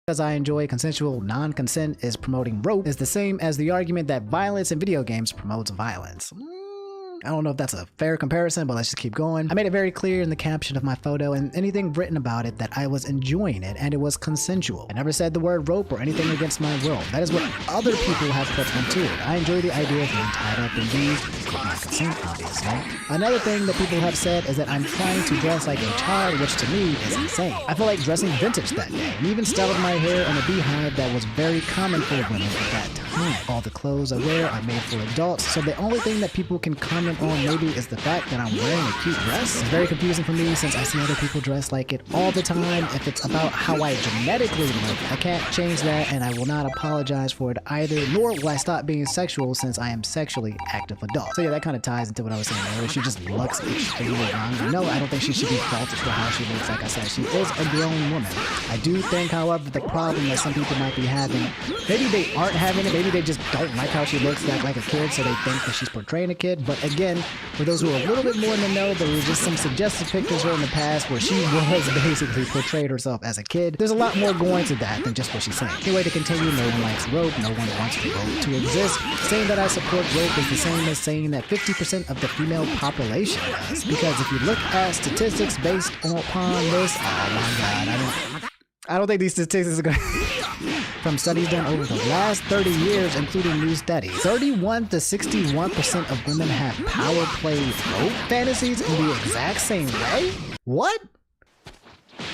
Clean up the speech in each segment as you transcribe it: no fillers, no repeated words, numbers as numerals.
Because I enjoy consensual non-consent is promoting rope is the same as the argument that violence in video games promotes violence. I don't know if that's a fair comparison, but let's just keep going. I made it very clear in the caption of my photo and anything written about it that I was enjoying it and it was consensual. I never said the word rope or anything against my will. That is what other people have put into it. I enjoy the idea of being tied up and used with my consent, obviously. Another thing that people have said is that I'm trying to dress like a child, which to me is insane. I feel like dressing vintage that day, and even styled my hair in a beehive that was very common for women at that time. All the clothes I wear are made for adults, so the only thing that people can comment on maybe is the fact that I'm wearing a cute dress. It's very confusing for me since I see other people dress like it all the time. If it's about how I genetically look, I can't change that, and I will not apologize for it either, nor will I stop being sexual since I am sexually active adult. So yeah, that kind of ties into what I was saying earlier. She just looks extremely young. No, I don't think she should be faulted for how she looks. Like I said, she is a grown woman. I do think, however, the problem that some people might be having, maybe they aren't having it, maybe they just don't like how she looks like a kid, so they think that she's portraying a kid. But again, for those who are a little bit more in the know, there was just some suggested pictures of her in the past where she was basically portrayed herself as a kid. There's a lot more going to that than just what she's saying. Anyway, to continue, no one likes rope, no one wants rope to exist. Saying that I support rope is the same as saying that 50% of the female population does. Because if you look at statistics based upon this, oh my god, I don't think these statistics are gonna from studies done over the last 30 years, including new studies. 31 to 61% of women have power play rope fantasies in the exact same way? What?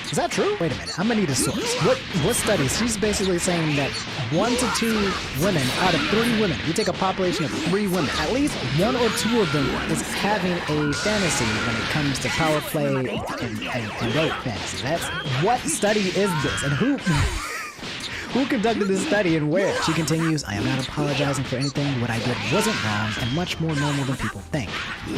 Is that true? Wait a minute, I'm gonna need a source. What studies? She's basically saying that 1 to 2 women out of 3 women, you take a population of 3 women, at least 1 or 2 of them is having a fantasy when it comes to power play and rope fantasy. That's what study is this, and who conducted this study and where? She continues, I am not apologizing for anything. What I did wasn't wrong and much more normal than people think.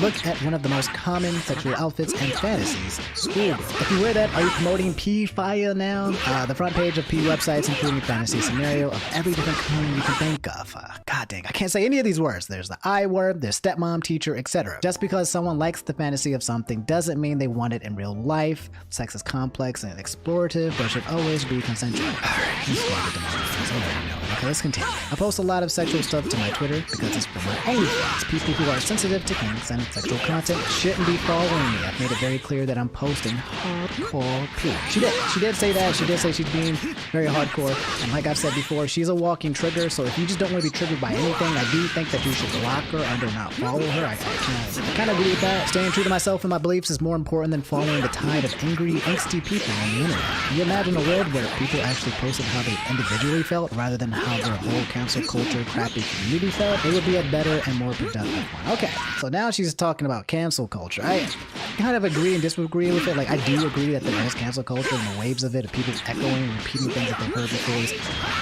Look at one of the most common sexual outfits and fantasies, schoolgirl. If you wear that, are you promoting P-Fire now? The front page of P websites including fantasy scenario of every different kind you can think of. God dang, I can't say any of these words. There's the I word, there's stepmom, teacher, etc. Just because someone likes the fantasy of something doesn't mean they want it in real life. Sex is complex and explorative, but should always be consensual. Alright, okay, let's continue. I post a lot of sexual stuff to my Twitter because it's for my OnlyFans. People who are sensitive to kinks and sexual content shouldn't be following me. I've made it very clear that I'm posting hardcore P. She did say that. She did say she's being very hardcore. And like I've said before, she's a walking trigger. So if you just don't want to be triggered by anything, I do think that you should block her and or not follow her. I kind of agree with that. Staying true to myself and my beliefs is more important than following the tide of angry, angsty people on the internet. Can you imagine a world where people actually posted how they individually felt rather than how their whole cancel culture crappy community felt? It would be a better and more productive one. Okay, so now she's talking about cancel culture. I kind of agree and disagree with it. Like, I do agree that there is cancel culture and the waves of it, of people echoing and repeating things that they've heard before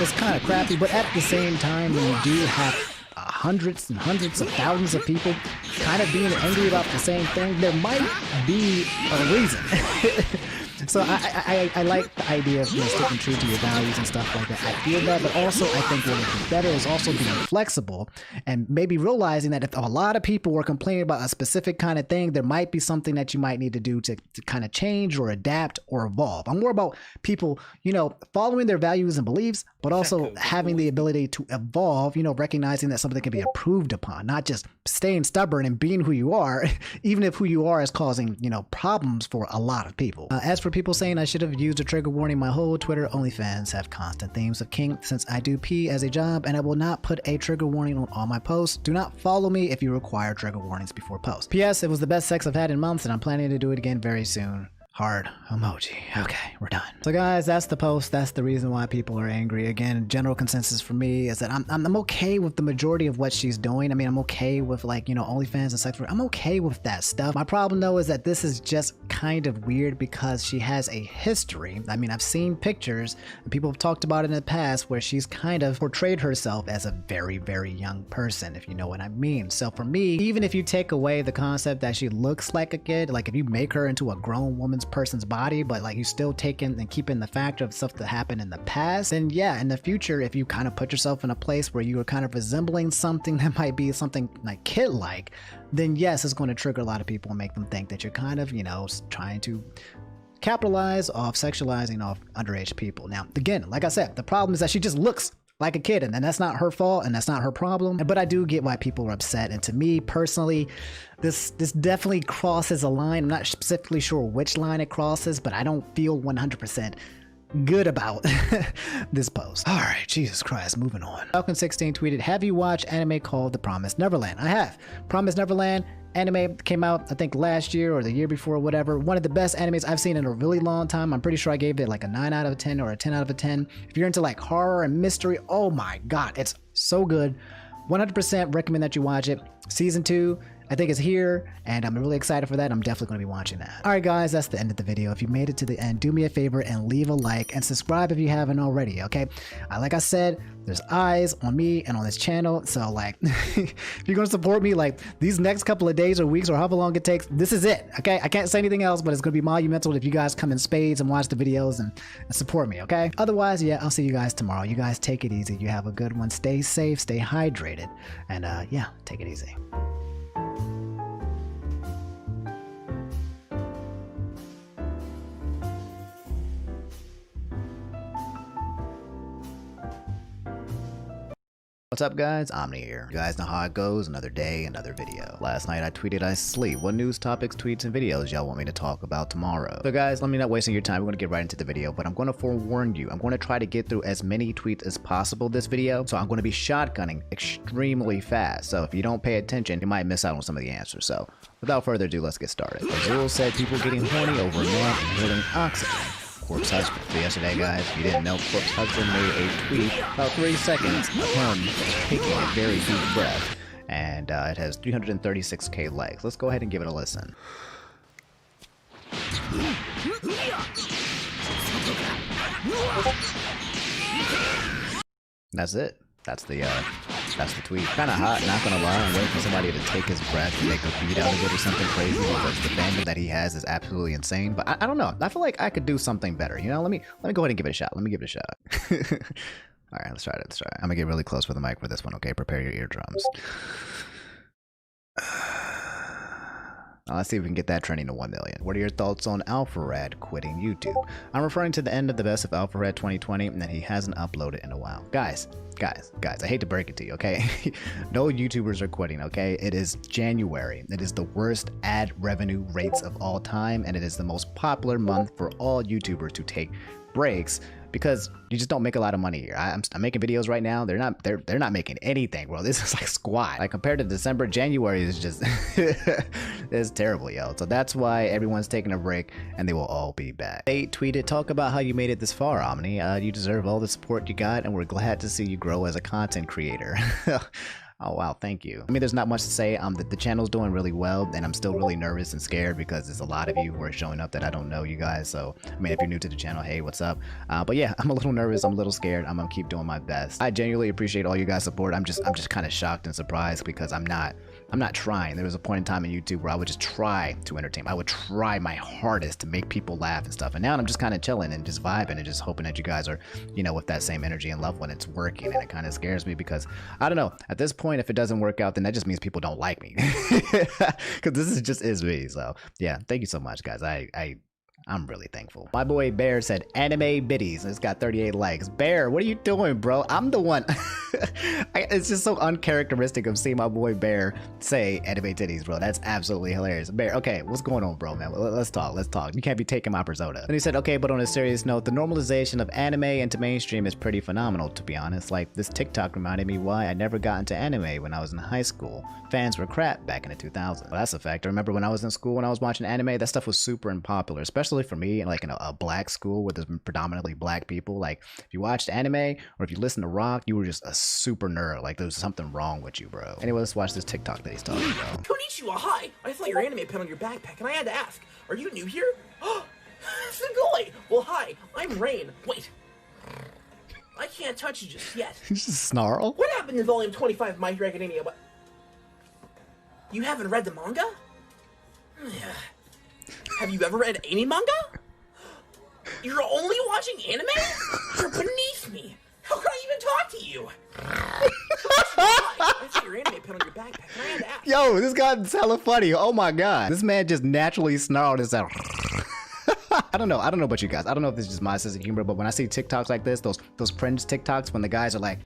is kind of crappy, but at the same time, when you do have hundreds and hundreds of thousands of people kind of being angry about the same thing, there might be a reason. So I like the idea of sticking true to your values and stuff like that. I feel that, but also I think what would be better is also being flexible and maybe realizing that if a lot of people were complaining about a specific kind of thing, there might be something that you might need to do to kind of change or adapt or evolve. I'm more about people, following their values and beliefs, but also having the ability to evolve, recognizing that something can be improved upon, not just staying stubborn and being who you are, even if who you are is causing, problems for a lot of people. As for people saying I should have used a trigger warning, my whole Twitter OnlyFans have constant themes of kink since I do pee as a job, and I will not put a trigger warning on all my posts. Do not follow me if you require trigger warnings before post. P.S. It was the best sex I've had in months, and I'm planning to do it again very soon. Heart emoji. Okay, we're done. So guys, that's the post. That's the reason why people are angry. Again, general consensus for me is that I'm okay with the majority of what she's doing. I mean, I'm okay with OnlyFans and sex. I'm okay with that stuff. My problem though is that this is just kind of weird because she has a history. I mean, I've seen pictures and people have talked about it in the past where she's kind of portrayed herself as a very, very young person, if you know what I mean. So for me, even if you take away the concept that she looks like a kid, like if you make her into a grown woman's person's body, but like you still taking and keeping the fact of stuff that happened in the past, then yeah, in the future, if you kind of put yourself in a place where you are kind of resembling something that might be something like kid-like, then yes, it's going to trigger a lot of people and make them think that you're kind of, trying to capitalize off sexualizing off underage people. Now, again, like I said, the problem is that she just looks like a kid, and that's not her fault and that's not her problem. But I do get why people are upset. And to me personally, this definitely crosses a line. I'm not specifically sure which line it crosses, but I don't feel 100% good about this post. All right, Jesus Christ, moving on. Falcon16 tweeted, have you watched anime called The Promised Neverland? I have. Promised Neverland anime came out, I think, last year or the year before or whatever. One of the best animes I've seen in a really long time. I'm pretty sure I gave it like a 9 out of 10 or a 10 out of 10. If you're into like horror and mystery, oh my God, it's so good. 100% recommend that you watch it. Season 2, I think, is here, and I'm really excited for that. I'm definitely going to be watching that. All right, guys, that's the end of the video. If you made it to the end, do me a favor and leave a like and subscribe if you haven't already, okay? Like I said, there's eyes on me and on this channel, so like, if you're going to support me like these next couple of days or weeks or however long it takes, this is it, okay? I can't say anything else, but it's going to be monumental if you guys come in spades and watch the videos and support me, okay? Otherwise, yeah, I'll see you guys tomorrow. You guys take it easy. You have a good one. Stay safe, stay hydrated, and yeah, take it easy. What's up, guys? Omni here. You guys know how it goes. Another day, another video. Last night I tweeted I sleep. What news, topics, tweets, and videos y'all want me to talk about tomorrow? So guys, let me not wasting your time. We're going to get right into the video, but I'm going to forewarn you. I'm going to try to get through as many tweets as possible this video, so I'm going to be shotgunning extremely fast. So if you don't pay attention, you might miss out on some of the answers. So without further ado, let's get started. Azul said people getting horny over a man inhaling oxygen. Corpse Husband. So yesterday, guys, if you didn't know, Corpse Husband made a tweet about 3 seconds of him taking a very deep breath, and it has 336k likes. Let's go ahead and give it a listen. That's it. That's the tweet. Kind of hot, not gonna lie. I'm waiting for somebody to take his breath and make a beat out of it or something crazy, because the fandom that he has is absolutely insane. But I don't know. I feel like I could do something better. You know, let me go ahead and give it a shot. Let me give it a shot. All right, let's try it. Let's try it. I'm gonna get really close with the mic for this one. Okay, prepare your eardrums. Let's see if we can get that trending to 1 million. What are your thoughts on Alpharad quitting YouTube? I'm referring to the end of the Best of Alpharad 2020 and that he hasn't uploaded in a while. Guys, I hate to break it to you, okay? No YouTubers are quitting, okay? It is January. It is the worst ad revenue rates of all time, and it is the most popular month for all YouTubers to take breaks, because you just don't make a lot of money here. I'm making videos right now. They're not making anything, bro. This is like squat. Like compared to December, January is just it's terrible, yo. So that's why everyone's taking a break, and they will all be back. They tweeted, talk about how you made it this far, Omni. You deserve all the support you got, and we're glad to see you grow as a content creator. Oh wow, thank you. I mean, there's not much to say. The channel's doing really well, and I'm still really nervous and scared because there's a lot of you who are showing up that I don't know you guys. So I mean, if you're new to the channel, hey, what's up? But yeah, I'm a little nervous. I'm a little scared. I'm gonna keep doing my best. I genuinely appreciate all you guys' support. I'm just kind of shocked and surprised because I'm not trying. There was a point in time in YouTube where I would just try to entertain. I would try my hardest to make people laugh and stuff. And now I'm just kind of chilling and just vibing and just hoping that you guys are, you know, with that same energy and love when it's working. And it kind of scares me because I don't know. At this point, if it doesn't work out, then that just means people don't like me. Because this just is me. So yeah, thank you so much, guys. I'm really thankful. My boy Bear said anime biddies, and it's got 38 likes. Bear, what are you doing, bro? I'm the one. It's just so uncharacteristic of seeing my boy Bear say anime titties, bro. That's absolutely hilarious. Bear, okay, what's going on, bro, man? Let's talk. You can't be taking my persona. And he said, okay, but on a serious note, the normalization of anime into mainstream is pretty phenomenal, to be honest. Like, this TikTok reminded me why I never got into anime when I was in high school. Fans were crap back in the 2000s. Well, that's a fact. I remember when I was in school, when I was watching anime, that stuff was super unpopular, especially for me, like in a black school where there's predominantly black people. Like, if you watched anime or if you listened to rock, you were just a super nerd. Like, there was something wrong with you, bro. Anyway, let's watch this TikTok that he's talking about. Konnichiwa, hi! I saw your anime pin on your backpack, and I had to ask, are you new here? Sugoi! Well, hi, I'm Rain. Wait. I can't touch you just yet. He's just snarl. What happened in Volume 25 of My Hero Academia? What? You haven't read the manga? Have you ever read any manga? You're only watching anime? You're beneath me. How can I even talk to you? I see your anime pin on your backpack, and I had to ask. Yo, this guy's hella funny. Oh my god. This man just naturally snarled and said I don't know about you guys. I don't know if this is just my sense of humor, but when I see TikToks like this, those cringe TikToks when the guys are like,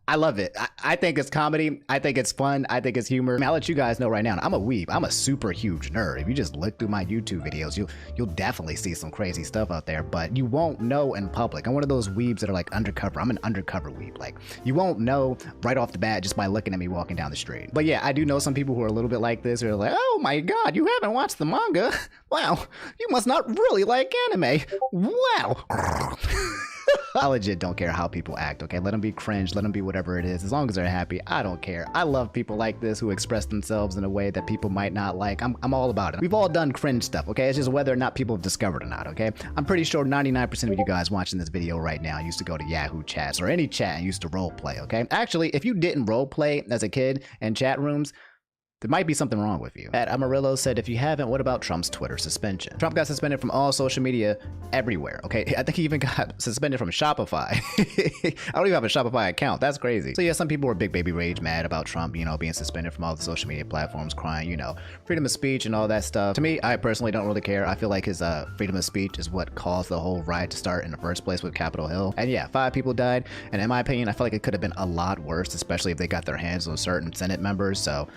I love it. I think it's comedy. I think it's fun. I think it's humor. I mean, I'll let you guys know right now. I'm a weeb. I'm a super huge nerd. If you just look through my YouTube videos, you'll definitely see some crazy stuff out there, but you won't know in public. I'm one of those weebs that are like undercover. I'm an undercover weeb. Like, you won't know right off the bat just by looking at me walking down the street. But yeah, I do know some people who are a little bit like this, who are like, oh my god, you haven't watched the manga? Wow, you must not really like anime. Wow. I legit don't care how people act, okay? Let them be cringe, let them be whatever it is. As long as they're happy, I don't care. I love people like this who express themselves in a way that people might not like. I'm all about it. We've all done cringe stuff, okay? It's just whether or not people have discovered or not, okay? I'm pretty sure 99% of you guys watching this video right now used to go to Yahoo chats or any chat and used to role play, okay? Actually, if you didn't role play as a kid in chat rooms, there might be something wrong with you. At Amarillo said, if you haven't, what about Trump's Twitter suspension? Trump got suspended from all social media everywhere, okay? I think he even got suspended from Shopify. I don't even have a Shopify account. That's crazy. So yeah, some people were big baby rage mad about Trump, you know, being suspended from all the social media platforms, crying, you know, freedom of speech and all that stuff. To me, I personally don't really care. I feel like his freedom of speech is what caused the whole riot to start in the first place with Capitol Hill. And yeah, 5 people died. And in my opinion, I feel like it could have been a lot worse, especially if they got their hands on certain Senate members. So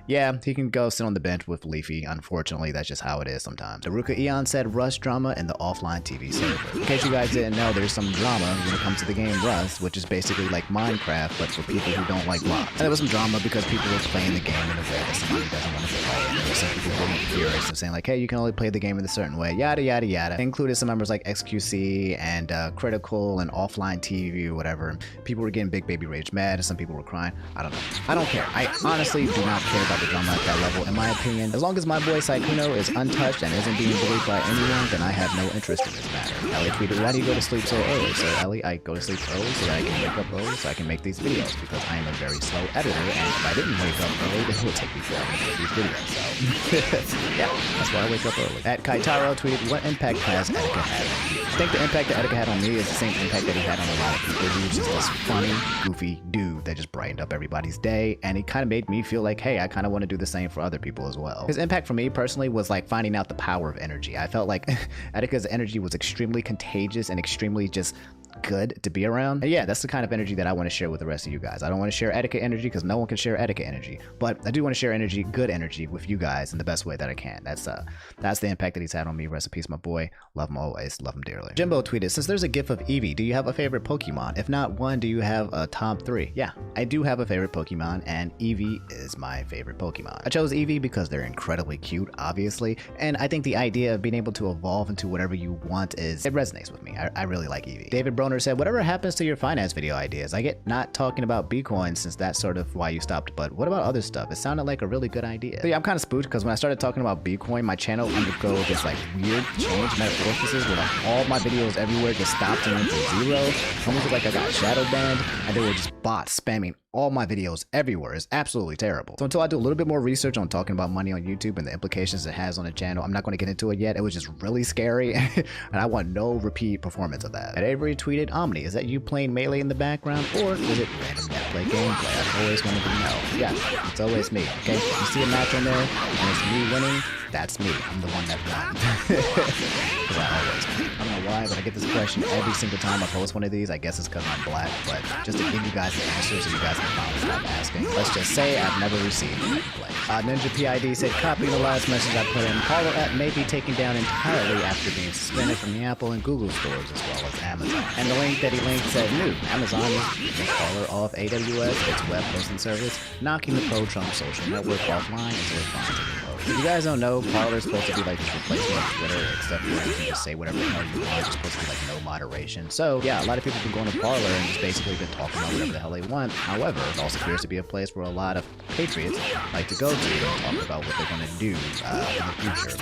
yeah, he can go sit on the bench with Leafy. Unfortunately, that's just how it is sometimes. Daruka Eon said Rust drama in the offline TV server. In case you guys didn't know, there's some drama when it comes to the game Rust, which is basically like Minecraft, but for people who don't like mods. And there was some drama because people were playing the game in a way that somebody doesn't want to play. And there were some people who were furious and saying like, hey, you can only play the game in a certain way, yada, yada, yada. It included some members like XQC and Critical and Offline TV or whatever. People were getting big baby rage mad and some people were crying. I don't know. I don't care. I honestly do not care about the drama at that level, in my opinion. As long as my boy Sykkuno is untouched and isn't being bullied by anyone, then I have no interest in this matter. Ellie tweeted, why do you go to sleep so early? So Ellie, I go to sleep early so that I can wake up early so I can make these videos, because I am a very slow editor, and if I didn't wake up early, then it would take me forever to make these videos. So yeah, that's why I wake up early. At Kaitaro tweeted, what impact has Etika had on you? I think the impact that Etika had on me is the same impact that he had on a lot of people. He was just this funny, goofy dude that just brightened up everybody's day, and he kind of made me feel like, hey, I kind of want to do the same for other people as well. His impact for me personally was like finding out the power of energy. I felt like Etika's energy was extremely contagious and extremely just good to be around. And yeah, that's the kind of energy that I want to share with the rest of you guys. I don't want to share Etika energy because no one can share Etika energy, but I do want to share energy, good energy, with you guys in the best way that I can. That's the impact that he's had on me. Rest in peace, my boy. Love him always. Love him dearly. Jimbo tweeted, since there's a gif of Eevee, do you have a favorite Pokemon? If not one, do you have a top 3? Yeah, I do have a favorite Pokemon, and Eevee is my favorite Pokemon. I chose Eevee because they're incredibly cute, obviously, and I think the idea of being able to evolve into whatever you want it resonates with me. I really like Eevee. David Broner said, whatever happens to your finance video ideas? I get not talking about Bitcoin since that's sort of why you stopped, but what about other stuff? It sounded like a really good idea. So yeah, I'm kind of spooked because when I started talking about Bitcoin, my channel undergo this like weird change metamorphosis where like all my videos everywhere just stopped and went to 0. Almost like I got shadow banned, and there were just bots spamming all my videos everywhere. Is absolutely terrible. So until I do a little bit more research on talking about money on YouTube and the implications it has on the channel, I'm not going to get into it yet. It was just really scary and I want no repeat performance of that. And Avery tweeted, Omni, is that you playing Melee in the background, or is it random netplay gameplay? I've always wanted to know. Yeah, it's always me, okay? If you see a match on there and it's me winning, that's me. I'm the one that won. Because I always win. I don't know why, but I get this question every single time I post one of these. I guess it's because I'm black, but just to give you guys the answer so you guys can finally stop asking. Let's just say I've never received a complaint. Ninja PID said, copy the last message I put in. Parler app may be taken down entirely after being suspended from the Apple and Google stores as well as Amazon. And the link that he linked said, new, Amazon is Parler off AWS, its web hosting service, knocking the pro-Trump social network offline as a response to the post. If you guys don't know, Parler is supposed to be like this replacement of Twitter, except for you can just say whatever the hell you want. It's supposed to be like no moderation. So yeah, a lot of people have been going to Parler and just basically been talking about whatever the hell they want. However, it also appears to be a place where a lot of patriots like to go to and talk about what they're going to do in the future,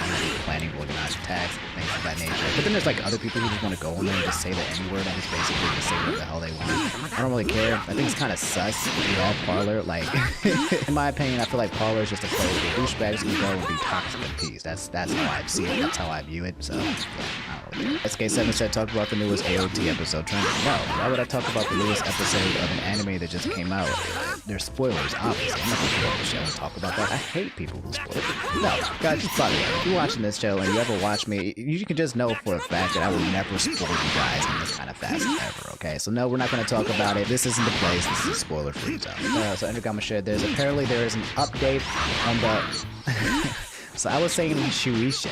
planning organized attacks, things of that nature. But then there's like other people who just want to go in there and just say it anywhere. That is basically just saying what the hell they want. I don't really care. I think it's kind of sus if you have Parler. Like, in my opinion, I feel like Parler is just a place where douchebags can go and be toxic in peace. That's how I see it. That's how I view it. So, I don't really care. SK7 said, talk about the newest AOT episode trending. No, why would I talk about the newest episode of an anime that just came out? There's spoilers, obviously. I'm not gonna spoil the show and talk about that. I hate people who spoil it. No, guys, by the way, if you're watching this show and you ever watch me, you can just know for a fact that I will never spoil you guys in this kind of fashion ever, okay? So no, we're not gonna talk about it. This isn't the place. This is a spoiler-free zone. So Endergama shared, there is an update on the... So I was saying Shueisha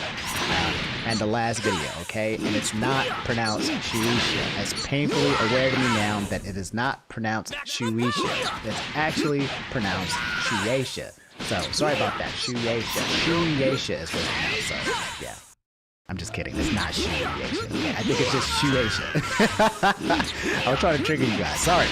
and the last video, okay? And it's not pronounced Shueisha. It's painfully aware to me now that it is not pronounced Shueisha. It's actually pronounced Shueisha. So, sorry about that. Shueisha. Shueisha is what it's pronounced, so, yeah. I'm just kidding. It's not Shueisha. Okay, I think it's just Shueisha. I was trying to trigger you guys. Sorry.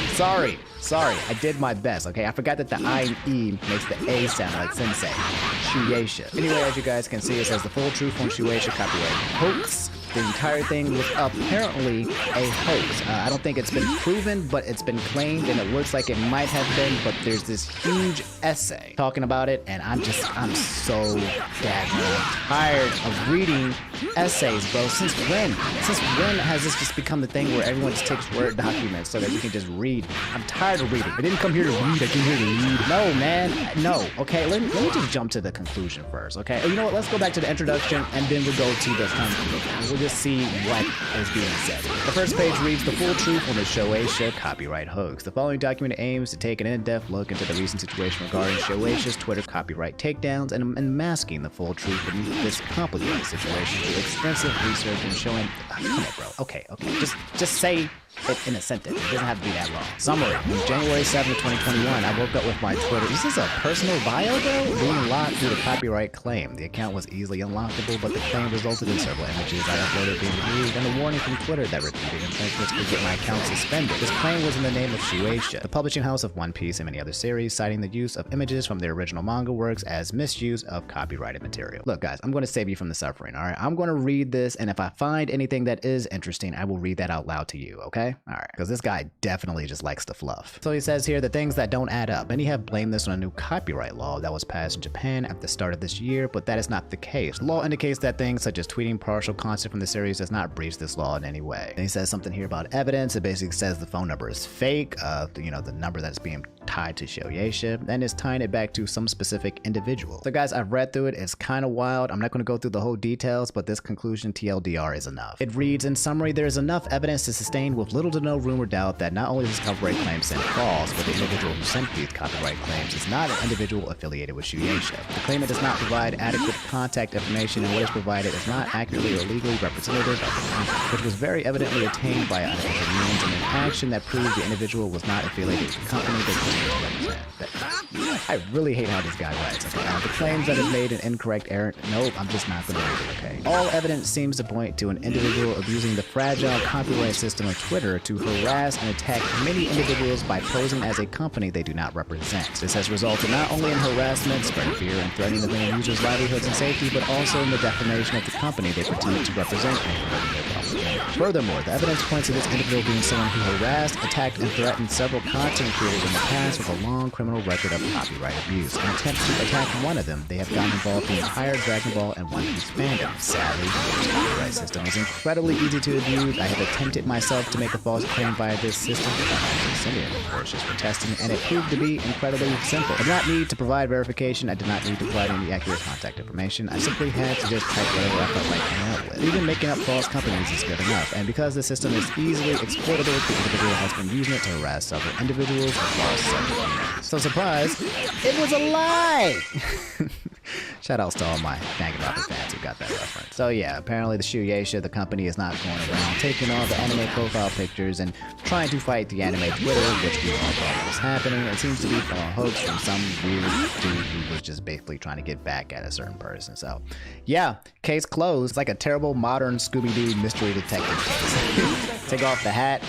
I did my best, okay? I forgot that the I and E makes the A sound like sensei. Shueisha. Anyway, as you guys can see, it says the full truth on Shueisha copyright hoax. The entire thing was apparently a hoax. I don't think it's been proven, but it's been claimed, and it looks like it might have been, but there's this huge essay talking about it, and I'm so daggone tired of reading essays, bro. Since when has this just become the thing where everyone just takes Word documents so that we can just read? I'm tired of reading. I didn't come here to read, I came here to read. No, man, no. Okay, let me just jump to the conclusion first, okay? You know what, let's go back to the introduction, and then we'll go to the conclusion. We'll just see what is being said. The first page reads the full truth on the Shueisha copyright hoax. The following document aims to take an in-depth look into the recent situation regarding Shueisha's Twitter copyright takedowns and masking the full truth beneath this complicated situation through extensive research and showing... come on, bro. Okay. Just say it in a sentence. It doesn't have to be that long. Summary. On January 7th, 2021, I woke up with my Twitter. Is this a personal bio, though? Being locked due to copyright claim. The account was easily unlockable, but the claim resulted in several images I uploaded being removed and a warning from Twitter that repeated infringements could get my account suspended. This claim was in the name of Shueisha, the publishing house of One Piece and many other series, citing the use of images from their original manga works as misuse of copyrighted material. Look, guys, I'm going to save you from the suffering, all right? I'm going to read this, and if I find anything that is interesting, I will read that out loud to you, okay? All right, because this guy definitely just likes to fluff. So he says here, the things that don't add up. Many have blamed this on a new copyright law that was passed in Japan at the start of this year, but that is not the case. The law indicates that things such as tweeting partial content from the series does not breach this law in any way. And he says something here about evidence. It basically says the phone number is fake, the number that's being tied to Shueisha, and is tying it back to some specific individual. So guys, I've read through it. It's kind of wild. I'm not going to go through the whole details, but this conclusion TLDR is enough. It reads, in summary, there is enough evidence to sustain with little to no room or doubt that not only does copyright claim sent false, but the individual who sent these copyright claims is not an individual affiliated with Shueisha. The claimant does not provide adequate contact information, and what is provided is not accurately or legally representative of the company, which was very evidently attained by unethical means and an action that proved the individual was not affiliated with the company they claimed to represent. I really hate how this guy writes. Okay? The claims that have made an incorrect error. Nope, I'm just not going to read it, okay? All evidence seems to point to an individual abusing the fragile copyright system of Twitter to harass and attack many individuals by posing as a company they do not represent. This has resulted not only in harassment, spreading fear, and threatening the main users' livelihoods and safety, but also in the defamation of the company they pretend to represent and promoting their public image. Furthermore, the evidence points to this individual being someone who harassed, attacked, and threatened several content creators in the past with a long criminal record of copyright abuse. In an attempt to attack one of them, they have gotten involved in the entire Dragon Ball and One Piece fandom. Sadly, the copyright system is incredibly easy to abuse. I have attempted myself to make a false claim via this system without actually sending it, of course, just for testing, and it proved to be incredibly simple. I did not need to provide verification. I did not need to provide any accurate contact information. I simply had to just type whatever I felt like coming up with. Even making up false companies is good enough, and because the system is easily exploitable, the individual has been using it to harass several individuals across several years. So surprise, it was a lie! Shoutouts to all my Danganronpa fans who got that reference. So yeah, apparently the Shueisha, the company, is not going around taking all the anime profile pictures and trying to fight the anime Twitter, which we all thought was happening. It seems to be a hoax from some weird dude who was just basically trying to get back at a certain person. So yeah, case closed. It's like a terrible modern Scooby-Doo mystery detective case. Take off the hat.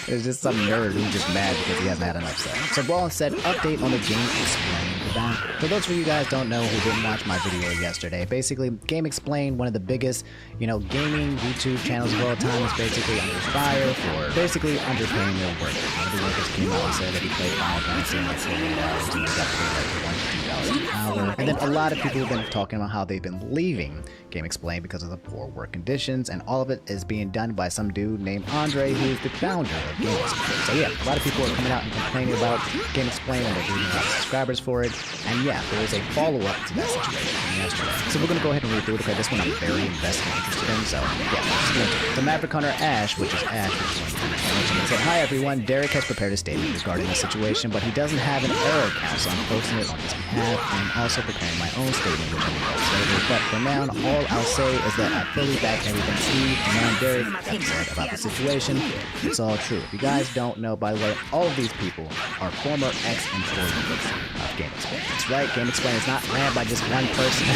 It's just some nerd who's just mad because he hasn't had enough sex. So Brawl said, update on the game explained backwards. For those of you guys don't know who didn't watch my video yesterday, basically Game Explained, one of the biggest, gaming YouTube channels of all time, is basically under fire for basically underpaying their workers. One of the workers came out and said that he played Final Fantasy in like 48 hours and he got paid like $150 an hour. And then a lot of people have been talking about how they've been leaving Game Explained because of the poor work conditions, and all of it is being done by some dude named Andre, who is the founder of Game Explained. So yeah, a lot of people are coming out and complaining about Game Explained, and they're losing a lot of subscribers for it. And yeah, there is a follow-up to that situation from yesterday. So we're gonna go ahead and read through it. Okay, this one I'm very invested and interested in. So yeah, let's get into it. The Maverick Hunter Ash, which is Ash, which is one he said, "Hi everyone, Derek has prepared a statement regarding the situation, but he doesn't have an error account, so I'm posting it on his behalf. I'm also preparing my own statement, which I'm going to say later. But for now, all I'll say is that I fully back everything Steve and Derek have said about the situation. It's all true. If you guys don't know, by the way, all of these people are former ex-employees of Game Explained. That's right, Game Explained is not ran by just one person.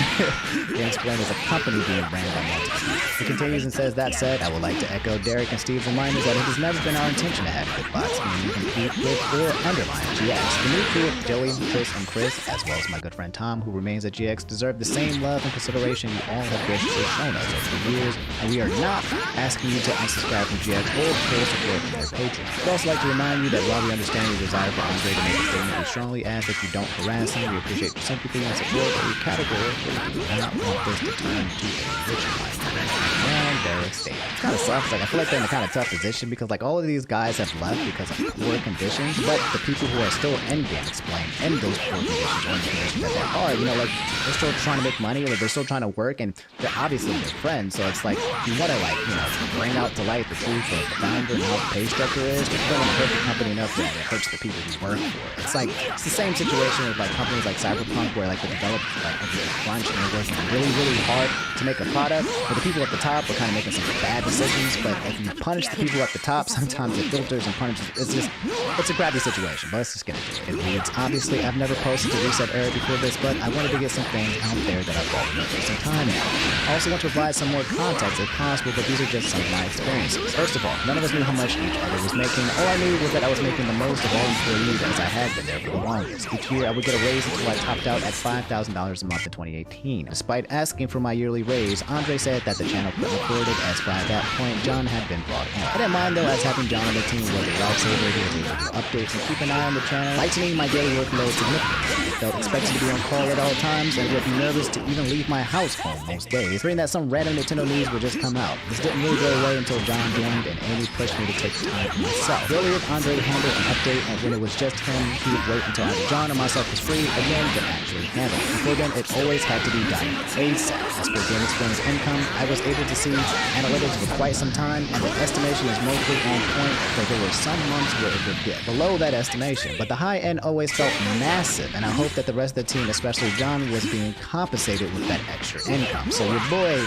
Game Explained is a company being ran by multiple people." He continues and says, "That said, I would like to echo Derek and Steve's reminders that it has never been our intention to have good bots being compete with or undermine GX. The new crew of Joey, Chris, and Chris, as well as my good friend Tom, who remains at GX, deserve the same love and consideration you all have graciously shown us over the years, and we are not asking you to unsubscribe from GX or pull support from their Patreon. We'd also like to remind you that while we understand your desire for Andre to make a statement, we strongly ask that you don't harass him. We appreciate your sympathy and support, but we categorically do not want this to turn into a rich life." And Derek stated. It kind of sucks. Like, I feel like they're in a kind of tough position because like all of these guys have left because of poor conditions, but the people who are still in Game Explained in those poor conditions or in the conditions that they are, like they're still trying to make money, or they're still trying to work, and they're obviously their friends. So it's like you want to bring out to light the truth of the founder and how the pay structure is, but you don't want to hurt the company enough that it hurts the people who work for it. It's like it's the same situation with like companies like Cyberpunk, where like the developers like are getting crunched and they're working really, really hard to make a product, but the people at the top are kind of making some bad decisions. But if you punish the people at the top, sometimes it filters and punishes. It's a crappy situation. But let's just get into it. It reads, "Obviously, I've never posted a reset error before this, but I wanted to get some things out there that I've already for some time now. I also want to provide some more context if possible, but these are just some of my experiences. First of all, none of us knew how much each other was making. All I knew was that I was making the most of all employees, as I had been there for the longest. Each year, I would get a raise until I topped out at $5,000 a month in 2018. Despite asking for my yearly raise, Andre said that the channel couldn't afford it, as by that point, John had been brought in. I didn't mind though, as having John on the team was a lifesaver. He was able to do updates and keep an eye on the channel, lightening my daily workload significantly. I felt expected to be on call at all times and would be nervous to even leave my house home most days, fearing that some random Nintendo news would just come out. This didn't really go away until John joined and Amy pushed me to take the time for myself. Earlier, if Andre handled an update, and when it was just him, he would wait until either John or myself was free again to actually handle it. Before then, it always had to be done ASAP. As for Game Explained's income, I was able to see analytics for quite some time, and the estimation is mostly on point, but there were some months where it would get below that estimation. But the high end always felt massive, and I hope that the rest of the team, especially John, was being compensated with that extra income. So your boy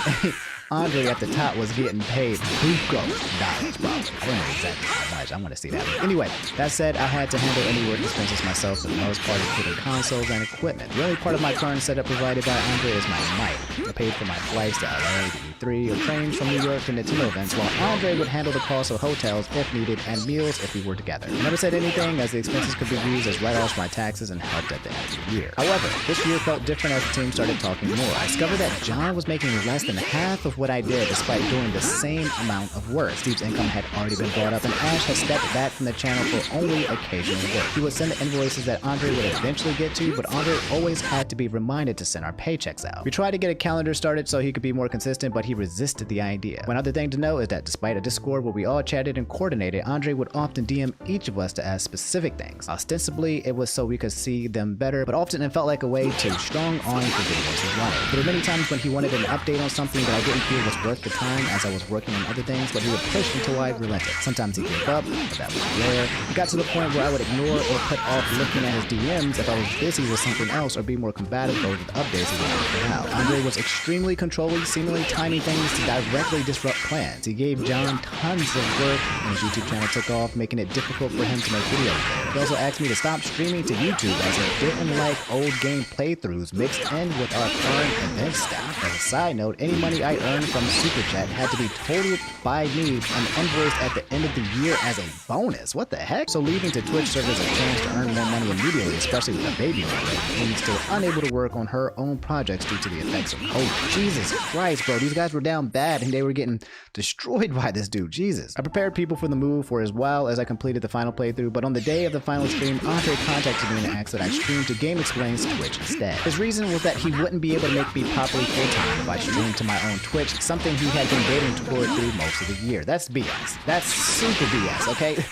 Andre at the top was getting paid $2 probably. I don't know exactly how much. I want to see that. Anyway, that said, I had to handle any work expenses myself for the most part, including consoles and equipment. The only part of my current setup provided by Andre is my mic. I paid for my flights to LA, to E3, or trains from New York to Nintendo events, while Andre would handle the cost of hotels if needed and meals if we were together. I never said anything, as the expenses could be used as write-offs for my taxes and helped at the end of the year. However, this year felt different as the team started talking more. I discovered that John was making less than half of what I did despite doing the same amount of work. Steve's income had already been brought up, and Ash has stepped back from the channel for only occasional work. He would send the invoices that Andre would eventually get to, but Andre always had to be reminded to send our paychecks out. We tried to get a calendar started so he could be more consistent, but he resisted the idea. One other thing to note is that despite a Discord where we all chatted and coordinated, Andre would often DM each of us to ask specific things. Ostensibly, it was so we could see them better, but often it felt like a way to strong arm for videos he wanted. There were many times when he wanted an update on something that I didn't feel was worth the time, as I was working on other things, but he would push until I relented. Sometimes he gave up, but that was rare. It got to the point where I would ignore or put off looking at his DMs if I was busy with something else or be more compatible with updates he wanted to put out. Andre was extremely controlling, seemingly timing things to directly disrupt plans. He gave John tons of work, and his YouTube channel took off, making it difficult for him to make videos there. He also asked me to stop streaming to YouTube, as he didn't like old game playthroughs mixed in with our current event stuff. As a side note, any money I earned funding from Super Chat had to be totaled by me and invoiced at the end of the year as a bonus. What the heck? So leaving to Twitch served as a chance to earn more money immediately, especially with a baby on the way, and still unable to work on her own projects due to the effects of COVID. Jesus Christ, bro. These guys were down bad and they were getting destroyed by this dude. Jesus. I prepared people for the move for as well as I completed the final playthrough, but on the day of the final stream, Andre contacted me and asked that I stream to GameXplain's Twitch instead. His reason was that he wouldn't be able to make me properly full-time if I streamed to my own Twitch, something he had been waiting toward through most of the year. That's BS. That's super BS, okay?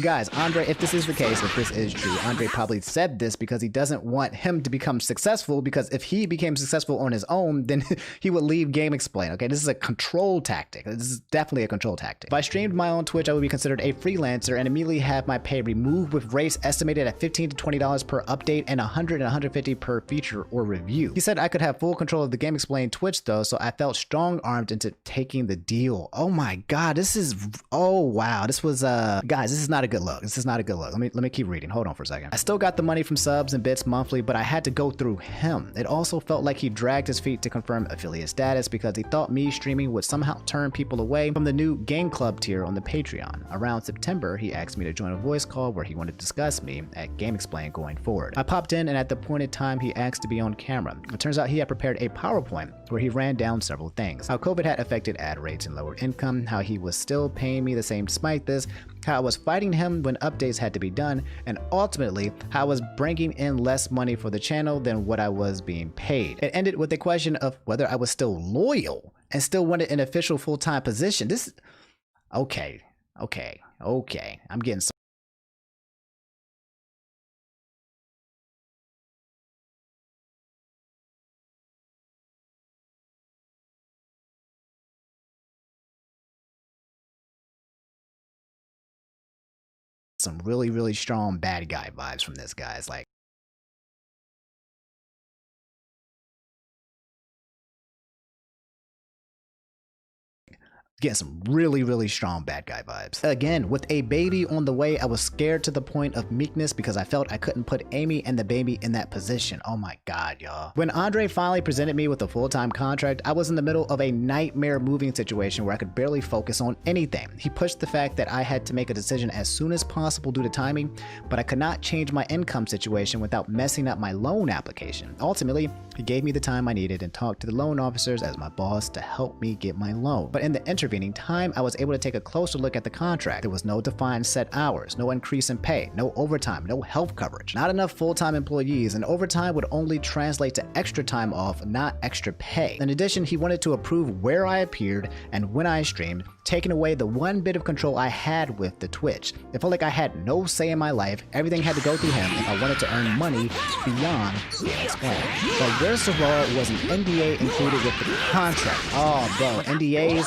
Guys, Andre, if this is the case, if this is true, Andre probably said this because he doesn't want him to become successful, because if he became successful on his own, then he would leave GameXplain, okay? This is a control tactic. This is definitely a control tactic. If I streamed my own Twitch, I would be considered a freelancer and immediately have my pay removed, with rates estimated at $15 to $20 per update and $100 and $150 per feature or review. He said I could have full control of the GameXplain Twitch though, so I felt strong-armed into taking the deal. Oh my god, this is, oh wow, this was guys, this is not a good look. This is not a good look. Let me keep reading. Hold on for a second. I still got the money from subs and bits monthly, but I had to go through him. It also felt like he dragged his feet to confirm affiliate status because he thought me streaming would somehow turn people away from the new Game Club tier on the Patreon. Around September, he asked me to join a voice call where he wanted to discuss me at GameXplain going forward. I popped in, and at the appointed time, he asked to be on camera. It turns out he had prepared a PowerPoint where he ran down several things: how COVID had affected ad rates and lower income, how he was still paying me the same despite this, how I was fighting him when updates had to be done, and ultimately how I was bringing in less money for the channel than what I was being paid. It ended with the question of whether I was still loyal and still wanted an official full-time position. This, okay. I'm getting some really strong bad guy vibes from this guy. It's like, getting some really strong bad guy vibes. Again, with a baby on the way, I was scared to the point of meekness because I felt I couldn't put Amy and the baby in that position. Oh my god, y'all. When Andre finally presented me with a full-time contract, I was in the middle of a nightmare moving situation where I could barely focus on anything. He pushed the fact that I had to make a decision as soon as possible due to timing, but I could not change my income situation without messing up my loan application. Ultimately, he gave me the time I needed and talked to the loan officers as my boss to help me get my loan. But in the intervening time, I was able to take a closer look at the contract. There was no defined set hours, no increase in pay, no overtime, no health coverage, not enough full-time employees, and overtime would only translate to extra time off, not extra pay. In addition, he wanted to approve where I appeared and when I streamed, taking away the one bit of control I had with the Twitch. It felt like I had no say in my life. Everything had to go through him if I wanted to earn money beyond GameXplain. But worst of all, was an NDA included with the contract. Oh, bro, NDAs,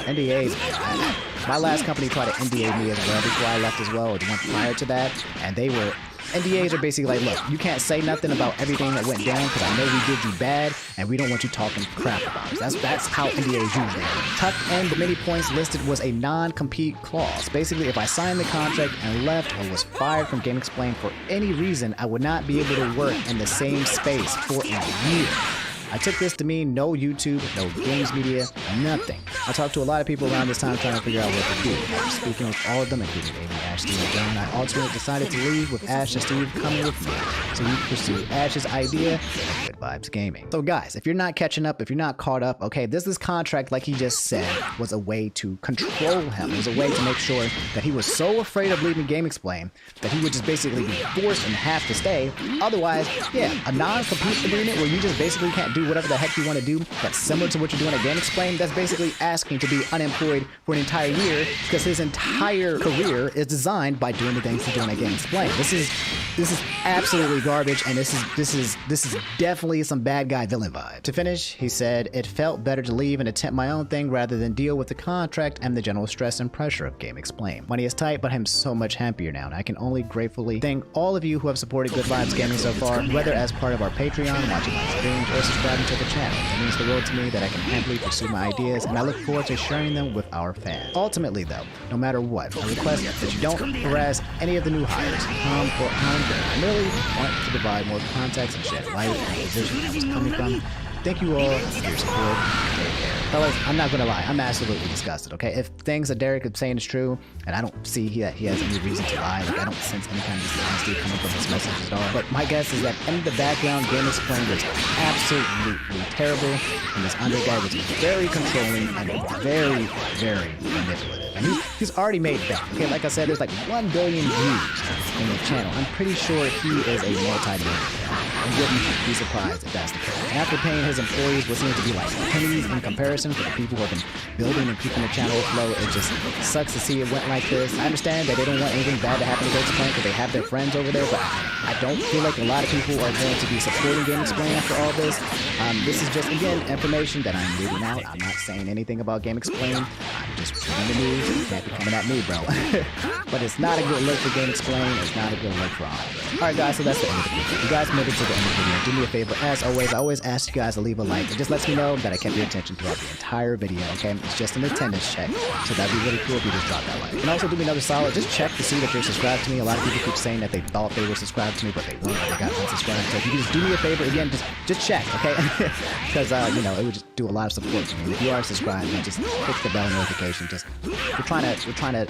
man. My last company tried to NDA me as well before I left as well, or the one prior to that, and they were, NDAs are basically like, look, you can't say nothing about everything that went down because I know we did you bad and we don't want you talking crap about us. That's how NDAs usually are. Tucked in the many points listed was a non-compete clause. Basically, if I signed the contract and left or was fired from GameXplain for any reason, I would not be able to work in the same space for a year. I took this to mean no YouTube, no games media, nothing. I talked to a lot of people around this time trying to figure out what to do. After speaking with all of them, including Amy, Ash, Steve, and John, I ultimately decided to leave with Ash and Steve coming with me so we could pursue Ash's idea of Good Vibes Gaming. So guys, if you're not catching up, if you're not caught up, okay, this contract, like he just said, was a way to control him. It was a way to make sure that he was so afraid of leaving GameXplain that he would just basically be forced and have to stay. Otherwise, yeah, a non-compete agreement where you just basically can't do whatever the heck you want to do that's similar to what you're doing at GameXplain, that's basically asking to be unemployed for an entire year because his entire career is designed by doing the things he's doing at GameXplain. This is absolutely garbage, and this is definitely some bad guy villain vibe. To finish, he said it felt better to leave and attempt my own thing rather than deal with the contract and the general stress and pressure of GameXplain. Money is tight, but I'm so much happier now, and I can only gratefully thank all of you who have supported Good Vibes Gaming so far, whether as part of our Patreon, watching my streams, or subscribing to the channel. It means the world to me that I can happily pursue my ideas, and I look forward to sharing them with our fans. Ultimately though, no matter what, I request that you don't harass any of the new hires, Tom or Andre. I merely want to provide more context and shed light on the position I was coming from. thank you all for your support. Fellas, I'm not gonna lie, I'm absolutely disgusted, okay? If things that Derek is saying is true, and I don't see that he has any reason to lie, like I don't sense any kind of dishonesty coming from his messages at all. But my guess is that in the background, GameXplain was absolutely terrible, and this Andre guy was very controlling and very, very manipulative. And he's already made bank, okay? Like I said, there's like 1 billion views in the channel. I'm pretty sure he is a multi-millionaire. I wouldn't be surprised if that's the case. And after paying his employees what seems to be like pennies in comparison for the people who have been building and keeping the channel afloat, it just sucks to see it went like this. I understand that they don't want anything bad to happen to GameXplain because they have their friends over there, but I don't feel like a lot of people are going to be supporting GameXplain after all this. This is just, again, information that I'm reading out. I'm not saying anything about GameXplain. I'm just reading the news. You can't be coming at me, bro. But it's not a good look for GameXplain. It's not a good look for all. Alright guys, so that's the end of the video. You guys made it to the end of the video. Do me a favor, as always, I always ask you guys to leave a like. It just lets me know that I kept your attention throughout the entire video, okay? It's just an attendance check, so that'd be really cool if you just drop that like. And also do me another solid, just check to see that you're subscribed to me. A lot of people keep saying that they thought they were subscribed to me, but they weren't, they got unsubscribed. So if you just do me a favor, again, just check, okay? Because, you know, it would just do a lot of support for me. If you are subscribed, man, just click the bell notification. Just, we're trying to do that.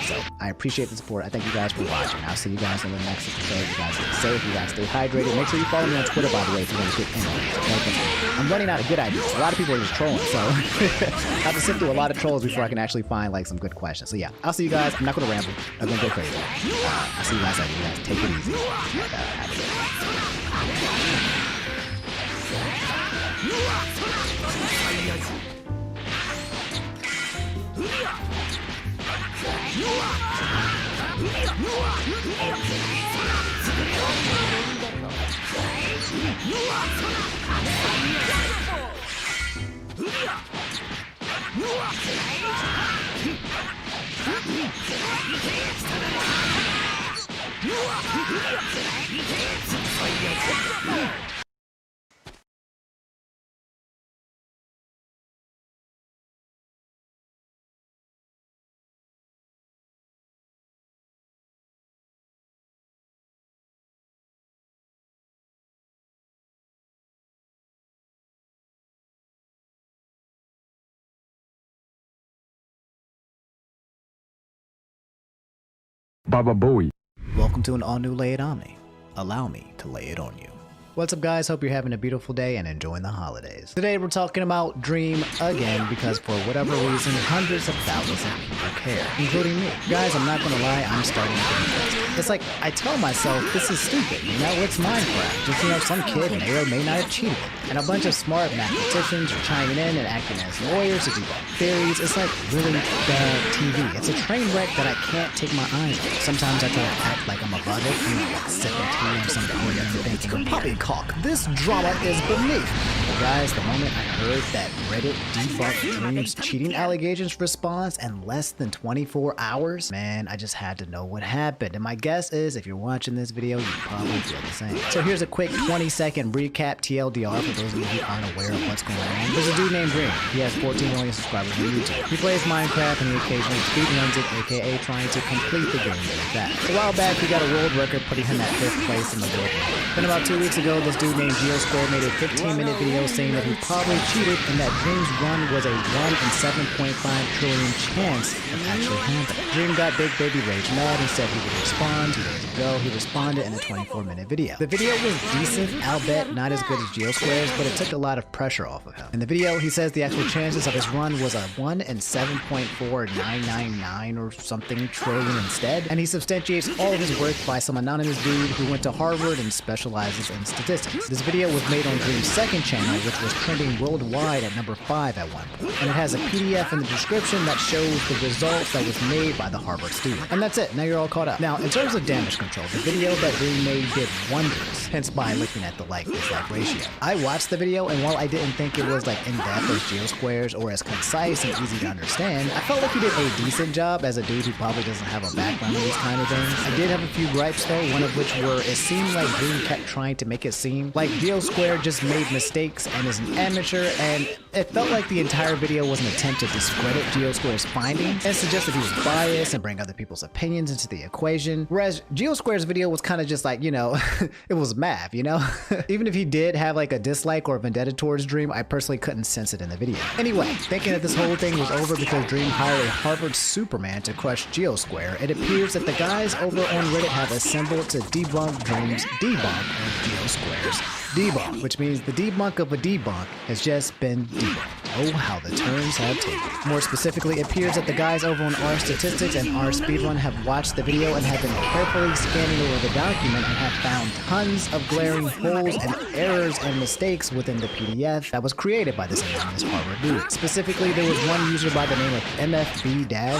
So I appreciate the support. I thank you guys for watching. I'll see you guys in the next episode. You guys stay safe, you guys stay hydrated. Make sure you follow me on Twitter, by the way, if you want to get in on it. Okay? I'm running out of good ideas. A lot of people are just trolling, so I have to sift through a lot of trolls before I can actually find like some good questions. So yeah, I'll see you guys. I'm not going to ramble. I'm going to go crazy. I'll see you guys later. You guys take it easy. Have a good Baba Booey. Welcome to an all-new Lay It Omni. Allow me to lay it on you. What's up guys, hope you're having a beautiful day and enjoying the holidays. Today we're talking about Dream again because for whatever reason, hundreds of thousands of people care, including me. Guys, I'm not gonna lie, I'm starting to get depressed. It's like, I tell myself, this is stupid, you know, it's Minecraft. Just, you know, some kid may or may not have cheated. And a bunch of smart mathematicians are chiming in and acting as lawyers to debunk theories. It's like really bad TV. It's a train wreck that I can't take my eyes off. Sometimes I try to act like I'm above it, you know, like sipping tea or some corner and thinking, poppycock, this drama is beneath. But guys, the moment I heard that Reddit debunked Dream's cheating allegations response in less than 24 hours, man, I just had to know what happened. And my guess is, if you're watching this video, you probably feel the same. So here's a quick 20-second recap TLDR for those of you who aren't aware of what's going on. There's a dude named Dream. He has 14 million subscribers on YouTube. He plays Minecraft and he occasionally speedruns it, aka trying to complete the game really fast. A while back, he got a world record putting him at 5th place in the world. Then about 2 weeks ago, this dude named Geosquare made a 15-minute video saying that he probably cheated and that Dream's run was a 1 in 7.5 trillion chance of actually happening. Dream got big baby rage mad and said he would respond. 2 days ago, he responded in a 24-minute video. The video was decent, I'll bet not as good as Geosquare's, but it took a lot of pressure off of him. In the video, he says the actual chances of his run was a 1 in 7.4999 or something trillion instead, and he substantiates all of his work by some anonymous dude who went to Harvard and specializes in statistics. This video was made on Dream's second channel, which was trending worldwide at number 5 at one point, and it has a PDF in the description that shows the results that was made by the Harvard student. And that's it, now you're all caught up. Now, in terms of damage control, the video that Dream made did wonders, hence by looking at the like-dislike ratio. I watched the video, and while I didn't think it was like in-depth as Geosquare's or as concise and easy to understand, I felt like he did a decent job as a dude who probably doesn't have a background in these kind of things. I did have a few gripes though, one of which were it seemed like Dream kept trying to make it seem like Geosquare just made mistakes sucks and is an amateur, and it felt like the entire video was an attempt to discredit Geosquare's findings and suggest that he was biased and bring other people's opinions into the equation, whereas Geosquare's video was kind of just like, you know, it was math, you know? Even if he did have like a dislike or a vendetta towards Dream, I personally couldn't sense it in the video. Anyway, thinking that this whole thing was over because Dream hired a Harvard Superman to crush Geosquare, it appears that the guys over on Reddit have assembled to debunk Dream's debunk of Geosquare's debunk, which means the debunk of a debunk has just been debunked. Oh, how the turns have taken. More specifically, it appears that the guys over on R Statistics and R Speedrun have watched the video and have been carefully scanning over the document and have found tons of glaring holes and errors and mistakes within the PDF that was created by this anonymous Harvard dude. Specifically, there was one user by the name of MFB-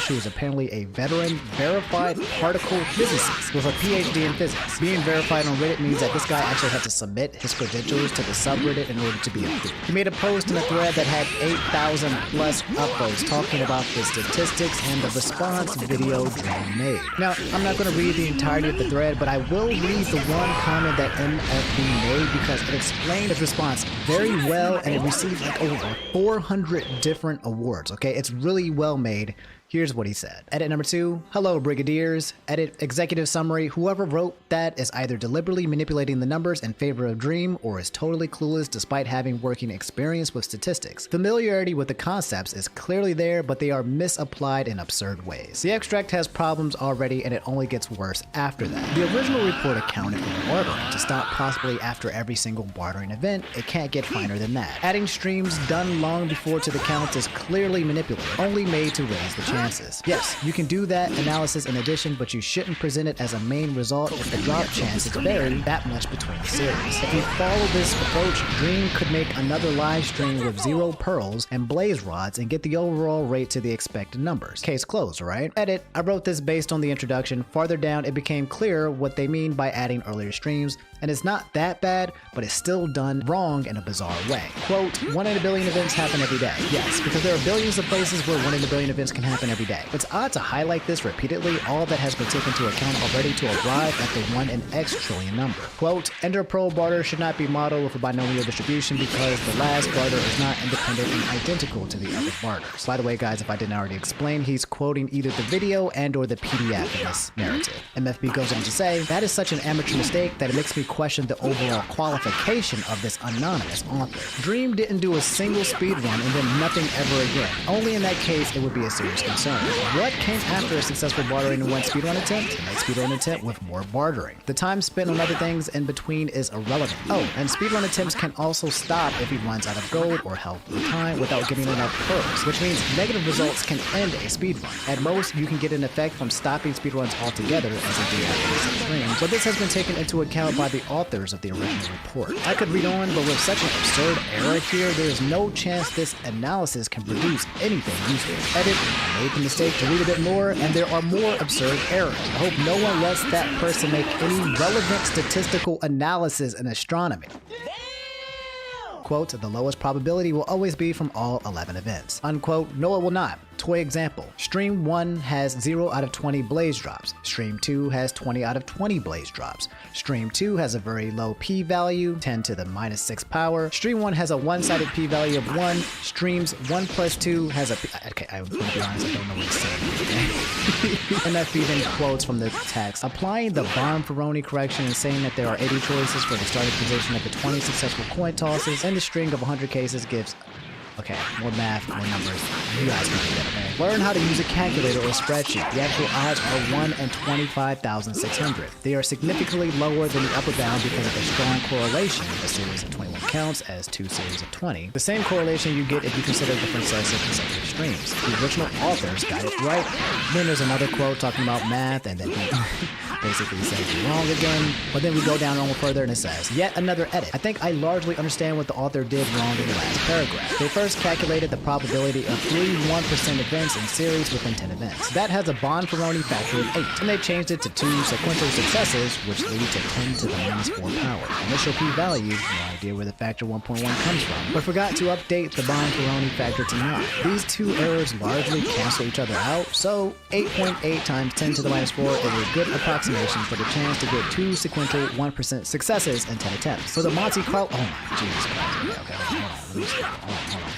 who is apparently a veteran verified particle physicist with a PhD in physics. Being verified on Reddit means that this guy actually had to submit his credentials to the subreddit in order to be approved. He made a post in a thread that had 8,000 plus upvotes talking about the statistics and the response video Dream made. Now, I'm not going to read the entirety of the thread, but I will read the one comment that MFB made because it explained his response very well and it received like over 400 different awards, okay? It's really well made. Here's what he said. Edit number 2. Hello, Brigadiers. Edit executive summary. Whoever wrote that is either deliberately manipulating the numbers in favor of Dream or is totally clueless despite having working experience with statistics. Familiarity with the concepts is clearly there, but they are misapplied in absurd ways. The extract has problems already and it only gets worse after that. The original report accounted for bartering to stop possibly after every single bartering event. It can't get finer than that. Adding streams done long before to the counts is clearly manipulated, only made to raise the chances. Yes, you can do that analysis in addition, but you shouldn't present it as a main result if the drop chances vary that much between the series. If you follow this approach, Dream could make another live stream with 0 pearls and blaze rods and get the overall rate to the expected numbers. Case closed, right? Edit. I wrote this based on the introduction. Farther down, it became clear what they mean by adding earlier streams, and it's not that bad, but it's still done wrong in a bizarre way. Quote, 1 in a billion events happen every day. Yes, because there are billions of places where 1 in a billion events can happen every day. It's odd to highlight this repeatedly, all that has been taken into account already to arrive at the 1 in X trillion number. Quote, Ender Pro barter should not be modeled with a binomial distribution because the last barter is not independent and identical to the other barters. By the way, guys, if I didn't already explain, he's quoting either the video and or the PDF in this narrative. MFB goes on to say, that is such an amateur mistake that it makes me question the overall qualification of this anonymous author. Dream didn't do a single speedrun and then nothing ever again. Only in that case, it would be a serious concern. What came after a successful bartering in one speedrun attempt? The next speedrun attempt with more bartering. The time spent on other things in between is irrelevant. Oh, and speedrun attempts can also stop if he runs out of gold or health or time without getting enough pearls, which means negative results can end a speedrun. At most, you can get an effect from stopping speedruns altogether as a did after this stream, but this has been taken into account by the authors of the original report. I could read on, but with such an absurd error here, there is no chance this analysis can produce anything useful. Edit. I made the mistake to read a bit more, and there are more absurd errors. I hope no one lets that person make any relevant statistical analysis in astronomy. Quote, the lowest probability will always be from all 11 events. Unquote, no it will not. Toy example. Stream 1 has 0 out of 20 blaze drops. Stream 2 has 20 out of 20 blaze drops. Stream 2 has a very low p-value, 10 to the minus 6 power. Stream 1 has a one-sided p-value of 1. Streams 1 plus 2 has a okay, I'm gonna be honest, I don't know what he's saying. MFB then quotes from the text, applying the Bonferroni correction and saying that there are 80 choices for the starting position of the 20 successful coin tosses, and the string of 100 cases gives okay, more math, more numbers. You guys can do that, okay? Learn how to use a calculator or a spreadsheet. The actual odds are 1 in 25,600. They are significantly lower than the upper bound because of the strong correlation of a series of 21 counts as 2 series of 20. The same correlation you get if you consider different sets of consecutive streams. The original authors got it right. Then there's another quote talking about math, and then he basically says you're wrong again. But then we go down a little further and it says, yet another edit. I think I largely understand what the author did wrong in the last paragraph. They first calculated the probability of 3 1% events in series within 10 events. That has a Bonferroni factor of 8, and they changed it to 2 sequential successes, which lead to 10 to the minus 4 power. Initial p-value, no idea where the factor 1.1 comes from, but forgot to update the Bonferroni factor to 9. These two errors largely cancel each other out, so 8.8 times 10 to the minus 4 is a good approximation for the chance to get 2 sequential 1% successes in 10 attempts. For the Monte Carlo, oh my Jesus Christ. Okay, hold on.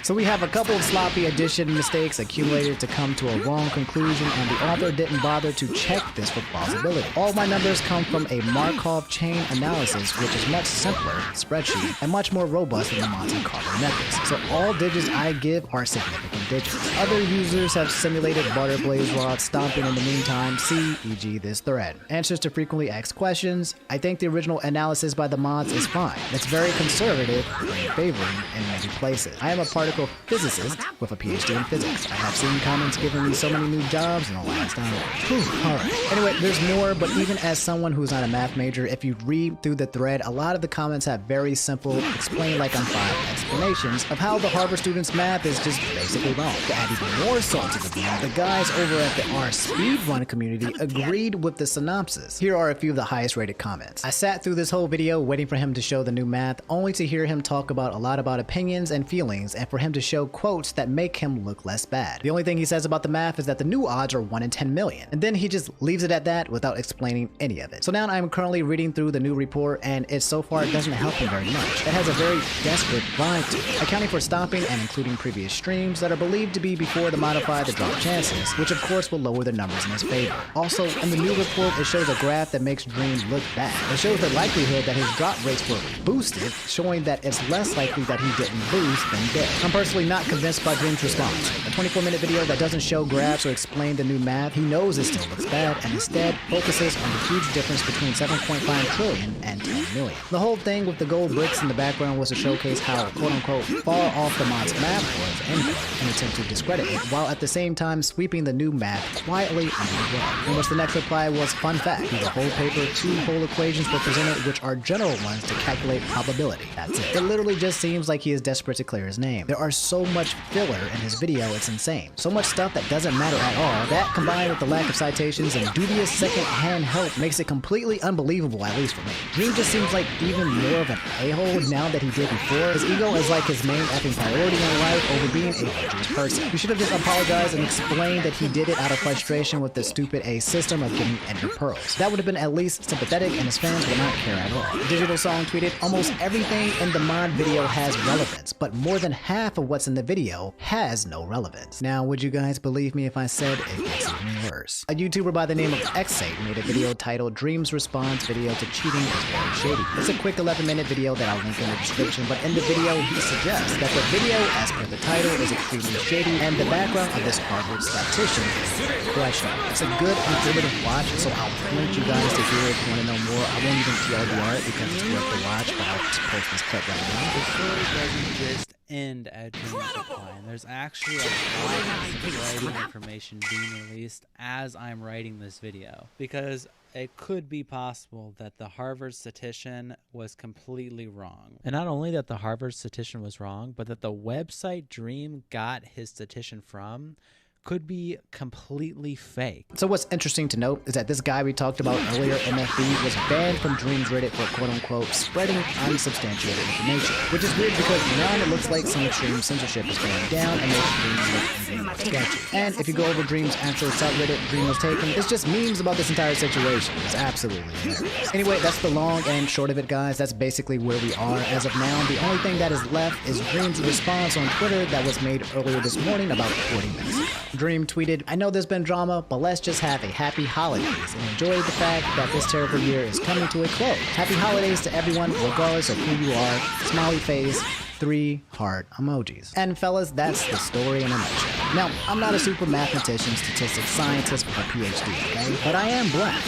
So we have a couple of sloppy addition mistakes accumulated to come to a wrong conclusion, and the author didn't bother to check this for plausibility. All my numbers come from a Markov chain analysis, which is much simpler spreadsheet and much more robust than the Monte Carlo methods. So all digits I give are significant digits. Other users have simulated butter blaze rods stomping in the meantime, see e.g. this thread. Answers to frequently asked questions. I think the original analysis by the mods is fine. It's very conservative and favoring in many places. I am a particle physicist with a PhD in physics. I have seen comments giving me so many new jobs in the last hour. Alright. Anyway, there's more, but even as someone who's not a math major, if you read through the thread, a lot of the comments have very simple, explain like I'm 5 explanations of how the Harvard students' math is just basically wrong. To add even more salt to the wound, the guys over at the R Speedrun community agreed with the synopsis. Here are a few of the highest rated comments. I sat through this whole video waiting for him to show the new math, only to hear him talk about a lot about opinions and feelings, and for him to show quotes that make him look less bad. The only thing he says about the math is that the new odds are 1 in 10 million, and then he just leaves it at that without explaining any of it. So now I'm currently reading through the new report, and it so far doesn't help him very much. It has a very desperate vibe to it, accounting for stopping and including previous streams that are believed to be before the modified the drop chances, which of course will lower the numbers in his favor. Also, in the new report, it shows a graph that makes Dreams look bad. It shows the likelihood that his drop rates were boosted, showing that it's less likely that he didn't boost than did. I'm personally not convinced by Dream's response. A 24-minute video that doesn't show graphs or explain the new math, he knows it still looks bad, and instead focuses on the huge difference between 7.5 trillion and 10 million. The whole thing with the gold bricks in the background was to showcase how quote-unquote far off the mod's math was in an attempt to discredit it, while at the same time sweeping the new math quietly under the rug. In which the next reply was, fun fact, in the whole paper, 2 whole equations were presented which are general ones to calculate probability. That's it. It literally just seems like he is desperate to clear his name. There are so much filler in his video, it's insane. So much stuff that doesn't matter at all. That combined with the lack of citations and dubious second-hand help makes it completely unbelievable, at least for me. Dream just seems like even more of an a-hole now that he did before. His ego is like his main effing priority in life over being a virtuous person. He should have just apologized and explained that he did it out of frustration with the stupid A system of getting Ender Pearls. That would have been at least sympathetic, and his fans would not care at all. Digital Song tweeted, almost everything in the mod video has relevance, but more than half of what's in the video has no relevance. Now, would you guys believe me if I said it gets even worse? A YouTuber by the name of Xate made a video titled Dream's Response Video to Cheating is Very Shady. It's a quick 11-minute video that I'll link in the description, but in the video he suggests that the video, as per the title, is extremely shady, and the background of this Harvard statistician is questionable. It's a good informative watch, so I'll point you guys to here if you want to know more. I won't even TLDR it because it's worth the watch, but I'll just post this clip right now. The story doesn't just end at Dream's decline. There's actually a lot of exciting information being released as I'm writing this video, because it could be possible that the Harvard statistician was completely wrong. And not only that the Harvard statistician was wrong, but that the website Dream got his statistician from could be completely fake. So what's interesting to note is that this guy we talked about earlier, MFB, was banned from Dream's Reddit for quote-unquote spreading unsubstantiated information, which is weird because now it looks like some extreme censorship is going down and makes Dream look even more sketchy. And if you go over Dream's actual subreddit Dream was taken, it's just memes about this entire situation. It's absolutely hilarious. Anyway, that's the long and short of it, guys. That's basically where we are as of now. The only thing that is left is Dream's response on Twitter that was made earlier this morning about 40 minutes ago. Dream tweeted, I know there's been drama, but let's just have a happy holidays and enjoy the fact that this terrible year is coming to a close. Happy holidays to everyone, regardless of who you are. Smiley face, 3 heart emojis. And fellas, that's the story in a nutshell. Now, I'm not a super mathematician, statistics scientist with a PhD, okay? But I am black.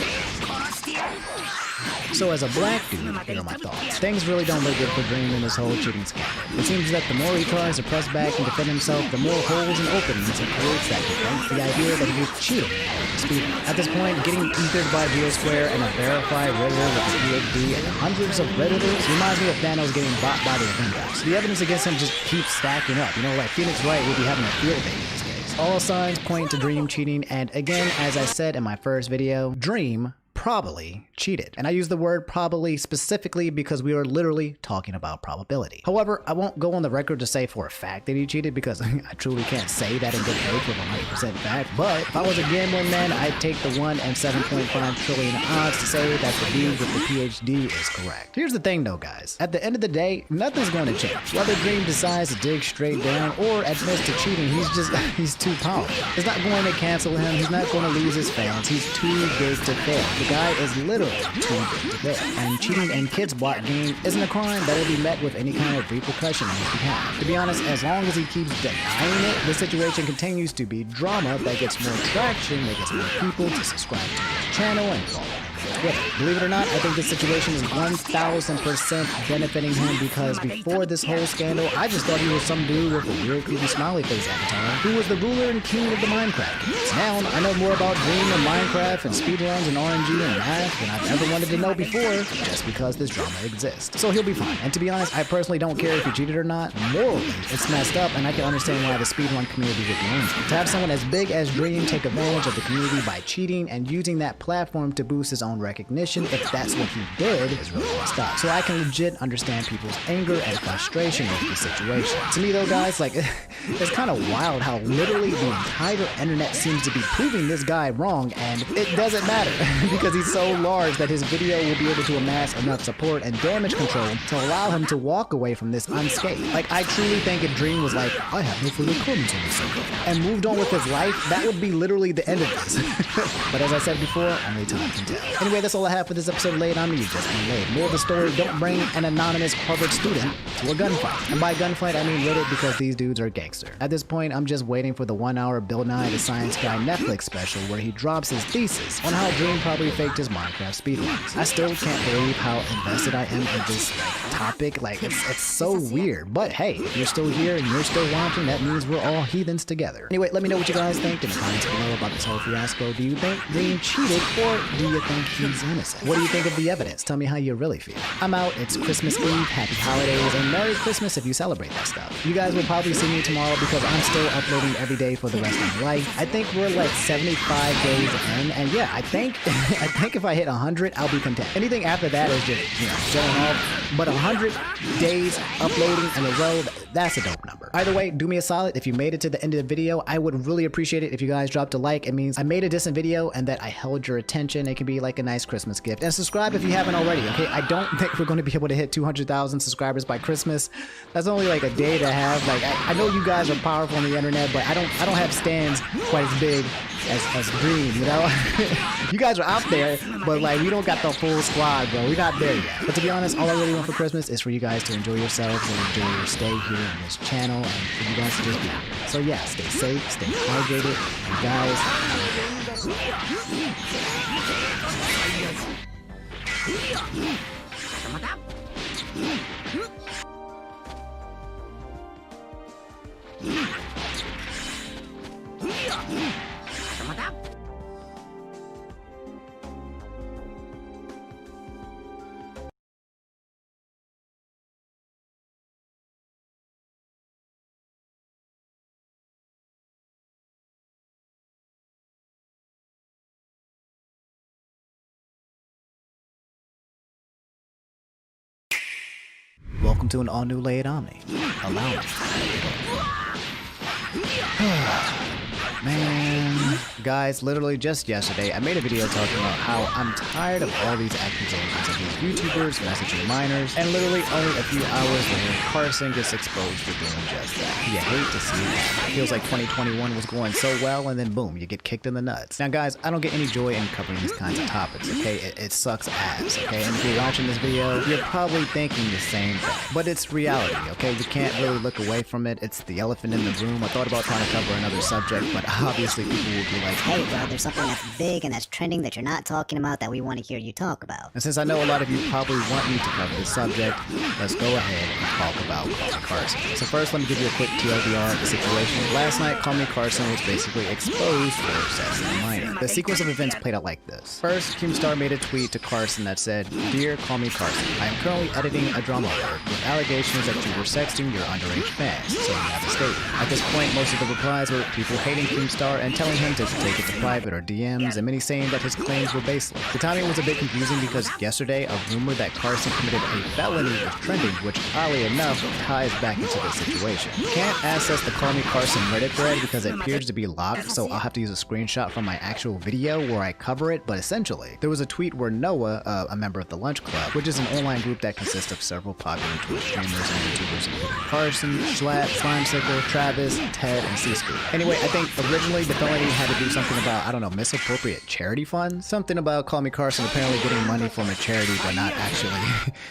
So as a black dude, here are my thoughts. Things really don't look good for Dream in this whole cheating scandal. It seems that the more he tries to press back and defend himself, the more holes and openings he creates that defend the idea that he was cheating. At this point, getting ethered by Geosquare and a verified Redditor with a PhD and hundreds of Redditors reminds me of Thanos getting bought by the Avengers. The evidence against him just keeps stacking up. You know, like Phoenix Wright would be having a field day in this case. All signs point to Dream cheating, and again, as I said in my first video, Dream probably cheated. And I use the word probably specifically because we are literally talking about probability. However, I won't go on the record to say for a fact that he cheated because I truly can't say that in good faith with 100% fact. But if I was a gambling man, I'd take the 1 in 7.5 trillion odds to say that the dude with the PhD is correct. Here's the thing though, guys. At the end of the day, nothing's going to change. Whether Dream decides to dig straight down or admits to cheating, he's too powerful. It's not going to cancel him. He's not going to lose his fans. He's too big to fail. The guy is literally too big to fail. And cheating in Kids Block game isn't a crime that will be met with any kind of repercussion on his behalf. To be honest, as long as he keeps denying it, the situation continues to be drama that gets more traction, that gets more people to subscribe to his channel and follow him. Yeah, believe it or not, I think this situation is 1000% benefiting him because before this whole scandal, I just thought he was some dude with a weird creepy smiley face avatar who was the ruler and king of the Minecraft games. Now, I know more about Dream and Minecraft and speedruns and RNG and math than I've ever wanted to know before just because this drama exists. So he'll be fine. And to be honest, I personally don't care if he cheated or not. Morally, it's messed up and I can understand why the speedrun community would be angry. To have someone as big as Dream take advantage of the community by cheating and using that platform to boost his own recognition, if that's what he did, is really messed up. So I can legit understand people's anger and frustration with the situation. To me though, guys, like, it's kind of wild how literally the entire internet seems to be proving this guy wrong, and it doesn't matter because he's so large that his video will be able to amass enough support and damage control to allow him to walk away from this unscathed. Like, I truly think if Dream was like, I have no further comments on this subject, and moved on with his life, that would be literally the end of this. But as I said before, only time can tell. Anyway, that's all I have for this episode of Laid On Me. You've just been laid. More of the story, don't bring an anonymous Harvard student to a gunfight. And by gunfight, I mean Reddit because these dudes are gangster. At this point, I'm just waiting for the 1-hour Bill Nye the Science Guy Netflix special where he drops his thesis on how Dream probably faked his Minecraft speedruns. I still can't believe how invested I am in this topic. Like, it's so weird. But hey, if you're still here and you're still watching, that means we're all heathens together. Anyway, let me know what you guys think in the comments below about this whole fiasco. Do you think Dream cheated or do you think he's innocent? What do you think of the evidence? Tell me how you really feel. I'm out. It's Christmas Eve. Happy holidays and Merry Christmas if you celebrate that stuff. You guys will probably see me tomorrow because I'm still uploading every day for the rest of my life. I think we're like 75 days in, and yeah, I think if I hit 100, I'll be content. Anything after that is just, showing off. But 100 days uploading in a row, that's a dope number. Either way, do me a solid. If you made it to the end of the video, I would really appreciate it if you guys dropped a like. It means I made a decent video and that I held your attention. It can be like a nice Christmas gift. And subscribe if you haven't already, okay? I don't think we're going to be able to hit 200,000 subscribers by Christmas. That's only like a day to have. Like, I know you guys are powerful on the internet, but I don't have stands quite as big as Dream, you know? You guys are out there, but like, we don't got the full squad, bro. We're not there yet. But to be honest, all I really want for Christmas is for you guys to enjoy yourselves and enjoy your stay here on this channel and for you guys to just be here. So yeah, stay safe, stay hydrated, and guys... Welcome to an all-new Lay It On Me. Allow me. Man, guys, literally just yesterday, I made a video talking about how I'm tired of all these accusations of these YouTubers messaging minors, and literally only a few hours later, Carson gets exposed for doing just that. You hate to see that. It feels like 2021 was going so well, and then boom, you get kicked in the nuts. Now, guys, I don't get any joy in covering these kinds of topics, okay? It sucks ass, okay? And if you're watching this video, you're probably thinking the same thing. But it's reality, okay? You can't really look away from it. It's the elephant in the room. I thought about trying to cover another subject, but obviously people will be like, hey bro, there's something that's big and that's trending that you're not talking about that we want to hear you talk about. And since I know a lot of of you probably want me to cover this subject. Let's go ahead and talk about Call Me Carson. So first, let me give you a quick TLDR of the situation. Last night, Call Me Carson was basically exposed for sex and minor. The sequence of events played out like this. First, Keemstar made a tweet to Carson that said, "Dear Call Me Carson, I am currently editing a drama alert with allegations that you were sexting your underage fans, so you have a statement." At this point, most of the replies were people hating Keemstar and telling him to take it to private or DMs, and many saying that his claims were baseless. The timing was a bit confusing because yesterday, a rumor that Carson committed a felony was trending, which oddly enough ties back into this situation. Can't access the Call Me Carson Reddit thread because it appears to be locked, so I'll have to use a screenshot from my actual video where I cover it, but essentially, there was a tweet where Noah, a member of the Lunch Club, which is an online group that consists of several popular Twitch streamers and YouTubers including Carson, Schlatt, Slimesicle, Travis, Ted, and C-Scoop. Anyway, I think originally the felony had to do something about, I don't know, misappropriate charity funds? Something about Call Me Carson apparently getting money from a charity but not actually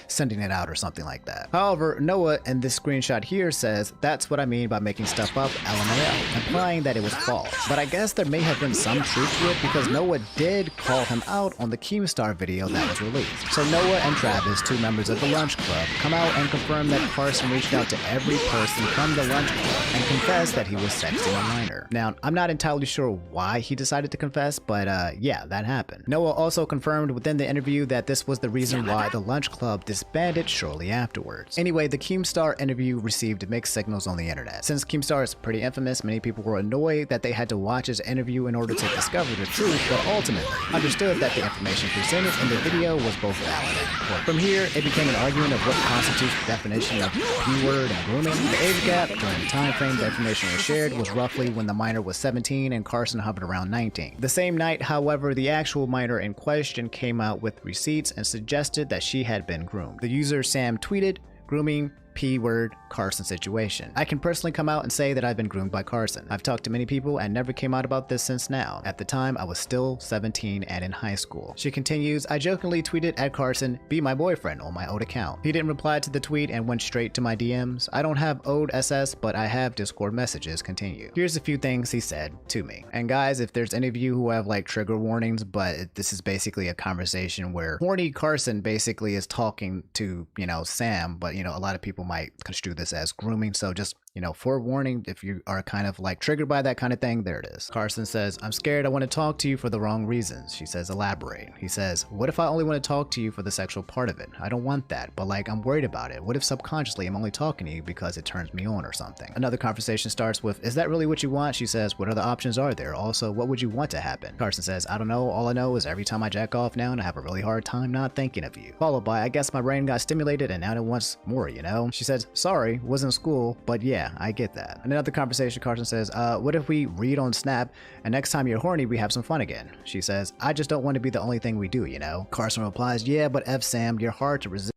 sending it out or something like that. However, Noah in this screenshot here says, "That's what I mean by making stuff up, LMAO," implying that it was false. But I guess there may have been some truth to it because Noah did call him out on the Keemstar video that was released. So Noah and Travis, two members of the Lunch Club, come out and confirm that Carson reached out to every person from the Lunch Club and confessed that he was sexting a minor. Now, I'm not entirely sure why he decided to confess, but yeah, that happened. Noah also confirmed within the interview that this was the reason why the Lunch Club disbanded shortly afterwards. Anyway, the Keemstar interview received mixed signals on the internet. Since Keemstar is pretty infamous, many people were annoyed that they had to watch his interview in order to discover the truth, but ultimately understood that the information presented in the video was both valid and important. From here, it became an argument of what constitutes the definition of P-word and grooming. The age gap during the time frame the information was shared was roughly when the minor was 17 and Carson hovered around 19. The same night, however, the actual minor in question came out with receipts and suggested that she had been groomed. The user Sam tweeted, "Grooming P-word Carson situation. I can personally come out and say that I've been groomed by Carson. I've talked to many people and never came out about this since now. At the time, I was still 17 and in high school." She continues, "I jokingly tweeted at Carson, 'Be my boyfriend' on my old account. He didn't reply to the tweet and went straight to my DMs. I don't have old SS, but I have Discord messages." Continue. Here's a few things he said to me. And guys, if there's any of you who have like trigger warnings, but this is basically a conversation where horny Carson basically is talking to, Sam, but a lot of people might construe this as grooming, so just forewarning if you are kind of like triggered by that kind of thing, there it is. Carson says, "I'm scared I want to talk to you for the wrong reasons." She says, "Elaborate." He says, "What if I only want to talk to you for the sexual part of it? I don't want that, but like I'm worried about it. What if subconsciously I'm only talking to you because it turns me on or something?" Another conversation starts with, "Is that really what you want?" She says, "What other options are there? Also, what would you want to happen?" Carson says, "I don't know. All I know is every time I jack off now and I have a really hard time not thinking of you." Followed by, "I guess my brain got stimulated and now it wants more, She says, "Sorry, was in school, but yeah, I get that." Another conversation, Carson says, "What if we read on Snap and next time you're horny, we have some fun again?" She says, "I just don't want to be the only thing we do, Carson replies, "Yeah, but F Sam, you're hard to resist."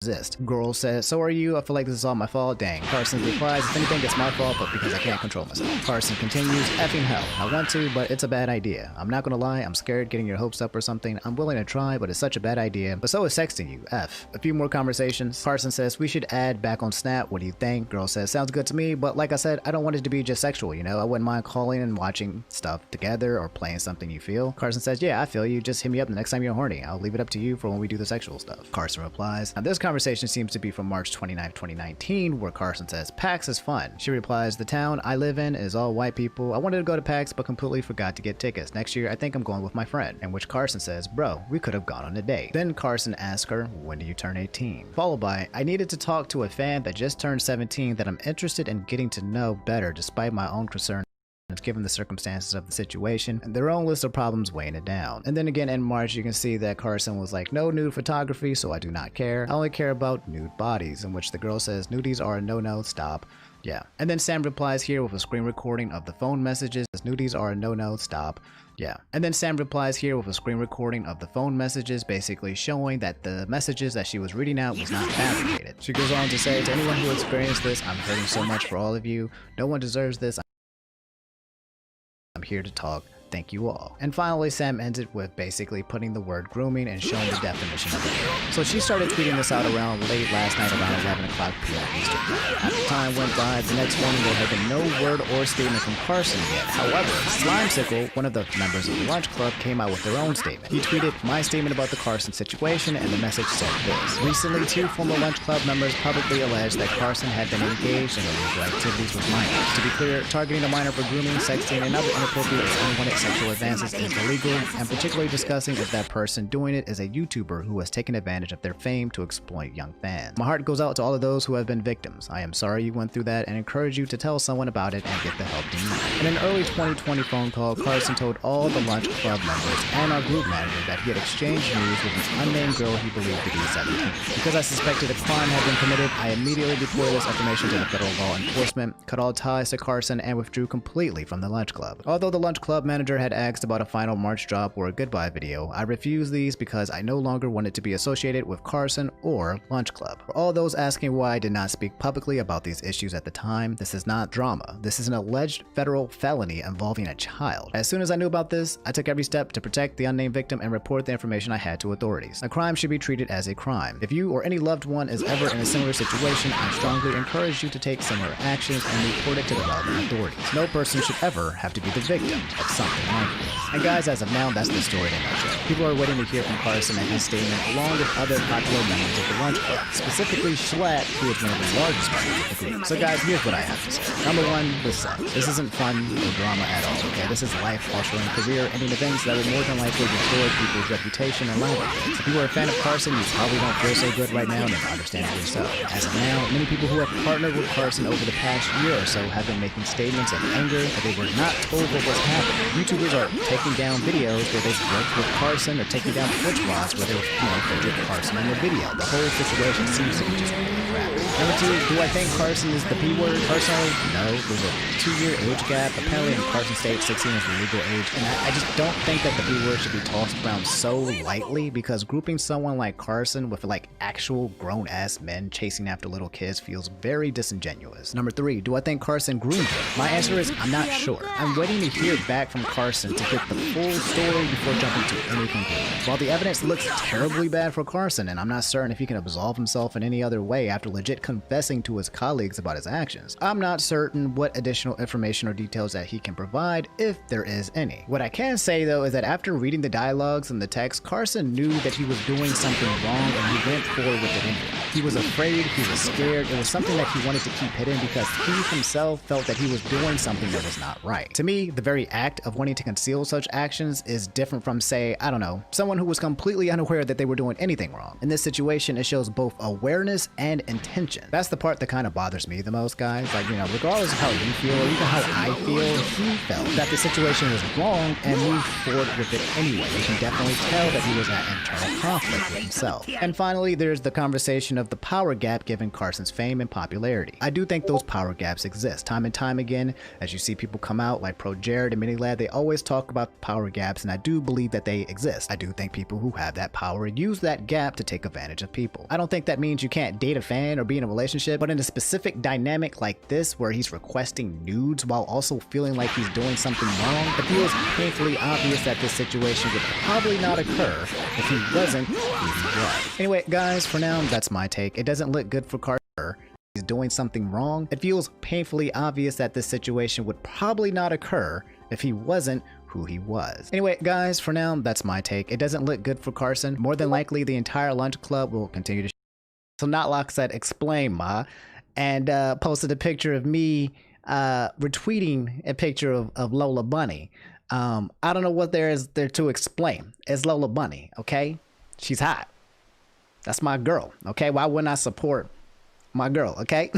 Exist. Girl says, so are you? I feel like this is all my fault. Dang. Carson replies, if anything, it's my fault, but because I can't control myself. Carson continues, effing hell. I want to, but it's a bad idea. I'm not gonna lie, I'm scared getting your hopes up or something. I'm willing to try, but it's such a bad idea. But so is sexting you. F. A few more conversations. Carson says, we should add back on Snap. What do you think? Girl says, sounds good to me, but like I said, I don't want it to be just sexual, you know? I wouldn't mind calling and watching stuff together or playing something you feel. Carson says, yeah, I feel you. Just hit me up the next time you're horny. I'll leave it up to you for when we do the sexual stuff. Carson replies, now this conversation seems to be from March 29, 2019, where Carson says, PAX is fun. She replies, the town I live in is all white people. I wanted to go to PAX, but completely forgot to get tickets. Next year, I think I'm going with my friend. In which Carson says, bro, we could have gone on a date. Then Carson asks her, when do you turn 18? Followed by, I needed to talk to a fan that just turned 17 that I'm interested in getting to know better despite my own concern given the circumstances of the situation and their own list of problems weighing it down. And then again in March, you can see that Carson was like, no nude photography, so I do not care. I only care about nude bodies, in which the girl says, nudies are a no-no, stop. Yeah. And then Sam replies here with a screen recording of the phone messages. Nudies are a no-no, stop. Yeah. And then Sam replies here with a screen recording of the phone messages, basically showing that the messages that she was reading out was not fabricated. She goes on to say, to anyone who experienced this, I'm hurting so much for all of you. No one deserves this. I'm here to talk. Thank you all. And finally, Sam ends it with basically putting the word grooming and showing the definition of it. So she started tweeting this out around late last night, around 11 o'clock p.m. Eastern. After time went by, the next morning there had been no word or statement from Carson yet. However, Slimesicle, one of the members of the Lunch Club, came out with their own statement. He tweeted, my statement about the Carson situation, and the message said this. Recently, 2 former Lunch Club members publicly alleged that Carson had been engaged in illegal activities with minors. To be clear, targeting a minor for grooming, sexting, and other inappropriate or unwanted sexual advances is illegal, and particularly discussing if that person doing it is a YouTuber who has taken advantage of their fame to exploit young fans. My heart goes out to all of those who have been victims. I am sorry you he went through that and encourage you to tell someone about it and get the help you need. In an early 2020 phone call, Carson told all the Lunch Club members and our group manager that he had exchanged news with an unnamed girl he believed to be 17. Because I suspected a crime had been committed, I immediately deployed this information to the federal law enforcement, cut all ties to Carson, and withdrew completely from the Lunch Club. Although the Lunch Club manager had asked about a final March drop or a goodbye video, I refused these because I no longer wanted to be associated with Carson or Lunch Club. For all those asking why I did not speak publicly about these issues at the time, this is not drama. This is an alleged federal felony involving a child. As soon as I knew about this, I took every step to protect the unnamed victim and report the information I had to authorities. A crime should be treated as a crime. If you or any loved one is ever in a similar situation, I strongly encourage you to take similar actions and report it to the relevant authorities. No person should ever have to be the victim of something like this. And guys, as of now, that's the story in a nutshell. People are waiting to hear from Carson and his statement, along with other popular members of the Lunch Club, specifically Schlatt, who is one of the largest members of the group. So guys, here's what I have to say. Number one, this isn't fun or drama at all, okay? This is life-altering, career-ending events that will more than likely destroy people's reputation and livelihoods. If you are a fan of Carson, you probably don't feel so good right now, and understandably so. As of now, many people who have partnered with Carson over the past year or so have been making statements of anger that they were not told what was happening. YouTubers are taking down videos where they've worked with Carson or taking down Twitch VODs where they were, featured Carson in the video. The whole situation seems to be just really crappy. Number two, do I think Carson is the P word? Personally, no. There's a 2-year age gap. Apparently in Carson State, 16 is the legal age. And I just don't think that the P word should be tossed around so lightly, because grouping someone like Carson with like actual grown-ass men chasing after little kids feels very disingenuous. Number three, do I think Carson groomed him? My answer is I'm not sure. I'm waiting to hear back from Carson to get the full story before jumping to any conclusions. While the evidence looks terribly bad for Carson, and I'm not certain if he can absolve himself in any other way after legit confessing to his colleagues about his actions, I'm not certain what additional information or details that he can provide, if there is any. What I can say though is that after reading the dialogues and the text, Carson knew that he was doing something wrong and he went forward with it anyway. He was afraid, he was scared, it was something that he wanted to keep hidden because he himself felt that he was doing something that was not right. To me, the very act of wanting to conceal such actions is different from, say, I don't know, someone who was completely unaware that they were doing anything wrong. In this situation, it shows both awareness and intention. That's the part that kind of bothers me the most, guys. Like, regardless of how you feel or even how I feel, he felt that the situation was wrong and moved forward with it anyway. You can definitely tell that he was at internal conflict with himself. And finally, there's the conversation of the power gap given Carson's fame and popularity. I do think those power gaps exist. Time and time again, as you see people come out like Pro Jared and Minilad, they always talk about power gaps, and I do believe that they exist. I do think people who have that power use that gap to take advantage of people. I don't think that means you can't date a fan or be in a relationship, but in a specific dynamic like this where he's requesting nudes while also feeling like he's doing something wrong, it feels painfully obvious that this situation would probably not occur if he wasn't who he was. Anyway, guys, for now, that's my take. It doesn't look good for Carson. He's doing something wrong. It feels painfully obvious that this situation would probably not occur if he wasn't who he was. Anyway, guys, for now, that's my take. It doesn't look good for Carson. More than likely, the entire Lunch Club will continue to So Notlock said, explain, ma, and posted a picture of me retweeting a picture of Lola Bunny. I don't know what there is there to explain. It's Lola Bunny, okay? She's hot. That's my girl, okay? Why wouldn't I support my girl, okay?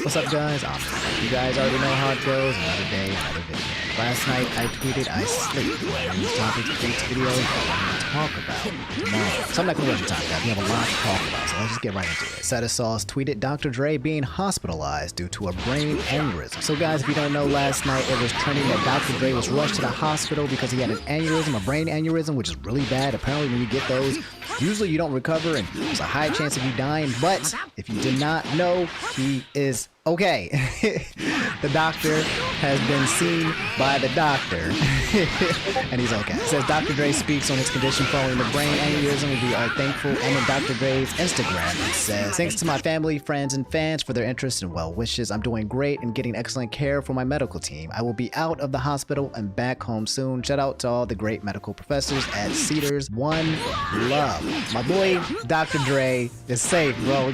What's up, guys? You guys already know how it goes. Another day, another video. Last night, I tweeted, I sleep. These topics for each video I want to talk about tomorrow. So I'm not going to waste your time, guys. We have a lot to talk about, so let's just get right into it. Seta Sauce tweeted Dr. Dre being hospitalized due to a brain aneurysm. So guys, if you don't know, last night it was trending that Dr. Dre was rushed to the hospital because he had an aneurysm, a brain aneurysm, which is really bad. Apparently when you get those, usually you don't recover and there's a high chance of you dying. But if you did not know, he is okay. The doctor has been seen by the doctor and he's okay. It says Dr. Dre speaks on his condition following the brain aneurysm. We are thankful. And in Dr. Dre's Instagram, it says, thanks to my family, friends, and fans for their interest and well wishes. I'm doing great and getting excellent care from my medical team. I will be out of the hospital and back home soon. Shout out to all the great medical professors at Cedars. One love. My boy Dr. Dre is safe, bro.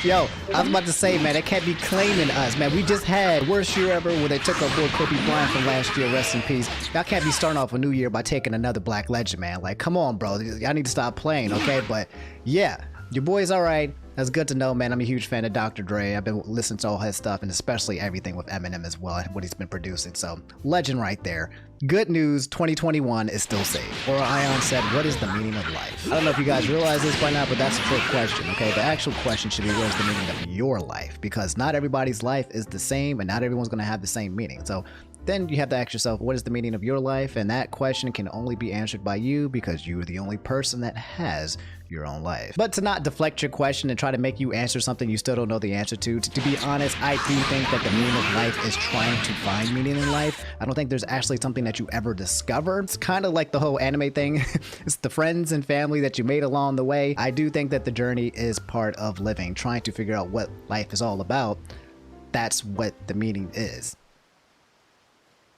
Yo, I was about to say, man, they can't be claiming us, man. We just had worst year ever where they took our boy Kobe Bryant from last year. Rest in peace. Y'all can't be starting off a new year by taking another black legend, man. Like, come on, bro. Y'all need to stop playing, okay? But yeah, your boy's all right. That's good to know, man. I'm a huge fan of Dr. Dre. I've been listening to all his stuff, and especially everything with Eminem as well, what he's been producing. So, legend right there. Good news, 2021 is still safe. Or Ion said, what is the meaning of life? I don't know if you guys realize this by now, but that's a trick question, okay? The actual question should be, what is the meaning of your life? Because not everybody's life is the same, and not everyone's going to have the same meaning. So then you have to ask yourself, what is the meaning of your life? And that question can only be answered by you, because you're the only person that has your own life. But to not deflect your question and try to make you answer something you still don't know the answer to be honest, I do think that the meaning of life is trying to find meaning in life. I don't think there's actually something that you ever discover. It's kind of like the whole anime thing. It's the friends and family that you made along the way. I do think that the journey is part of living, trying to figure out what life is all about. That's what the meaning is.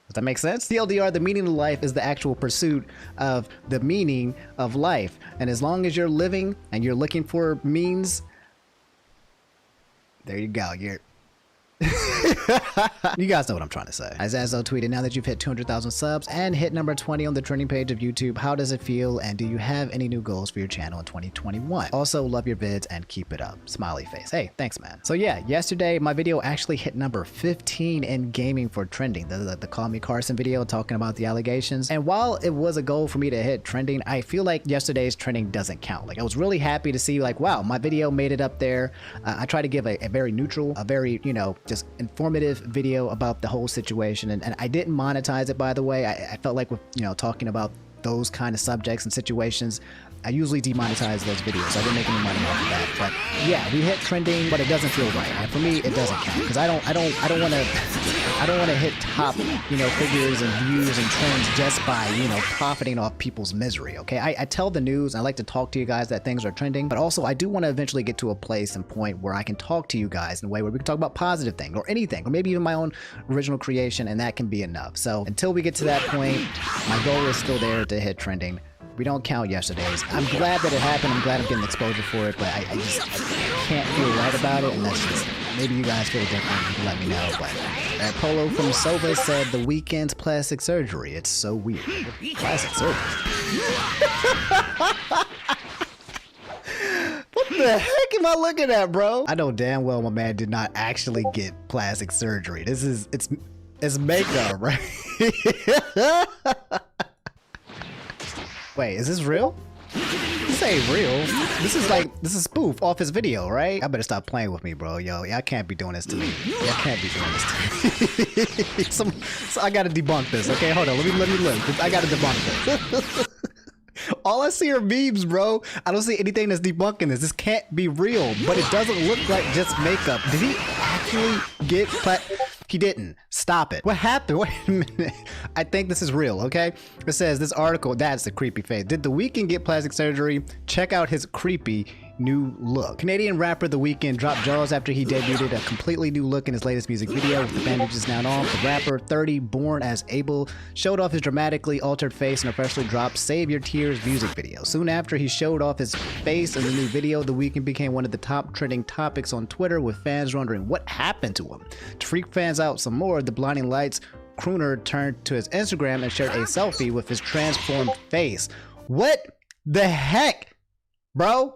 Does that make sense? TLDR, the meaning of life is the actual pursuit of the meaning of life. And as long as you're living and you're looking for means, there you go. You guys know what I'm trying to say. Azazo tweeted, now that you've hit 200,000 subs and hit number 20 on the trending page of YouTube, how does it feel, and do you have any new goals for your channel in 2021? Also, love your vids and keep it up. Smiley face. Hey, thanks, man. So yeah, yesterday my video actually hit number 15 in gaming for trending, the Call Me Carson video talking about the allegations. And while it was a goal for me to hit trending, I feel like yesterday's trending doesn't count. Like, I was really happy to see, like, wow, my video made it up there. I try to give a very neutral, a very, you know, just informative video about the whole situation, and I didn't monetize it, by the way. I felt like, with, you know, talking about those kind of subjects and situations, I usually demonetize those videos. I didn't make any money off of that. But yeah, we hit trending, but it doesn't feel right. And for me, it doesn't count, because I don't want to hit top, you know, figures and views and trends just by, you know, profiting off people's misery. Okay, I tell the news. I like to talk to you guys that things are trending, but also I do want to eventually get to a place and point where I can talk to you guys in a way where we can talk about positive things or anything, or maybe even my own original creation, and that can be enough. So until we get to that point, my goal is still there to hit trending. We don't count yesterday's. I'm glad that it happened. I'm glad I'm getting exposure for it, but I just can't feel right about it, and that's just, maybe you guys feel different. You can let me know. But Polo from Sova said, the weekend's plastic surgery. It's so weird. Plastic surgery? What the heck am I looking at, bro? I know damn well my man did not actually get plastic surgery. It's makeup, right? Wait, is this real? This ain't real. This is spoof off his video, right? I better stop playing with me, bro. Yo, y'all can't be doing this to me. Y'all can't be doing this to me. So I gotta debunk this, okay? Hold on, let me look. I gotta debunk this. All I see are memes, bro. I don't see anything that's debunking this. This can't be real, but it doesn't look like just makeup. Did he actually get He didn't. Stop it. What happened? Wait a minute. I think this is real, okay? It says, this article, that's a creepy face. Did The Weeknd get plastic surgery? Check out his creepy new look. Canadian rapper The Weeknd dropped jaws after he debuted a completely new look in his latest music video with the bandages now on. The rapper, 30, born as Abel, showed off his dramatically altered face in a freshly dropped Save Your Tears music video. Soon after he showed off his face in the new video, The Weeknd became one of the top trending topics on Twitter, with fans wondering what happened to him. To freak fans out some more, the Blinding Lights crooner turned to his Instagram and shared a selfie with his transformed face. What the heck, bro?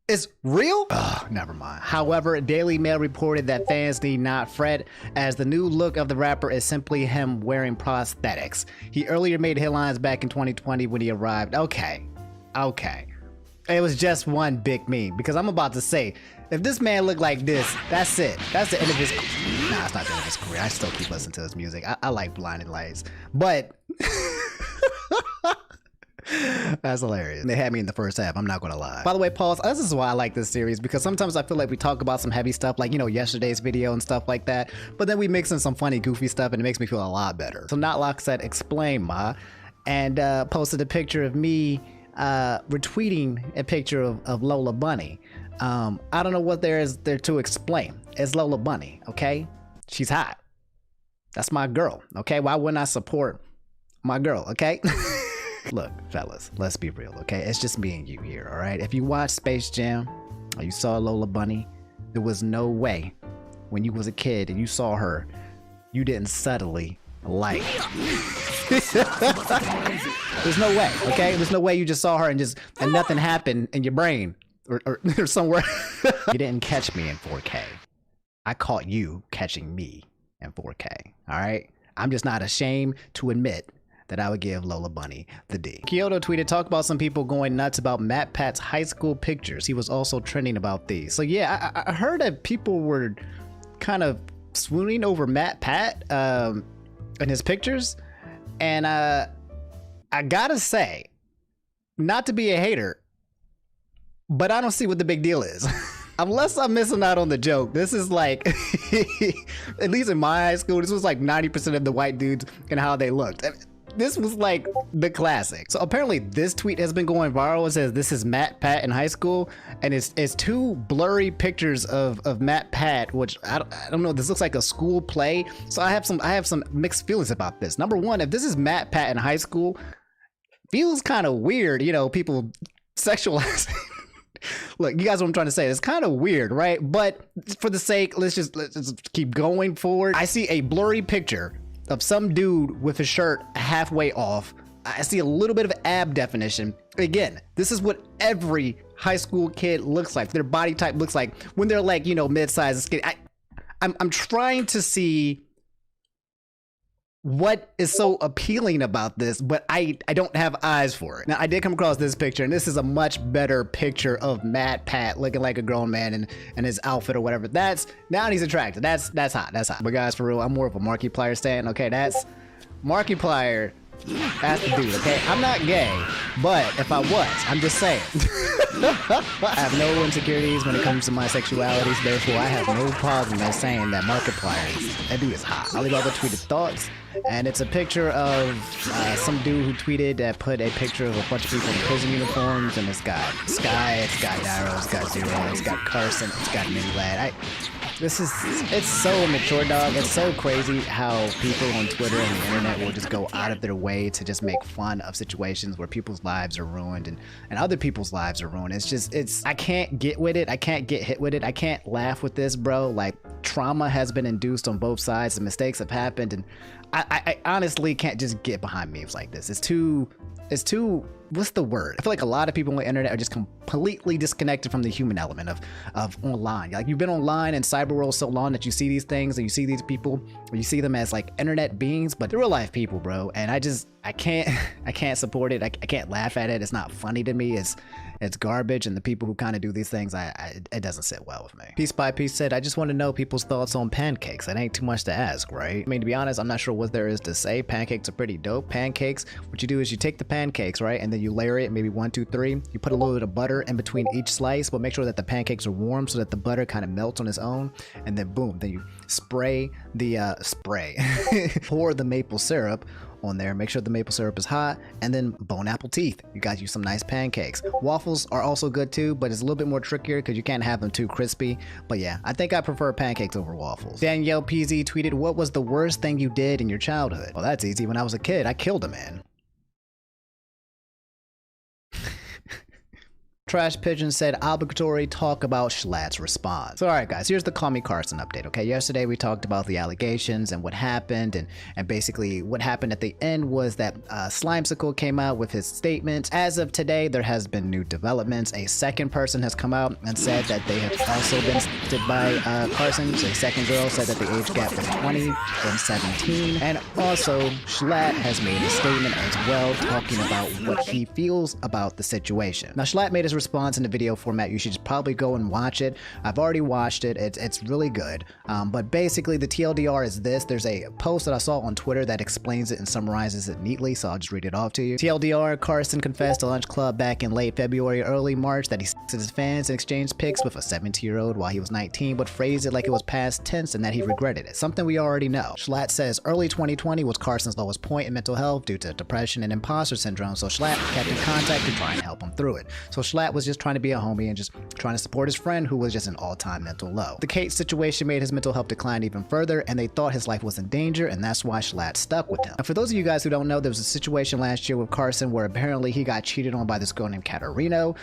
It's real? Ugh, never mind. However, Daily Mail reported that fans need not fret, as the new look of the rapper is simply him wearing prosthetics. He earlier made headlines back in 2020 when he arrived. Okay. It was just one big meme, because I'm about to say, if this man looked like this, that's it. That's the end of his... Nah, it's not the end of his career. I still keep listening to his music. I like Blinding Lights. But... That's hilarious. They had me in the first half, I'm not gonna lie. By the way, pause. This is why I like this series, because sometimes I feel like we talk about some heavy stuff, like, you know, yesterday's video and stuff like that, but then we mix in some funny, goofy stuff, and it makes me feel a lot better. So Notlock said, explain, ma, and posted a picture of me retweeting a picture of Lola Bunny. I don't know what there is there to explain. It's Lola Bunny, okay? She's hot. That's my girl, okay? Why wouldn't I support my girl, okay? Look, fellas, let's be real, okay? It's just me and you here, all right? If you watched Space Jam or you saw Lola Bunny, there was no way when you was a kid and you saw her, you didn't subtly like. There's no way, okay? There's no way you just saw her and nothing happened in your brain or somewhere. You didn't catch me in 4K. I caught you catching me in 4K. All right? I'm just not ashamed to admit that I would give Lola Bunny the D. Kyoto tweeted, talk about some people going nuts about MatPat's high school pictures. He was also trending about these. So yeah, I heard that people were kind of swooning over MatPat and his pictures. And I gotta say, not to be a hater, but I don't see what the big deal is. Unless I'm missing out on the joke, this is like, at least in my high school, this was like 90% of the white dudes and how they looked. This was like the classic. So apparently this tweet has been going viral. It says this is MatPat in high school, and it's two blurry pictures of MatPat, which I don't know. This looks like a school play. So I have some mixed feelings about this. Number one, if this is MatPat in high school, feels kind of weird. You know, people sexualizing. Look, you guys know what I'm trying to say. It's kind of weird, right? But for the sake, let's just keep going forward. I see a blurry picture of some dude with his shirt halfway off. I see a little bit of ab definition. Again, this is what every high school kid looks like. Their body type looks like when they're like, you know, mid-sized and skinny. I'm trying to see what is so appealing about this, but I don't have eyes for it. Now, I did come across this picture, and this is a much better picture of MatPat looking like a grown man in his outfit or whatever. Now he's attractive. That's hot. That's hot. But guys, for real, I'm more of a Markiplier stan. Okay, that's Markiplier. That's the dude, okay? I'm not gay, but if I was, I'm just saying. I have no insecurities when it comes to my sexuality, so therefore I have no problem in saying that Markiplier, that dude is hot. I'll leave all the tweeted thoughts, and it's a picture of some dude who tweeted that put a picture of a bunch of people in prison uniforms, and it's got Sky, it's got Daryl, it's got Zero, it's got Carson, it's got Mini Lad. It's so immature, dog. It's so crazy how people on Twitter and the internet will just go out of their way to just make fun of situations where people's lives are ruined and other people's lives are ruined. I can't get with it. I can't get hit with it. I can't laugh with this, bro. Like, trauma has been induced on both sides and mistakes have happened, and I honestly can't just get behind memes like this. It's too, what's the word? I feel like a lot of people on the internet are just completely disconnected from the human element of online. Like, you've been online in cyber world so long that you see these things and you see these people, or you see them as like internet beings, but they're real life people, bro. And I can't support it. I can't laugh at it. It's not funny to me. It's garbage, and the people who kind of do these things, it doesn't sit well with me. Piece by Piece said, I just want to know people's thoughts on pancakes. That ain't too much to ask, right? I mean, to be honest, I'm not sure what there is to say. Pancakes are pretty dope. Pancakes, what you do is you take the pancakes, right? And then you layer it, maybe 1, 2, 3. You put a little bit of butter in between each slice, but make sure that the pancakes are warm so that the butter kind of melts on its own. And then boom, then you spray the, pour the maple syrup on there. Make sure the maple syrup is hot, and then bone apple teeth. You got you some nice pancakes. Waffles are also good too, but it's a little bit more trickier because you can't have them too crispy. But yeah, I think I prefer pancakes over waffles. Danielle PZ tweeted, what was the worst thing you did in your childhood? Well, that's easy. When I was a kid, I killed a man. Trash Pigeon said, obligatory talk about Schlatt's response. So, all right, guys, here's the Call Me Carson update, okay? Yesterday, we talked about the allegations and what happened, and basically what happened at the end was that Slimesicle came out with his statement. As of today, there has been new developments. A second person has come out and said that they have also been stalked by Carson. So a second girl said that the age gap was 20 and 17. And also, Schlatt has made a statement as well, talking about what he feels about the situation. Now, Schlatt made his response in the video format. You should just probably go and watch it. I've already watched it. It's really good. But basically the TLDR is this. There's a post that I saw on Twitter that explains it and summarizes it neatly, so I'll just read it off to you. TLDR, Carson confessed to Lunch Club back in late February, early March that he s***ed his fans and exchanged pics with a 17-year-old while he was 19, but phrased it like it was past tense and that he regretted it. Something we already know. Schlatt says early 2020 was Carson's lowest point in mental health due to depression and imposter syndrome, so Schlatt kept in contact to try and help him through it. So Schlatt was just trying to be a homie and just trying to support his friend who was just an all-time mental low. The Kate situation made his mental health decline even further, and they thought his life was in danger, and that's why Schlatt stuck with him. Now, for those of you guys who don't know, there was a situation last year with Carson where apparently he got cheated on by this girl named Katarina.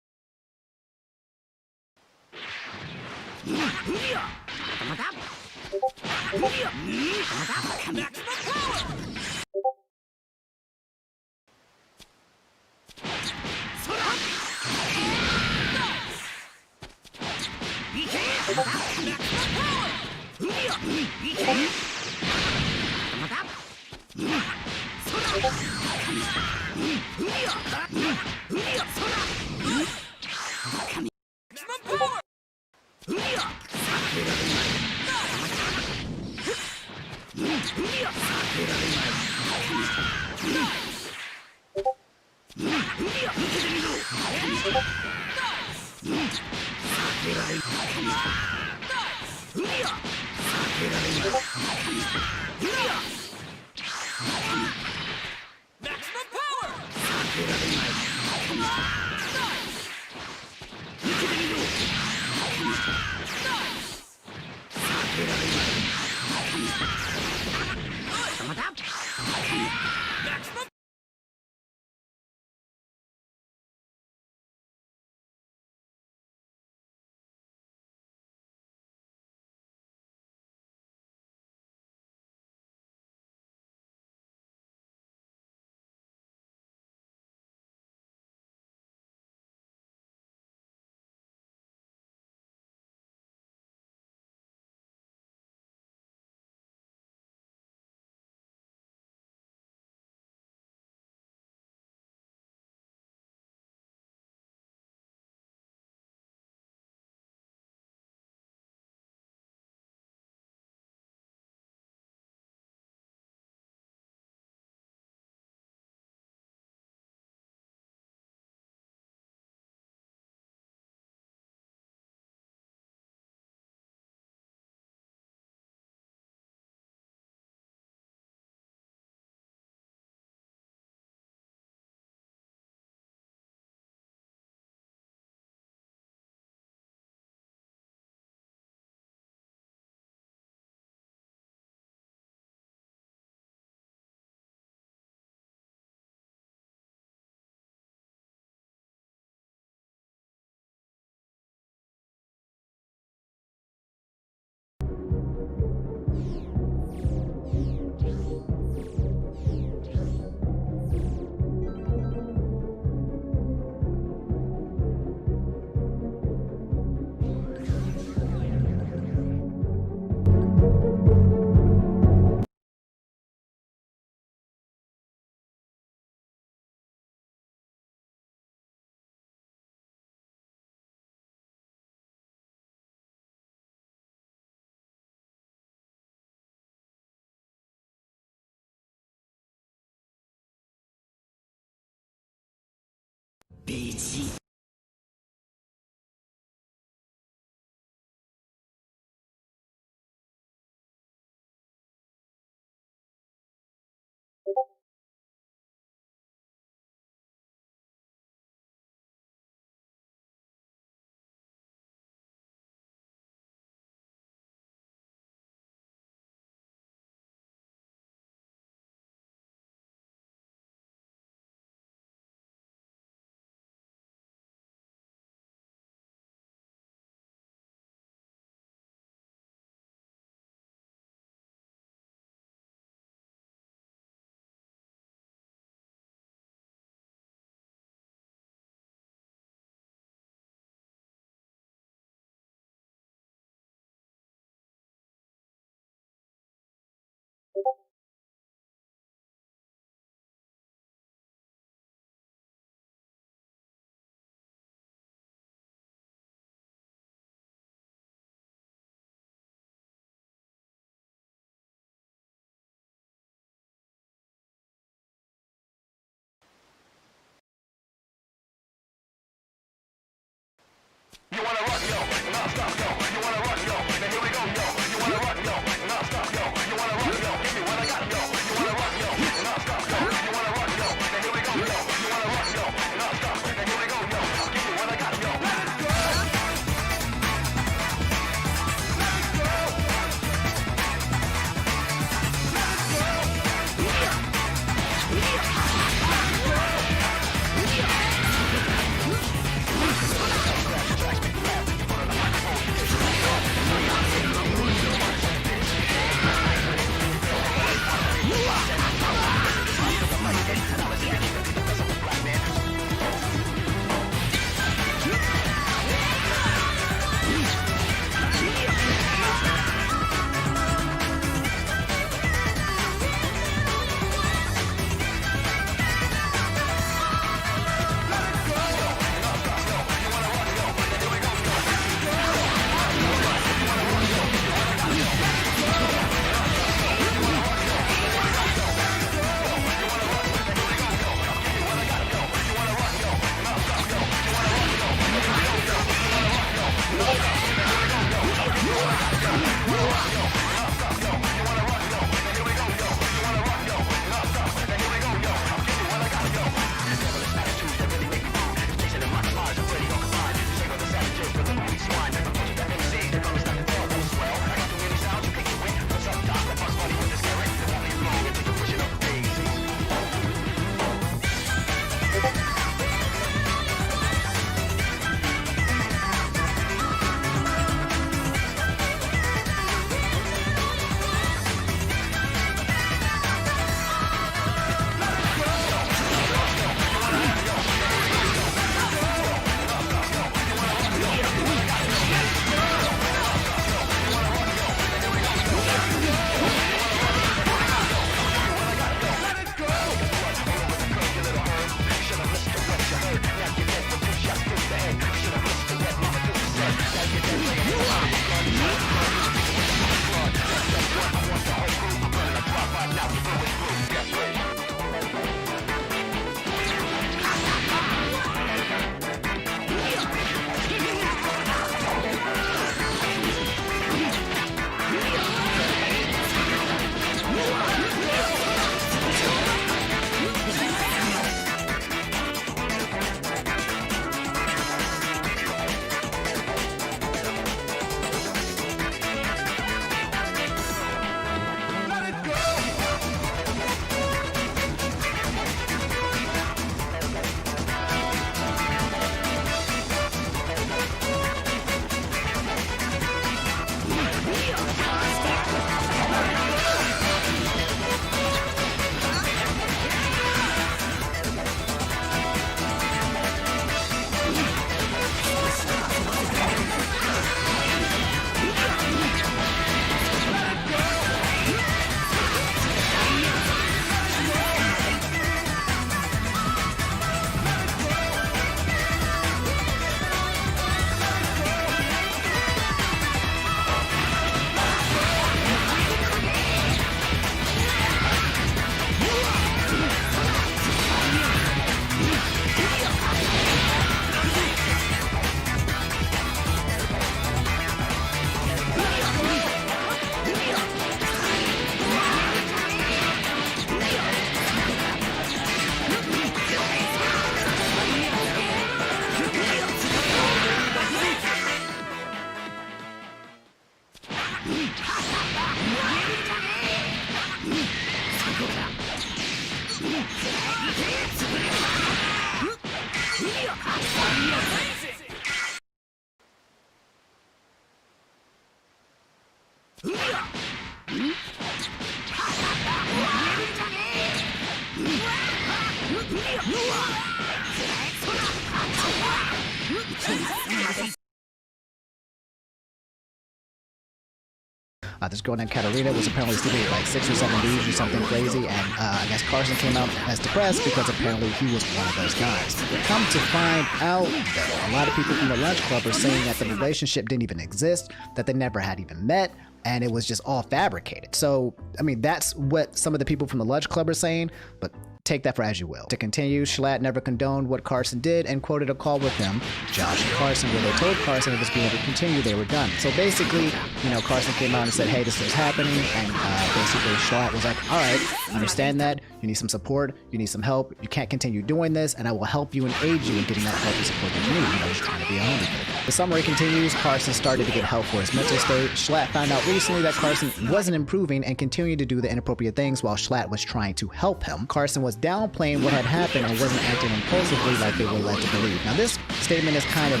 This girl named Katarina was apparently sleeping with like 6 or 7 dudes or something crazy, and I guess Carson came out as depressed because apparently he was one of those guys. Come to find out, though, a lot of people from the Lunch Club are saying that the relationship didn't even exist, that they never had even met, and it was just all fabricated. So, I mean, that's what some of the people from the Lunch Club are saying, but take that for as you will. To continue, Schlatt never condoned what Carson did and quoted a call with him, Josh and Carson, where they told Carson if it was going to continue, they were done. So basically, you know, Carson came out and said, hey, this is happening, and basically Schlatt was like, all right, understand that, you need some support, you need some help, you can't continue doing this, and I will help you and aid you in getting that help and support that you need. You know, just trying to be a homie. The summary continues, Carson started to get help for his mental state. Schlatt found out recently that Carson wasn't improving and continued to do the inappropriate things while Schlatt was trying to help him. Carson was downplaying what had happened and wasn't acting impulsively like they were led to believe. Now this statement is kind of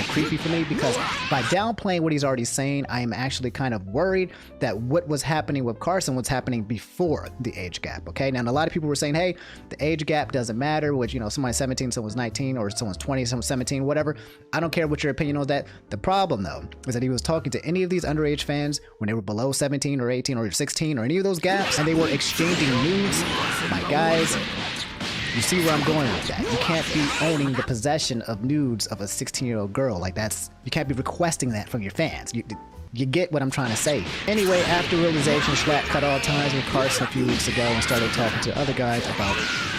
creepy for me, because by downplaying what he's already saying, I am actually kind of worried that what was happening with Carson was happening before the age gap. Okay, now a lot of people were saying, hey, the age gap doesn't matter, which, you know, someone's 17, someone's 19, or someone's 20, someone's 17, whatever. I don't care what your opinion on that. The problem though is that he was talking to any of these underage fans when they were below 17 or 18 or 16 or any of those gaps, and they were exchanging nudes. My guys, you see where I'm going with that. You can't be owning the possession of nudes of a 16-year-old girl. Like, you can't be requesting that from your fans. You get what I'm trying to say. Anyway, after realization, Schlatt cut all ties with Carson a few weeks ago and started talking to other guys about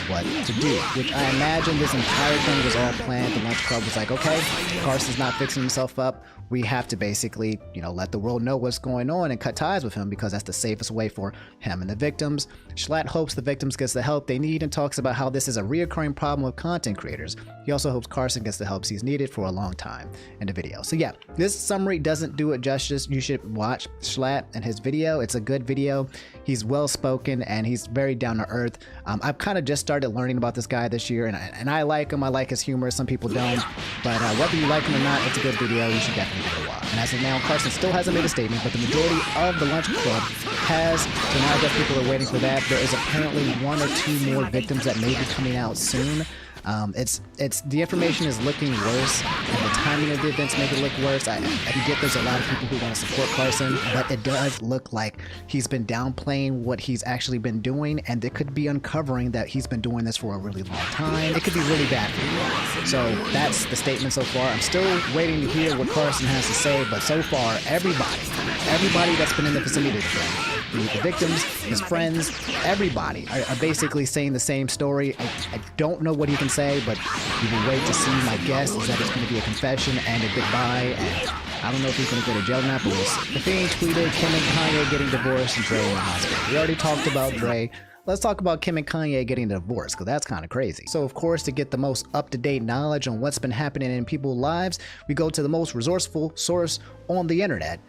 what to do, which I imagine this entire thing was all planned. The Lunch Club was like, okay, Carson's not fixing himself up. We have to basically, you know, let the world know what's going on and cut ties with him, because that's the safest way for him and the victims. Schlatt hopes the victims gets the help they need and talks about how this is a reoccurring problem with content creators. He also hopes Carson gets the help he's needed for a long time in the video. So yeah, this summary doesn't do it justice. You should watch Schlatt and his video. It's a good video. He's well spoken and he's very down to earth. I've kind of just started learning about this guy this year, and I like him. I like his humor. Some people don't, but whether you like him or not, it's a good video. You should definitely give it a watch. And as of now, Carson still hasn't made a statement, but the majority of the Lunch Club has. So now I guess people are waiting for that. There is apparently 1 or 2 more victims that may be coming out soon. The information is looking worse, and the timing of the events make it look worse. I get there's a lot of people who want to support Carson, but it does look like he's been downplaying what he's actually been doing, and it could be uncovering that he's been doing this for a really long time. It could be really bad for you. So that's the statement so far. I'm still waiting to hear what Carson has to say, but so far, everybody that's been in the vicinity of him, the victims, his friends, everybody are basically saying the same story. I don't know what he can say, but we will wait to see. My guess is that it's going to be a confession and a goodbye, and I don't know if he's going to go to jail or not, but we'll see. The Fiend tweeted Kim and Kanye getting divorced and Dre in the hospital. We already talked about Dre. Let's talk about Kim and Kanye getting divorced, because that's kind of crazy. So of course, to get the most up-to-date knowledge on what's been happening in people's lives, we go to the most resourceful source on the internet,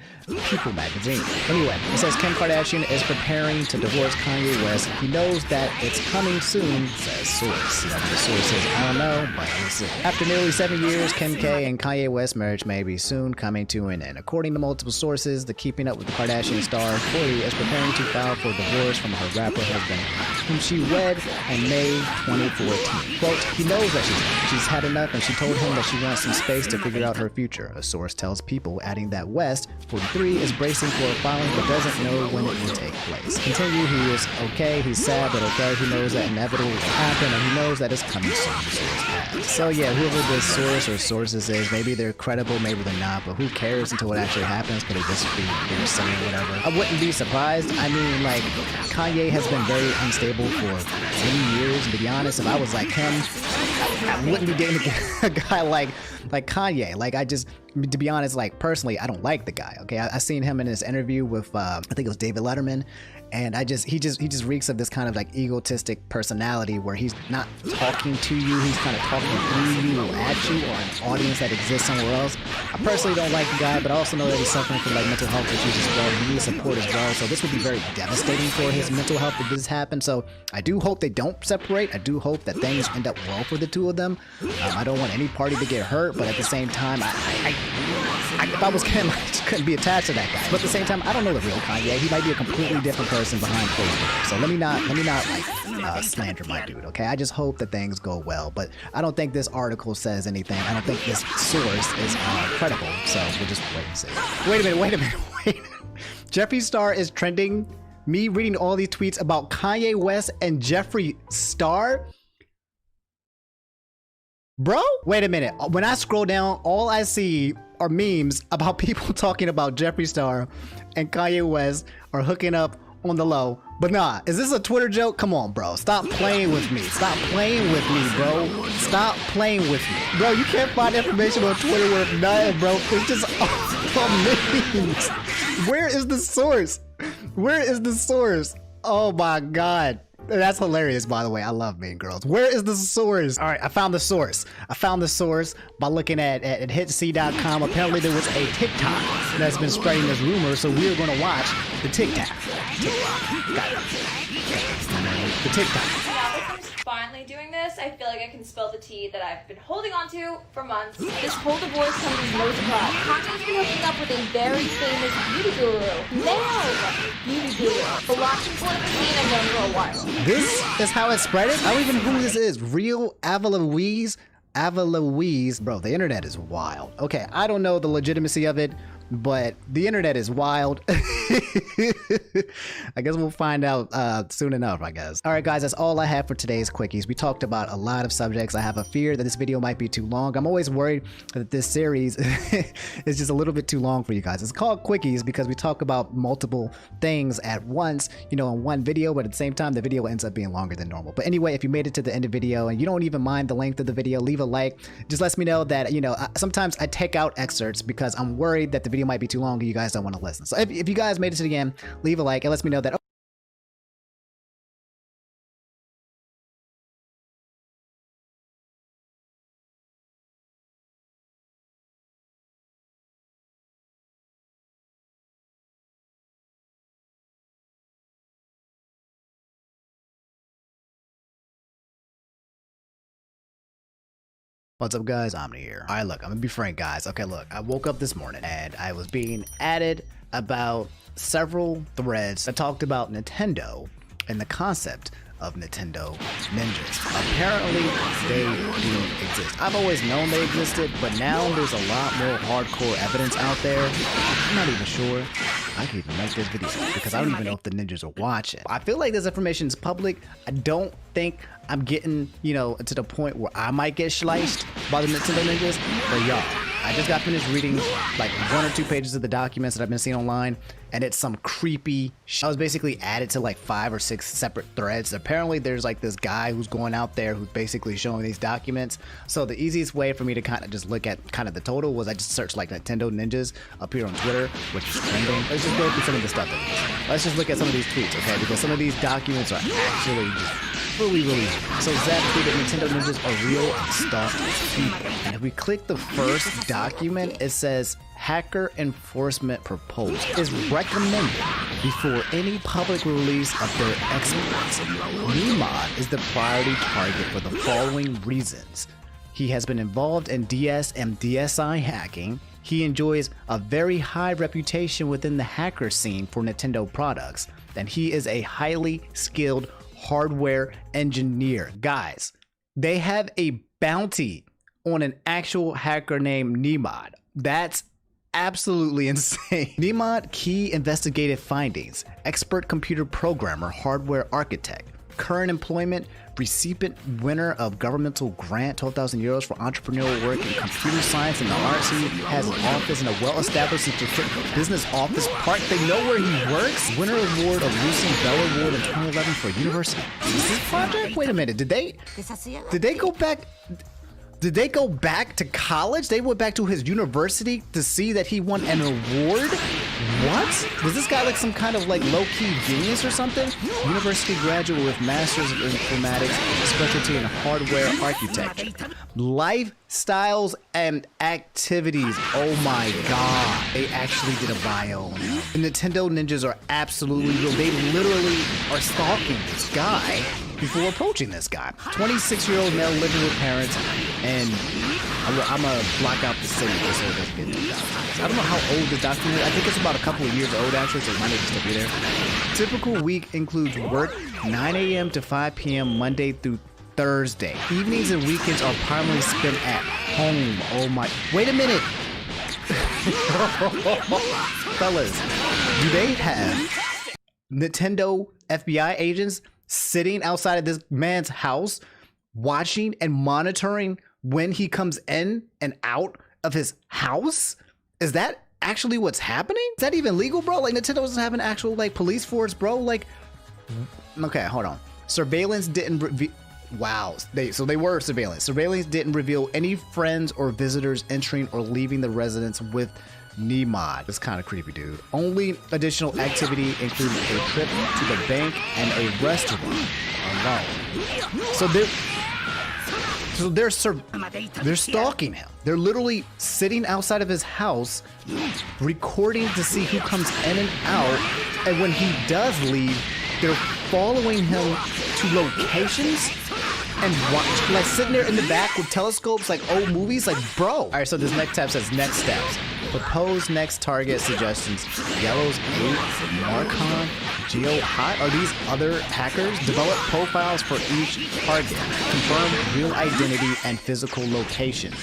People Magazine. Anyway, it says Kim Kardashian is preparing to divorce Kanye West. He knows that it's coming soon, says source. Whatever the source is, I don't know, but we'll see. After nearly 7 years, Kim K and Kanye West marriage may be soon coming to an end. According to multiple sources, the Keeping Up with the Kardashian star, Kourtney, is preparing to file for divorce from her rapper husband, whom she wed in May 2014. Quote, he knows that she's had enough, and she told him that she wants some space to figure out her future, a source tells People, adding that West, 43, is bracing for a filing but doesn't know when it will take place. Continue, he is okay, he's sad but okay, he knows that inevitable will happen, and he knows that it's coming soon, the source adds. So yeah, whoever this source or sources is, maybe they're credible, maybe they're not, but who cares until it actually happens? Could it just be they're saying whatever? I wouldn't be surprised. I mean, like, Kanye has been very unstable for many years, and to be honest, if I was like him, I wouldn't be dating a guy like Kanye. Like, to be honest, like, personally, I don't like the guy, okay? I seen him in his interview with, I think it was David Letterman, And he just reeks of this kind of like egotistic personality where he's not talking to you, he's kind of talking through you or at you or an audience that exists somewhere else. I personally don't like the guy, but I also know that he's suffering from like mental health issues as well. He needs support as well, so this would be very devastating for his mental health if this happens. So I do hope they don't separate. I do hope that things end up well for the two of them. I don't want any party to get hurt, but at the same time, if I was him, I just couldn't be attached to that guy. But at the same time, I don't know the real Kanye. He might be a completely different person behind closed doors. So let me not like slander my dude. Okay, I just hope that things go well. But I don't think this article says anything. I don't think this source is credible. So we'll just wait and see. Wait a minute. Jeffree Star is trending. Me reading all these tweets about Kanye West and Jeffree Star. Bro, wait a minute. When I scroll down, all I see are memes about people talking about Jeffree Star and Kanye West are hooking up on the low. But nah, is this a Twitter joke? Come on, bro. Stop playing with me. Stop playing with me, bro. Stop playing with me. Bro, you can't find information on Twitter worth nothing, bro. It's just all memes. Where is the source? Where is the source? Oh my God. That's hilarious, by the way. I love Mean Girls. Where is the source? All right, I found the source. I found the source by looking at hitc.com. Apparently, there was a TikTok that's been spreading this rumor, so we're going to watch the TikTok. Got it. The TikTok. Finally doing this, I feel like I can spill the tea that I've been holding on to for months. This whole divorce comes as no surprise. Kanye's been hooking up with a very famous beauty guru, male beauty guru, for watching for the scene of them for a while. This is how it spread it? I don't even know who this is. Real Ava Louise? Ava Louise. Bro, the internet is wild. Okay, I don't know the legitimacy of it, but the internet is wild. I guess we'll find out soon enough, I guess. All right, guys, that's all I have for today's quickies. We talked about a lot of subjects. I have a fear that this video might be too long. I'm always worried that this series is just a little bit too long for you guys. It's called quickies because we talk about multiple things at once, you know, in one video, but at the same time, the video ends up being longer than normal. But anyway, if you made it to the end of the video and you don't even mind the length of the video, leave a like. Just lets me know that, you know, sometimes I take out excerpts because I'm worried that the video might be too long and you guys don't want to listen. So if you guys made it to the end, leave a like. It lets me know that what's up, guys? Omni here. All right, look, I'm gonna be frank, guys. Okay, look, I woke up this morning and I was being added about several threads that talked about Nintendo and the concept of Nintendo Ninjas. Apparently, they do exist. I've always known they existed, but now there's a lot more hardcore evidence out there. I'm not even sure I can even make this video because I don't even know if the ninjas are watching. I feel like this information is public. I don't think I'm getting, you know, to the point where I might get sliced by the Nintendo Ninjas. But y'all, I just got finished reading like 1 or 2 pages of the documents that I've been seeing online, and it's some creepy shit. I was basically added to like 5 or 6 separate threads. Apparently there's like this guy who's going out there who's basically showing these documents. So the easiest way for me to kind of just look at kind of the total was I just searched like Nintendo Ninjas up here on Twitter, which is trending. Let's just go through some of the stuff. Let's just look at some of these tweets, okay? Because some of these documents are actually just really so Zach tweeted Nintendo Ninjas are real and stalked people. And if we click the first document, it says hacker enforcement proposed is recommended before any public release of their exploits. Nimad is the priority target for the following reasons. He has been involved in DS and DSi hacking. He enjoys a very high reputation within the hacker scene for Nintendo products, and he is a highly skilled hardware engineer. Guys, they have a bounty on an actual hacker named Nimad. That's absolutely insane. Nimad key investigative findings: expert computer programmer, hardware architect, current employment, recipient winner of governmental grant, 12,000 euros for entrepreneurial work in computer science and the arts. He has an office in a well-established business office park. They know where he works. Winner award of Lucien Bell Award in 2011 for University Thesis Project. Wait a minute, did they go back? Did they go back to college? They went back to his university to see that he won an award? What? Was this guy like some kind of like low-key genius or something? University graduate with Masters of Informatics, specialty in hardware architecture. Lifestyles and activities. Oh my god. They actually did a bio on him. The Nintendo ninjas are absolutely real. They literally are stalking this guy before approaching this guy. 26-year-old male living with parents, and I'm gonna block out the city so it doesn't get too dark. I don't know how old the document is. I think it's about a couple of years old actually, so it might even still be there. Typical week includes work 9 a.m. to 5 p.m. Monday through Thursday. Evenings and weekends are primarily spent at home. Oh my, wait a minute. Fellas, do they have Nintendo FBI agents sitting outside of this man's house watching and monitoring when he comes in and out of his house? Is that actually what's happening? Is that even legal, bro? Like, Nintendo doesn't have an actual like police force, bro. Like, okay, hold on. Surveillance didn't wow, they were surveillance. Surveillance didn't reveal any friends or visitors entering or leaving the residence with Nimad. It's kind of creepy, dude. Only additional activity included a trip to the bank and a restaurant alone. So they're stalking him. They're literally sitting outside of his house, recording to see who comes in and out. And when he does leave, they're following him to locations and watch, like sitting there in the back with telescopes, like old movies. Like, bro. All right, so this next tab says next steps. Propose next target suggestions. Yellow's 8, Marcon, Geo Hot. Are these other hackers? Develop profiles for each target. Confirm real identity and physical location.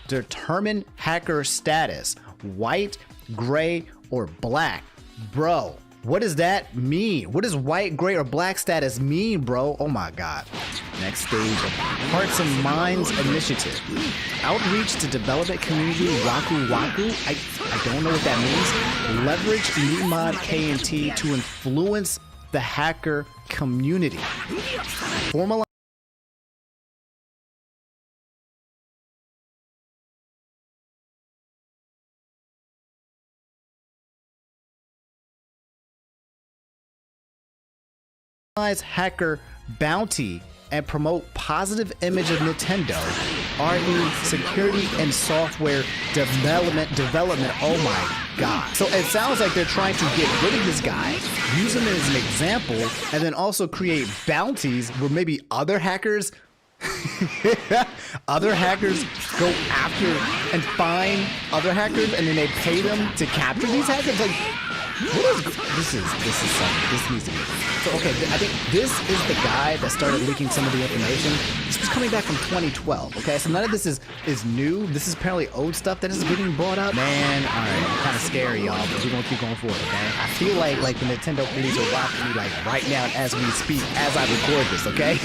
Determine hacker status. White, gray, or black. Bro, what does that mean? What does white, gray, or black status mean, bro? Oh my god. Next stage of Hearts and Minds Initiative. Outreach to development community Waku Waku. I don't know what that means. Leverage Nimad KNT to influence the hacker community. Formalize hacker bounty and promote positive image of Nintendo, RE, security, and software development. Oh my god. So it sounds like they're trying to get rid of this guy, use him as an example, and then also create bounties where maybe other hackers go after and find other hackers, and then they pay them to capture these hackers. Like, this is something. This needs to be. So okay, I think this is the guy that started leaking some of the information. This was coming back from 2012. Okay, so none of this is new. This is apparently old stuff that is getting brought up. Man, all right, kind of scary, y'all, but we're gonna keep going forward. Okay, I feel like the Nintendo police are watching me like right now as we speak, as I record this. Okay,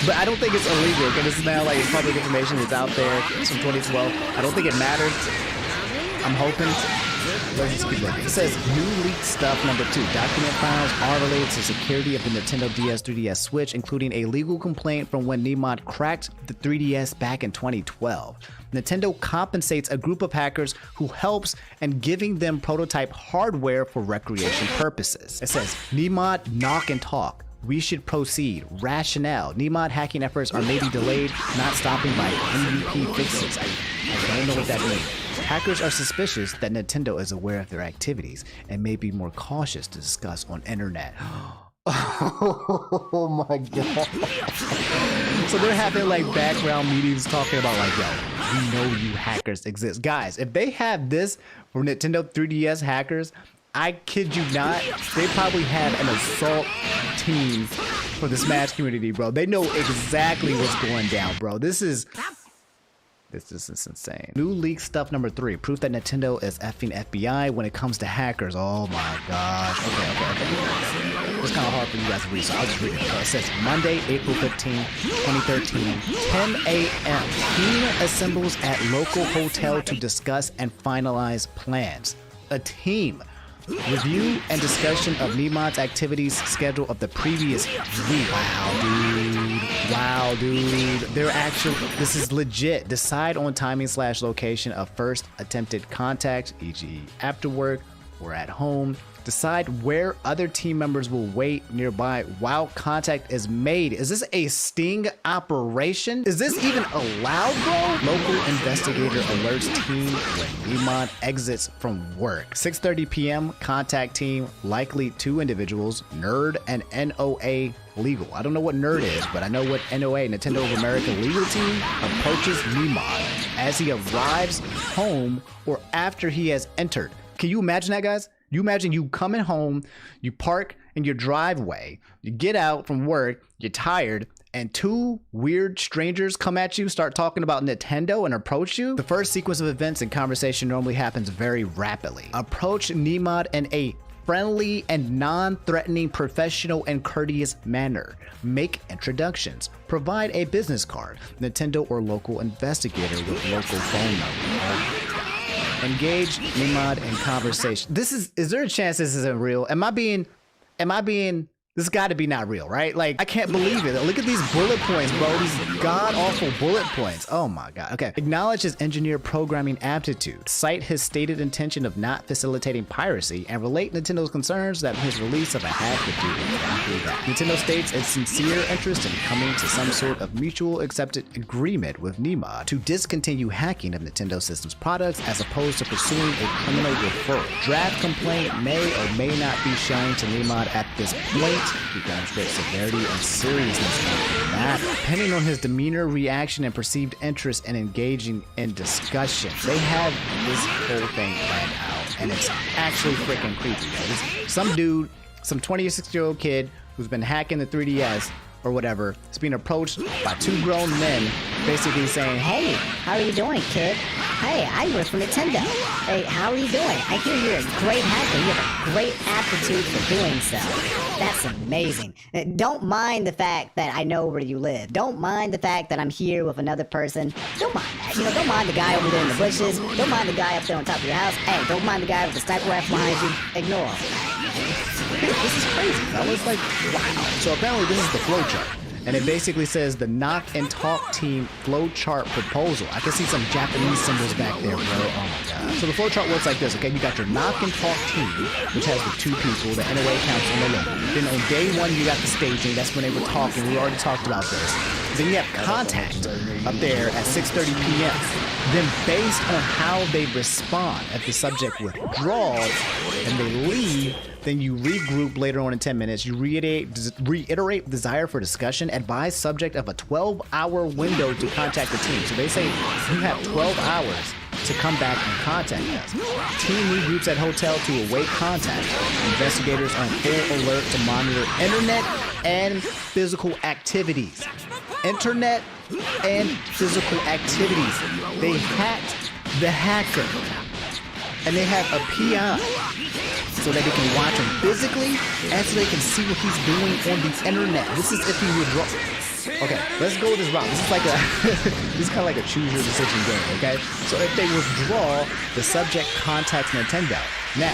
but I don't think it's illegal. Okay, this is now like public information. It's out there. It's from 2012. I don't think it matters. I'm hoping. Let's just keep looking. It says new leaked stuff number 2. Document files are related to security of the Nintendo DS 3DS Switch, including a legal complaint from when Nimad cracked the 3DS back in 2012. Nintendo compensates a group of hackers who helps in giving them prototype hardware for recreation purposes. It says Nimad knock and talk. We should proceed. Rationale. Nimad hacking efforts are maybe delayed, not stopping by MVP fixes. I don't know what that means. Hackers are suspicious that Nintendo is aware of their activities and may be more cautious to discuss on internet. Oh my god. So they're having like background meetings talking about like, yo, we know you hackers exist. Guys, if they have this for Nintendo 3DS hackers, I kid you not, they probably have an assault team for the Smash community, bro. They know exactly what's going down, bro. This is insane. New leak stuff number 3. Proof that Nintendo is effing FBI when it comes to hackers. Oh my gosh. Okay. It's kind of hard for you guys to read, so I'll just read it. It says Monday, April 15, 2013, 10 a.m. Team assembles at local hotel to discuss and finalize plans. A team. Review and discussion of Nimad's activities schedule of the previous week. Wow, dude. They're actually, this is legit. Decide on timing / location of first attempted contact, e.g. after work or at home. Decide where other team members will wait nearby while contact is made. Is this a sting operation? Is this even allowed, bro? Local investigator alerts team when Neymar exits from work. 6:30 p.m. Contact team, likely 2 individuals, Nerd and NOA Legal. I don't know what Nerd is, but I know what NOA, Nintendo of America legal team, approaches Neymar as he arrives home or after he has entered. Can you imagine that, guys? You imagine you coming home, you park in your driveway, you get out from work, you're tired, and 2 weird strangers come at you, start talking about Nintendo and approach you. The first sequence of events and conversation normally happens very rapidly. Approach Neymar in a friendly and non-threatening, professional and courteous manner. Make introductions. Provide a business card, Nintendo or local investigator with local phone number. Engage Neymar in conversation. Is there a chance this isn't real? Am I being, this got to be not real, right? Like, I can't believe it. Look at these bullet points, bro. These god-awful bullet points. Oh my God. Okay. Acknowledge his engineer programming aptitude. Cite his stated intention of not facilitating piracy and relate Nintendo's concerns that his release of a hack would do exactly that. Nintendo states its sincere interest in coming to some sort of mutual accepted agreement with Neymar to discontinue hacking of Nintendo Systems products as opposed to pursuing a criminal referral. Draft complaint may or may not be shown to Neymar at this point to demonstrate severity and seriousness of the matter. Depending on his demeanor, reaction, and perceived interest in engaging in discussion. They have this whole thing planned out, and it's actually freaking creepy. Some dude, some 26-year-old kid who's been hacking the 3DS or whatever, is being approached by 2 grown men, basically saying, "Hey, how are you doing, kid? Hey, I work for Nintendo. Hey, how are you doing? I hear you're a great hacker. You have a great aptitude for doing so. That's amazing. Don't mind the fact that I know where you live. Don't mind the fact that I'm here with another person. Don't mind that. You know, don't mind the guy over there in the bushes. Don't mind the guy up there on top of your house. Hey, don't mind the guy with the sniper rifle behind you. Ignore him." This is crazy. I was like, wow. So apparently this is the flowchart. And it basically says the Knock and Talk Team flowchart proposal. I can see some Japanese symbols back there, bro. Oh my God. So the flowchart works like this, okay? You got your Knock and Talk Team, which has the 2 people, the NOA Council and the local. Then on day 1, you got the staging. That's when they were talking. We already talked about this. Then you have Contact up there at 6:30 p.m. Then based on how they respond, if the subject withdraws and they leave, then you regroup later on in 10 minutes. You reiterate desire for discussion. Advise subject of a 12-hour window to contact the team. So they say you have 12 hours to come back and contact us. Team regroups at hotel to await contact. Investigators are in full alert to monitor internet and physical activities. Internet and physical activities. They hacked the hacker. And they have a PI so that they can watch him physically and so they can see what he's doing on the internet. This is if he withdraw. Okay, let's go with this route. This is like a this is kind of like a choose your decision game, okay? So if they withdraw, the subject contacts Nintendo. Now,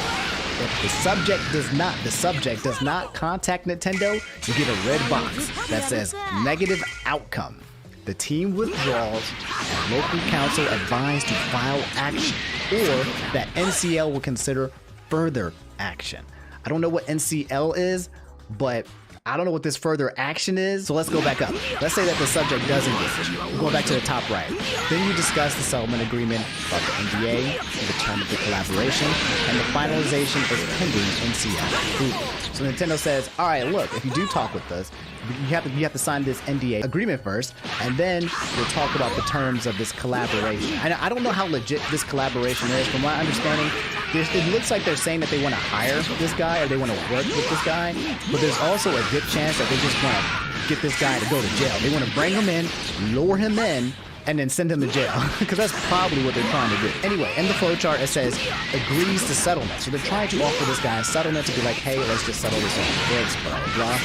if the subject does not contact Nintendo, you get a red box that says negative outcome. The team withdraws and local council advised to file action, or that NCL will consider further action. I don't know what NCL is, but I don't know what this further action is. So let's go back up. Let's say that the subject does engage. We'll go back to the top right. Then you discuss the settlement agreement about the NDA, the term of the collaboration, and the finalization is pending NCL approval. So Nintendo says, all right, look, if you do talk with us, you have to sign this NDA agreement first, and then we'll talk about the terms of this collaboration. I don't know how legit this collaboration is. From my understanding, it looks like they're saying that they want to hire this guy or they want to work with this guy, but there's also a good chance that they just want to get this guy to go to jail. They want to bring him in, lure him in, and then send him to jail, because that's probably what they're trying to do. Anyway, in the flowchart it says agrees to settlement. So they're trying to offer this guy a settlement to be like, hey, let's just settle this on this, blah, blah.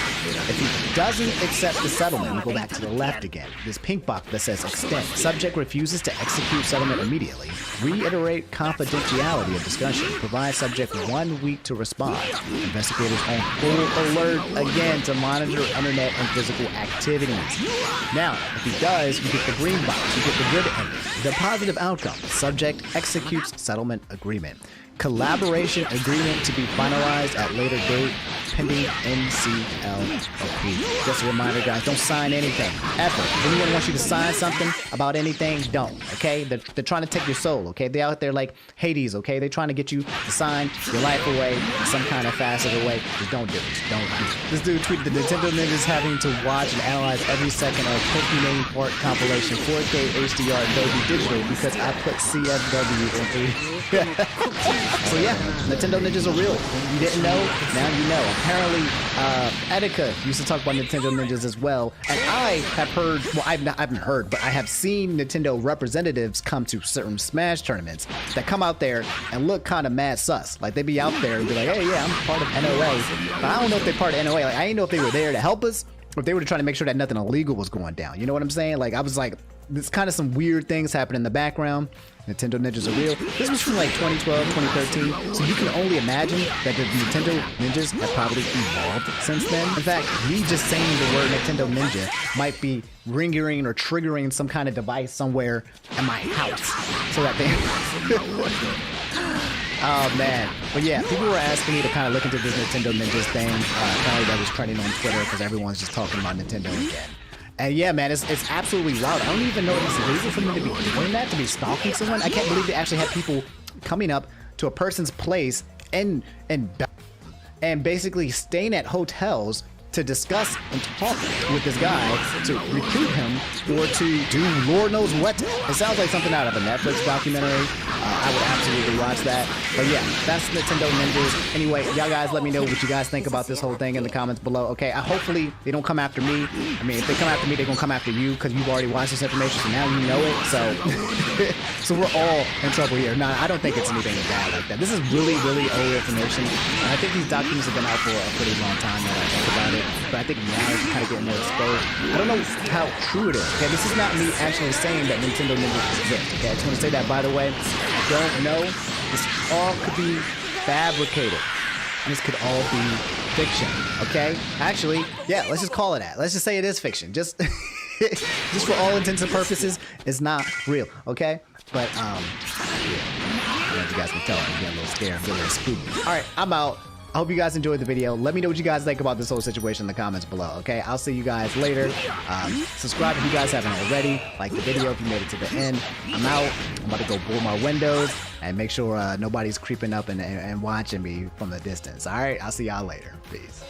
If he doesn't accept the settlement, we go back to the left again. This pink box that says extend. Subject refuses to execute settlement immediately. Reiterate confidentiality of discussion. Provide subject 1 week to respond. Investigators on full alert again to monitor internet and physical activities. Now, if he does, you get the green box. You get the good ending, the positive outcome. Subject executes settlement agreement. Collaboration agreement to be finalized at later date pending NCL approval. Just a reminder, guys, don't sign anything ever. If anyone wants you to sign something about anything, don't. Okay? They're trying to take your soul. Okay? They're out there like Hades. Okay? They're trying to get you to sign your life away in some kind of facet way. Just don't do it. Don't do it. This dude tweeted the Nintendo Ninjas having to watch and analyze every second of Pokemon Port compilation 4K HDR Dolby Digital because I put CFW in 80. So yeah, Nintendo Ninjas are real. You didn't know? Now you know. Apparently, Etika used to talk about Nintendo Ninjas as well. And I have heard, well, I haven't heard, but I have seen Nintendo representatives come to certain Smash tournaments that come out there and look kind of mad sus. Like, they be out there and be like, hey, yeah, I'm part of NOA. But I don't know if they're part of NOA. Like, I didn't know if they were there to help us or if they were trying to make sure that nothing illegal was going down. You know what I'm saying? Like, I was like, there's kind of some weird things happening in the background. Nintendo Ninjas are real. This was from like 2012, 2013, so you can only imagine that the Nintendo Ninjas have probably evolved since then. In fact, me just saying the word Nintendo Ninja might be ringing or triggering some kind of device somewhere in my house so that they... Oh man, but yeah, people were asking me to kind of look into this Nintendo Ninjas thing. Apparently that was trending on Twitter because everyone's just talking about Nintendo again. And yeah, man, it's absolutely wild. I don't even know if it's illegal for me to be doing that, to be stalking someone. I can't believe they actually had people coming up to a person's place and basically staying at hotels to discuss and talk with this guy to recruit him or to do Lord knows what. It sounds like something out of a Netflix documentary. I would absolutely watch that. But yeah, that's Nintendo Ninjas. Anyway, y'all guys let me know what you guys think about this whole thing in the comments below. Okay, hopefully they don't come after me. I mean, if they come after me, they're gonna come after you because you've already watched this information, so now you know it. So, so we're all in trouble here. Nah, I don't think it's anything bad like that. This is really, really old information. And I think these documents have been out for a pretty long time now that I think about it. But I think now it's kind of getting more exposed. I don't know how true it is. Okay, this is not me actually saying that Nintendo Ninjas exist. Okay, I just want to say that, by the way. I don't know. This all could be fabricated. This could all be fiction. Okay? Actually, yeah, let's just call it that. Let's just say it is fiction. Just for all intents and purposes, it's not real. Okay? But yeah. I don't know if you guys can tell. I'm getting a little scared. I'm getting a little spooky. All right, I'm out. I hope you guys enjoyed the video. Let me know what you guys think about this whole situation in the comments below, okay? I'll see you guys later. Subscribe if you guys haven't already. Like the video if you made it to the end. I'm out. I'm about to go board my windows and make sure nobody's creeping up and watching me from the distance. All right? I'll see y'all later. Peace.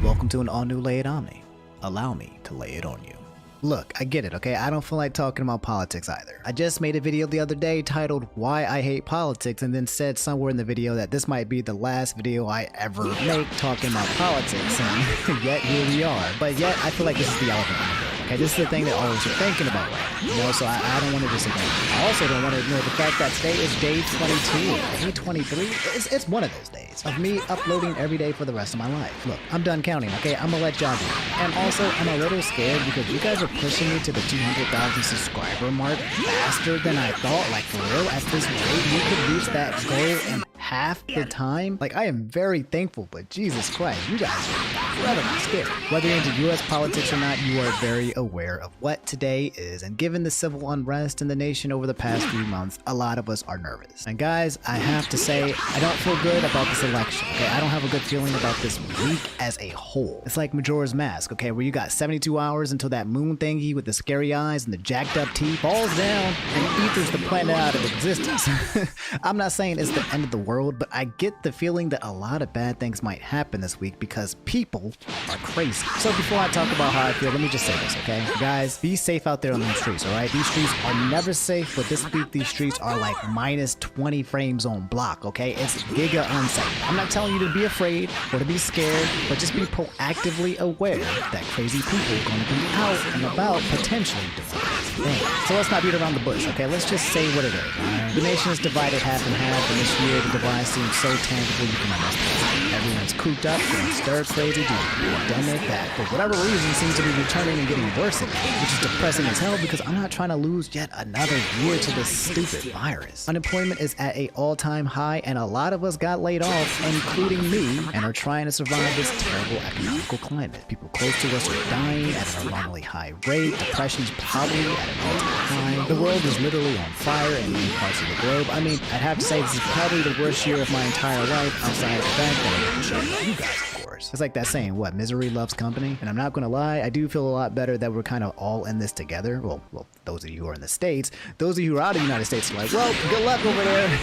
Welcome to an all-new Lay It On Me. Allow me to lay it on you. Look, I get it, okay? I don't feel like talking about politics either. I just made a video the other day titled Why I Hate Politics and then said somewhere in the video that this might be the last video I ever make talking about politics, and yet here we are. But yet, I feel like this is the elephant in the room. Okay, this is the thing that all of us are thinking about right now, you know, so I don't want to disagree. I also don't want to ignore the fact that today is day 22, day 23. It's one of those days of me uploading every day for the rest of my life. Look, I'm done counting, okay? I'm gonna let y'all do it. And also, I'm a little scared because you guys are pushing me to the 200,000 subscriber mark faster than I thought. Like, for real, at this rate, you could reach that goal in half the time. Like, I am very thankful, but Jesus Christ, you guys are incredibly scary. Whether you're into US politics or not, you are very aware of what today is, and given the civil unrest in the nation over the past few months, a lot of us are nervous. And guys, I have to say, I don't feel good about this election, okay? I don't have a good feeling about this week as a whole. It's like Majora's Mask, okay, where you got 72 hours until that moon thingy with the scary eyes and the jacked up teeth falls down and ethers the planet out of existence. I'm not saying it's the end of the world, but I get the feeling that a lot of bad things might happen this week because people are crazy. So before I talk about how I feel, let me just say this, okay? Guys, be safe out there on these streets, alright? These streets are never safe, but this week these streets are like minus 20 frames on block, okay? It's giga unsafe. I'm not telling you to be afraid or to be scared, but just be proactively aware that crazy people are gonna be out and about potentially doing crazy things. So let's not beat around the bush, okay? Let's just say what it is. The nation is divided half and half, and this year the divide seems so tangible you can understand. Everyone's cooped up, going stir crazy due to the pandemic that, for whatever reason, seems to be returning and getting worse again, which is depressing as hell because I'm not trying to lose yet another year to this stupid virus. Unemployment is at an all-time high, and a lot of us got laid off, including me, and are trying to survive this terrible economical climate. People close to us are dying at an alarmingly high rate. Depression's probably at an all-time high. The world is literally on fire in many parts of the globe. I mean, I'd have to say this is probably the worst year of my entire life outside of the fact that I'm sure you guys, of course. It's like that saying, what, misery loves company? And I'm not gonna lie, I do feel a lot better that we're kind of all in this together. Well, those of you who are in the States. Those of you who are out of the United States are like, well, good luck over there.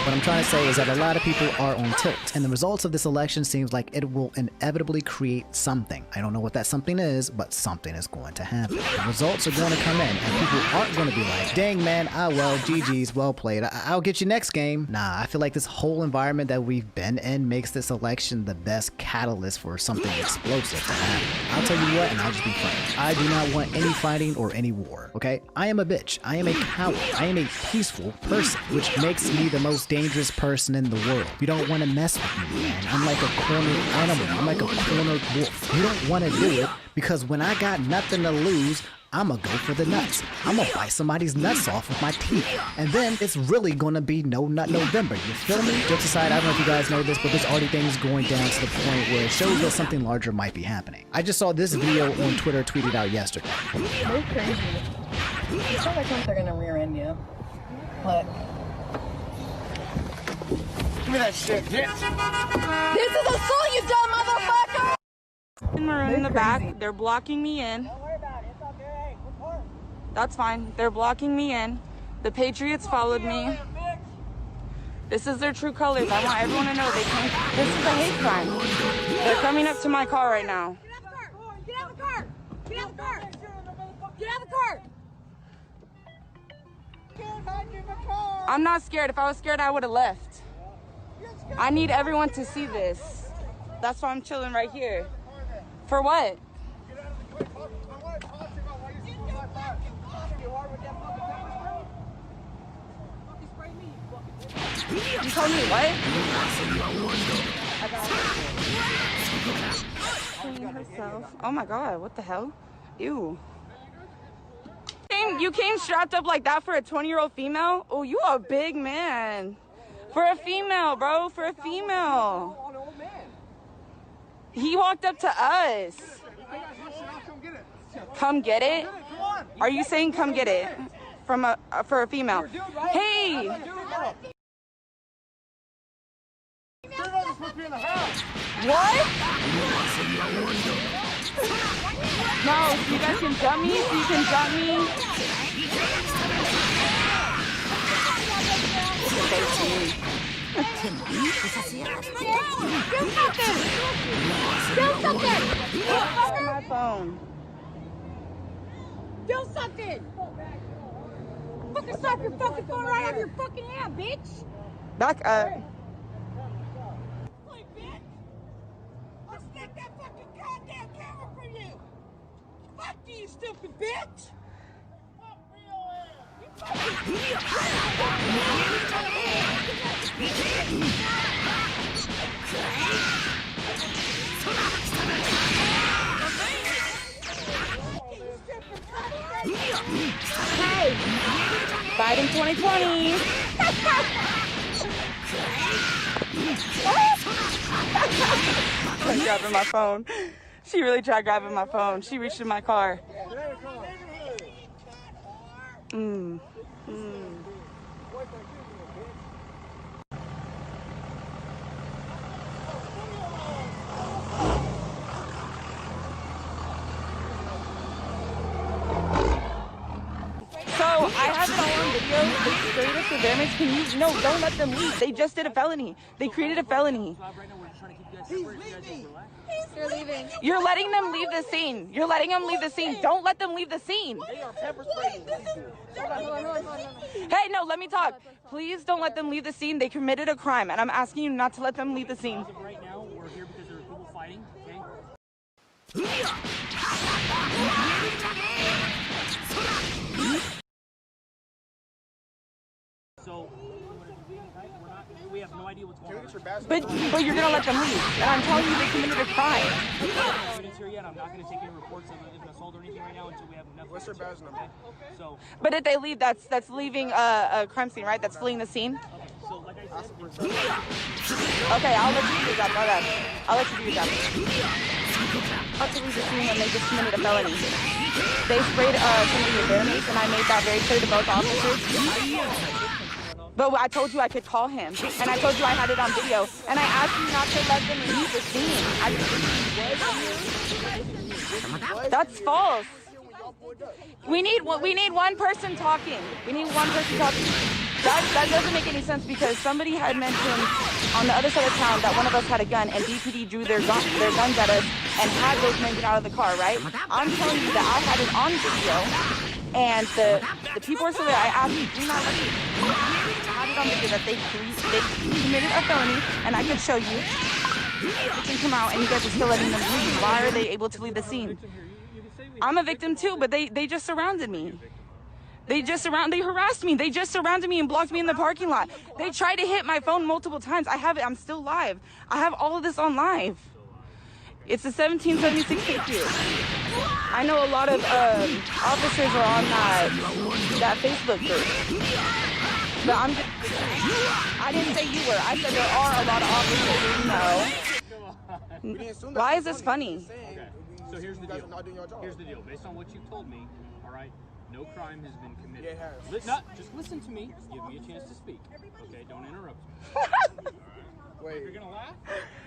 What I'm trying to say is that a lot of people are on tilt, and the results of this election seems like it will inevitably create something. I don't know what that something is, but something is going to happen. The results are going to come in, and people aren't going to be like, dang man, well, GG's, well played, I'll get you next game. Nah, I feel like this whole environment that we've been in makes this election the best catalyst for something explosive to happen. I'll tell you what, and I'll just be frank, I do not want any fighting or any war, okay? I am a bitch, I am a coward, I am a peaceful person, which makes me the most dangerous person in the world. You don't want to mess with me, man. I'm like a cornered animal. I'm like a cornered wolf. You don't want to do it because when I got nothing to lose, I'm gonna go for the nuts. I'm gonna bite somebody's nuts off with my teeth. And then it's really gonna be No Nut November. You feel me? Jokes aside, I don't know if you guys know this, but there's already things going down to the point where it shows that something larger might be happening. I just saw this video on Twitter tweeted out yesterday. They're crazy. It's not like they're gonna rear end you. But give me that shit, bitch. This is assault, you dumb motherfucker! In my room in the back, they're blocking me in. Don't worry about it. It's okay. Hey, report. That's fine. They're blocking me in. The Patriots followed me. This is their true colors. I want everyone to know they came. This is a hate crime. They're coming up to my car right now. Get out of the car! Get out of the car! Get out of the car! Get out of the car! I'm not scared. If I was scared, I would have left. I need everyone to see this. That's why I'm chilling right here. For what? You told me what? Clean herself. Oh my god, what the hell? Ew. You came strapped up like that for a 20-year-old female? Oh, you a big man. For a female, bro, for a female. He walked up to us. Come get it? Are you saying come get it? For a female? Hey! What? No, you guys can jump me, so you can jump me. Do something! My phone. Do something! Fucking slap your fucking phone right out of your fucking hand, bitch! Back up. Hey, bitch! I'll snap that fucking goddamn camera from you! Fuck you, stupid bitch! Biden 2020. Tried grabbing my phone. She really tried grabbing my phone. She reached in my car. So I have it all on video. The greatest surveillance. Can you? No, don't let them leave. They just did a felony. They created a felony. You're leaving. You're letting them leave the scene. You're letting them leave the scene. Don't let them leave the scene. Hey, no, let me talk. Please don't let them leave the scene. They committed a crime, and I'm asking you not to let them leave the scene. Right now, we're here because there are people fighting, okay? So, we have no idea what's going on. But you're gonna let them leave, and I'm telling you they committed a crime. Evidence here yet. I'm not going to take any reports of an assault or anything right now until we have enough. What's your badge number? So. But if they leave, that's leaving a crime scene, right? That's fleeing the scene. Okay. So, like I said. Okay, I'll let you do that. My bad. I'll let you do that. I'll leave the scene when they just committed a felony. They sprayed somebody with their mace, and I made that very clear to both officers. But I told you I could call him, and I told you I had it on video, and I asked you not to let them leave the scene. That's false. We need one person talking. We need one person talking. That doesn't make any sense because somebody had mentioned on the other side of town that one of us had a gun and DPD drew their guns at us and had those men get out of the car, right? I'm telling you that I had it on video, and the people are still there. I asked you, do not let me. I had it on video that they committed a felony, and I could show you. They can come out, and you guys are still letting them leave. Why are they able to leave the scene? I'm a victim too, but they just surrounded me. They harassed me. They just surrounded me and blocked me in the parking lot. They tried to hit my phone multiple times. I have it. I'm still live. I have all of this on live. It's a 1776 KQ. I know a lot of officers are on that Facebook group. But I didn't say you were. I said there are a lot of officers. No. Why is this funny? Okay. So here's the deal. Here's the deal. Based on what you've told me, all right, no crime has been committed. Just listen to me. Give me a chance to speak. Okay, don't interrupt me. Wait. You're gonna laugh?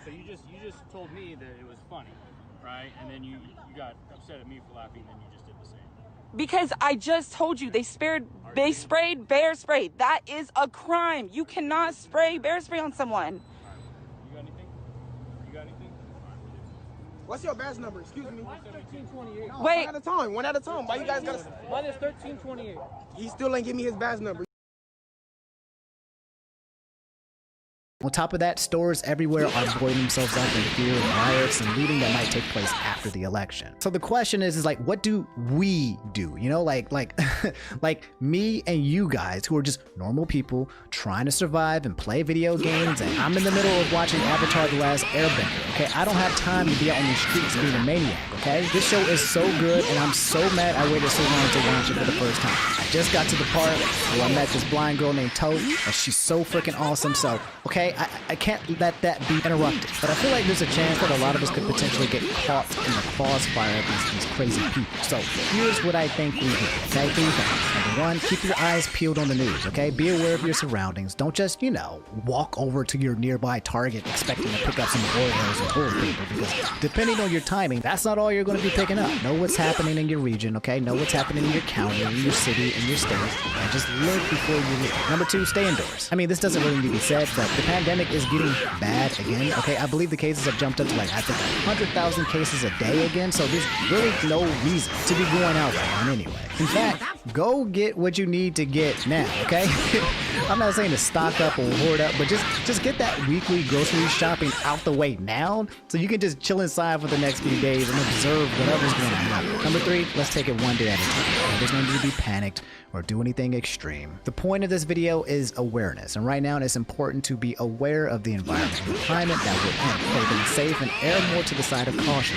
So you just told me that it was funny, right? And then you got upset at me for laughing, and you just did the same. Because I just told you they sprayed bear spray. That is a crime. You cannot spray bear spray on someone. You got anything? You got anything? What's your badge number? Excuse me. 1328. No, wait. One at a time. Why you guys gotta? Mine is 1328. He still ain't give me his badge number. On top of that, stores everywhere are boarding themselves up in fear of riots and looting that might take place after the election. So the question is like, what do we do? You know, like me and you guys who are just normal people trying to survive and play video games, and I'm in the middle of watching Avatar: The Last Airbender. Okay, I don't have time to be out on the streets being a maniac. Okay, this show is so good, and I'm so mad I waited so long to watch it for the first time. I just got to the part where I met this blind girl named Toad, and she's so freaking awesome. So, okay, I can't let that be interrupted. But I feel like there's a chance that a lot of us could potentially get caught in the crossfire of these crazy people. So here's what I think we do. Okay, 3 things. Number 1, keep your eyes peeled on the news. Okay, be aware of your surroundings. Don't just, walk over to your nearby Target expecting to pick up some Oreos and toilet paper, because depending on your timing, that's not all you're going to be picking up. Know what's happening in your region. Okay, know what's happening in your county, in your city, in your state, and just look before you leave. Number 2, stay indoors. I mean, this doesn't really need to be said, but the pandemic is getting bad again. Okay, I believe the cases have jumped up to I think 100,000 cases a day again, so there's really no reason to be going out right now anyway. In fact, go get what you need to get now, okay? I'm not saying to stock up or hoard up, but just get that weekly grocery shopping out the way now, so you can just chill inside for the next few days and observe whatever's going on. Number 3, let's take it one day at a time. There's no need to be panicked or do anything extreme. The point of this video is awareness, and right now it's important to be aware of the environment and the climate that we're in. Play things safe and err more to the side of caution.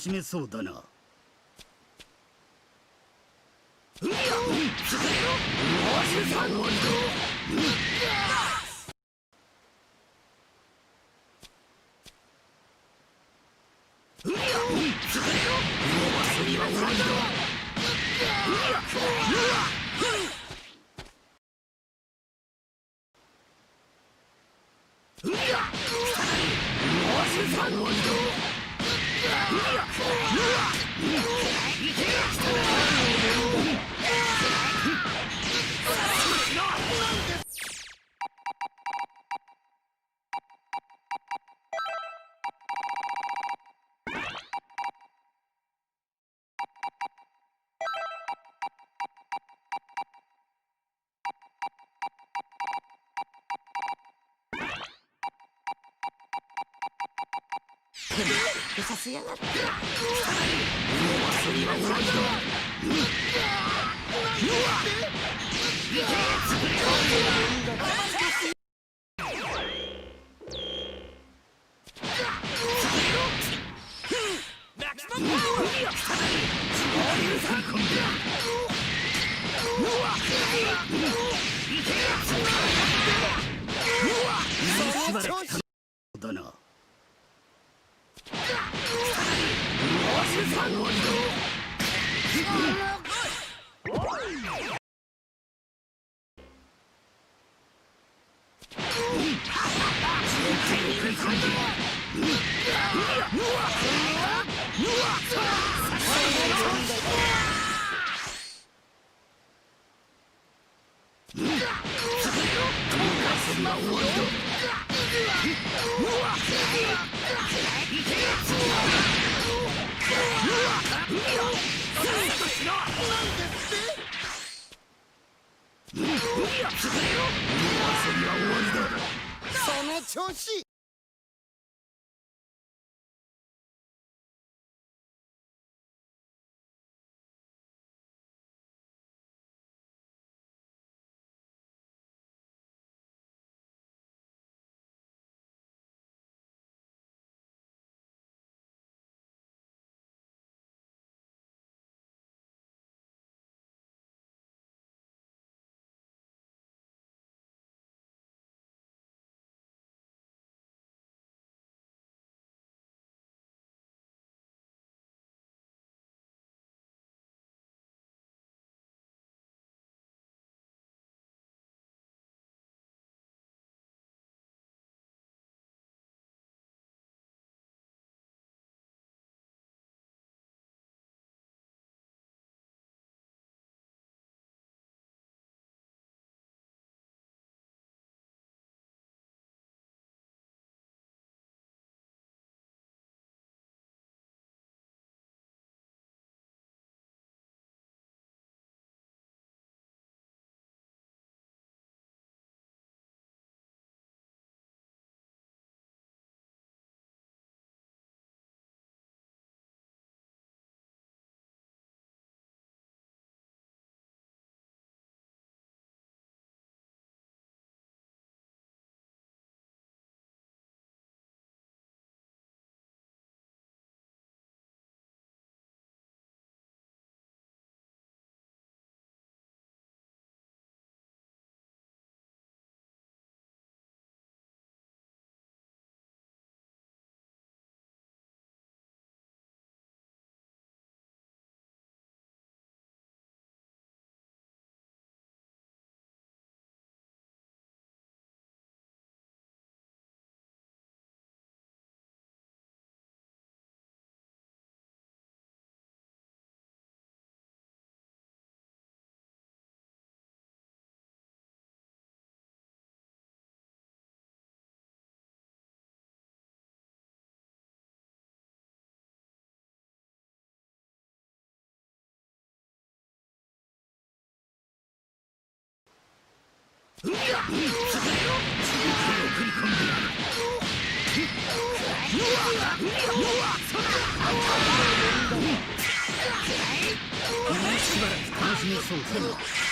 締めそうだな。させやがって。だな。その調子。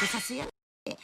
させやがって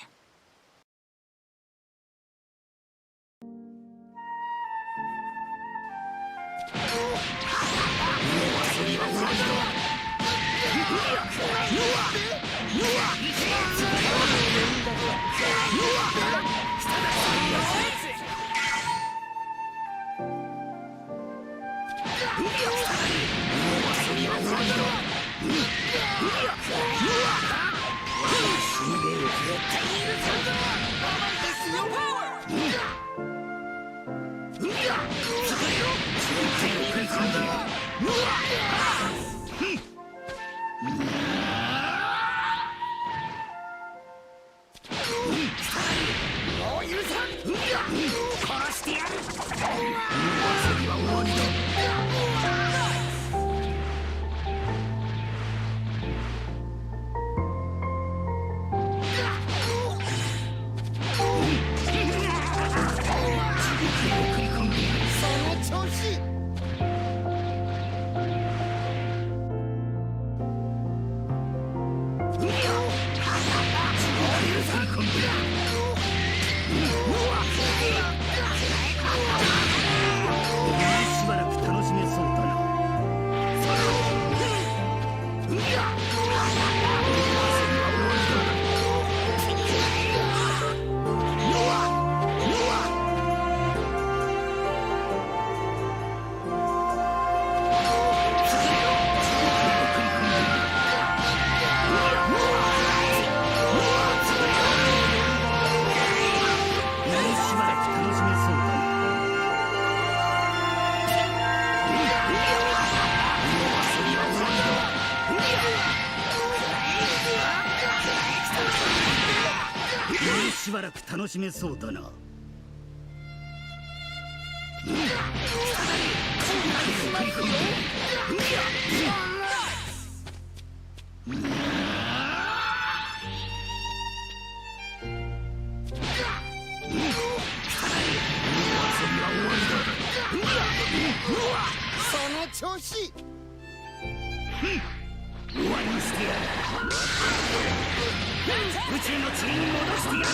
しばらく楽しめそうだな。その調子。終わりにしてやる。宇宙の塵に戻してやる。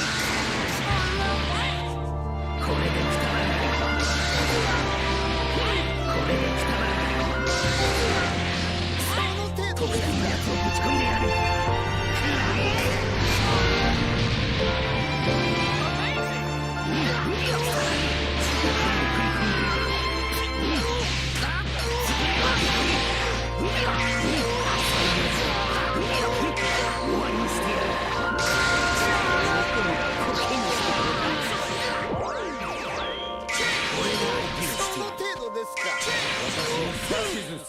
これでくたばらない。これでくたばらない。その程度で特大のやつをぶち込んでやる。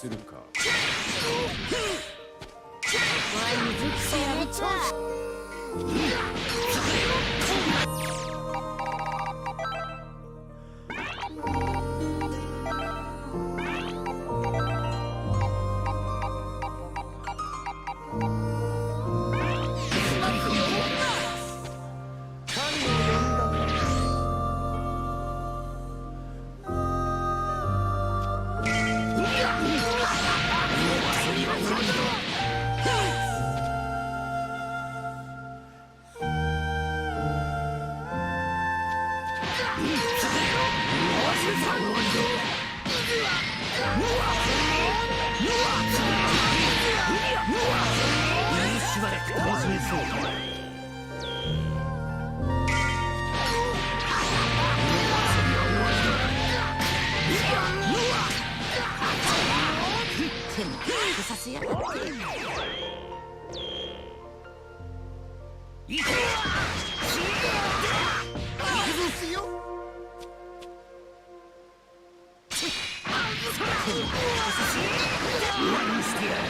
するか。しばらく楽しめそうだ。させやがって。行くぞよ。終わりにしてやる。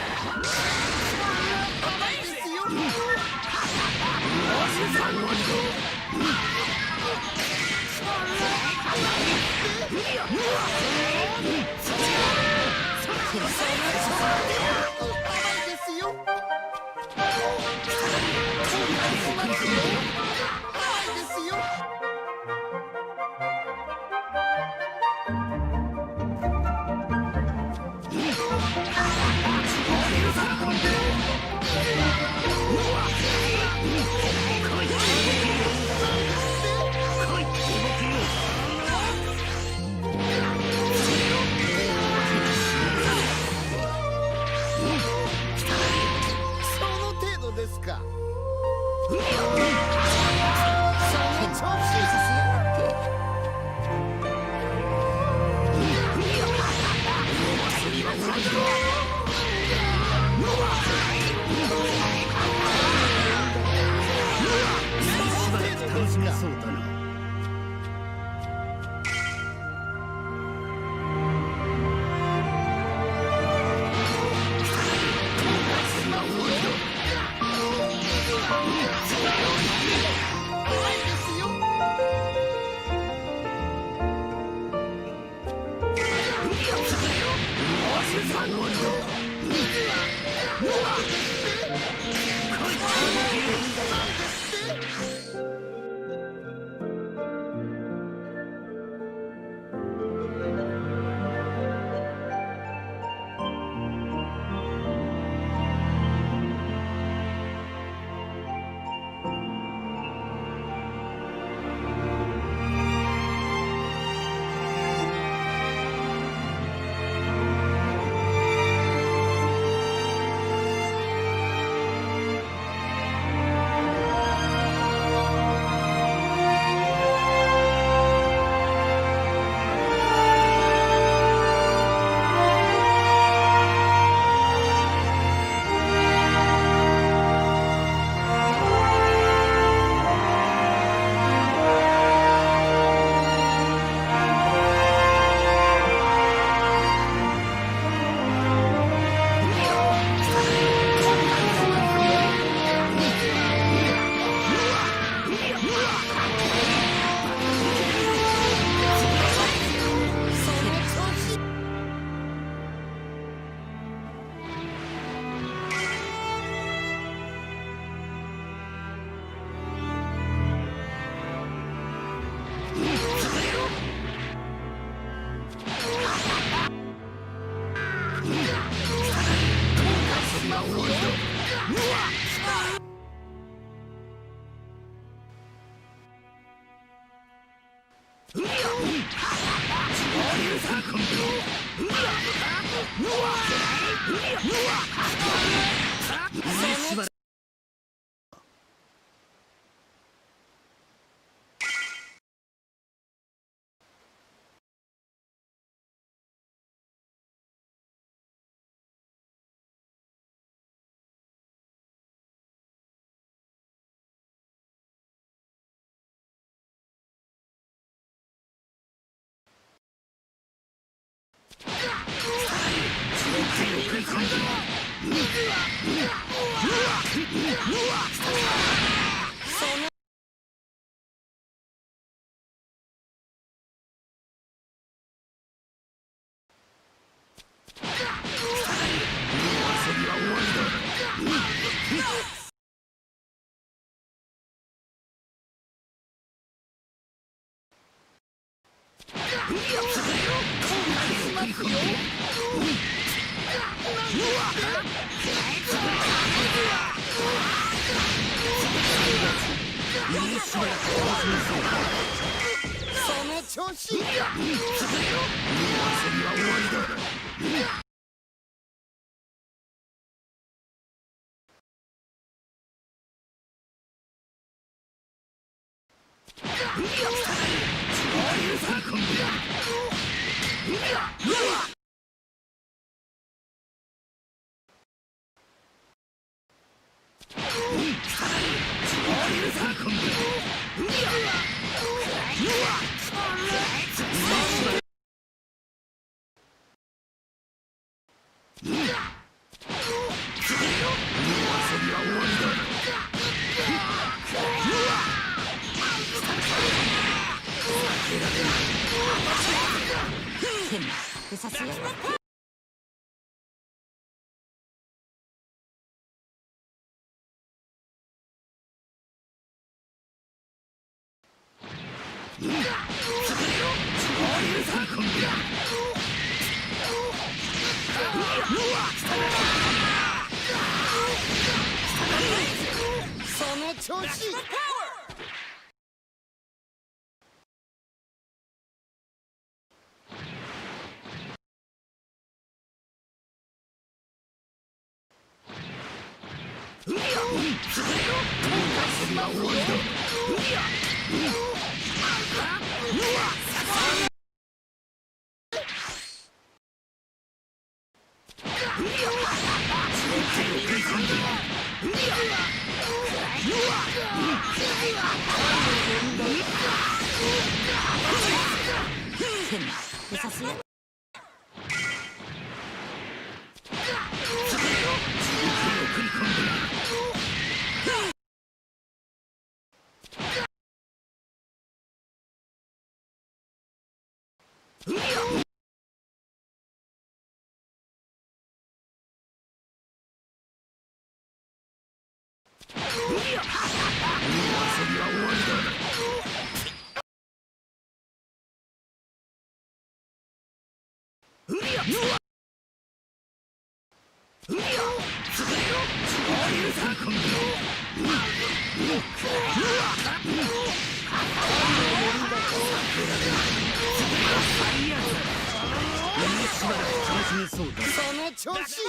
その調子。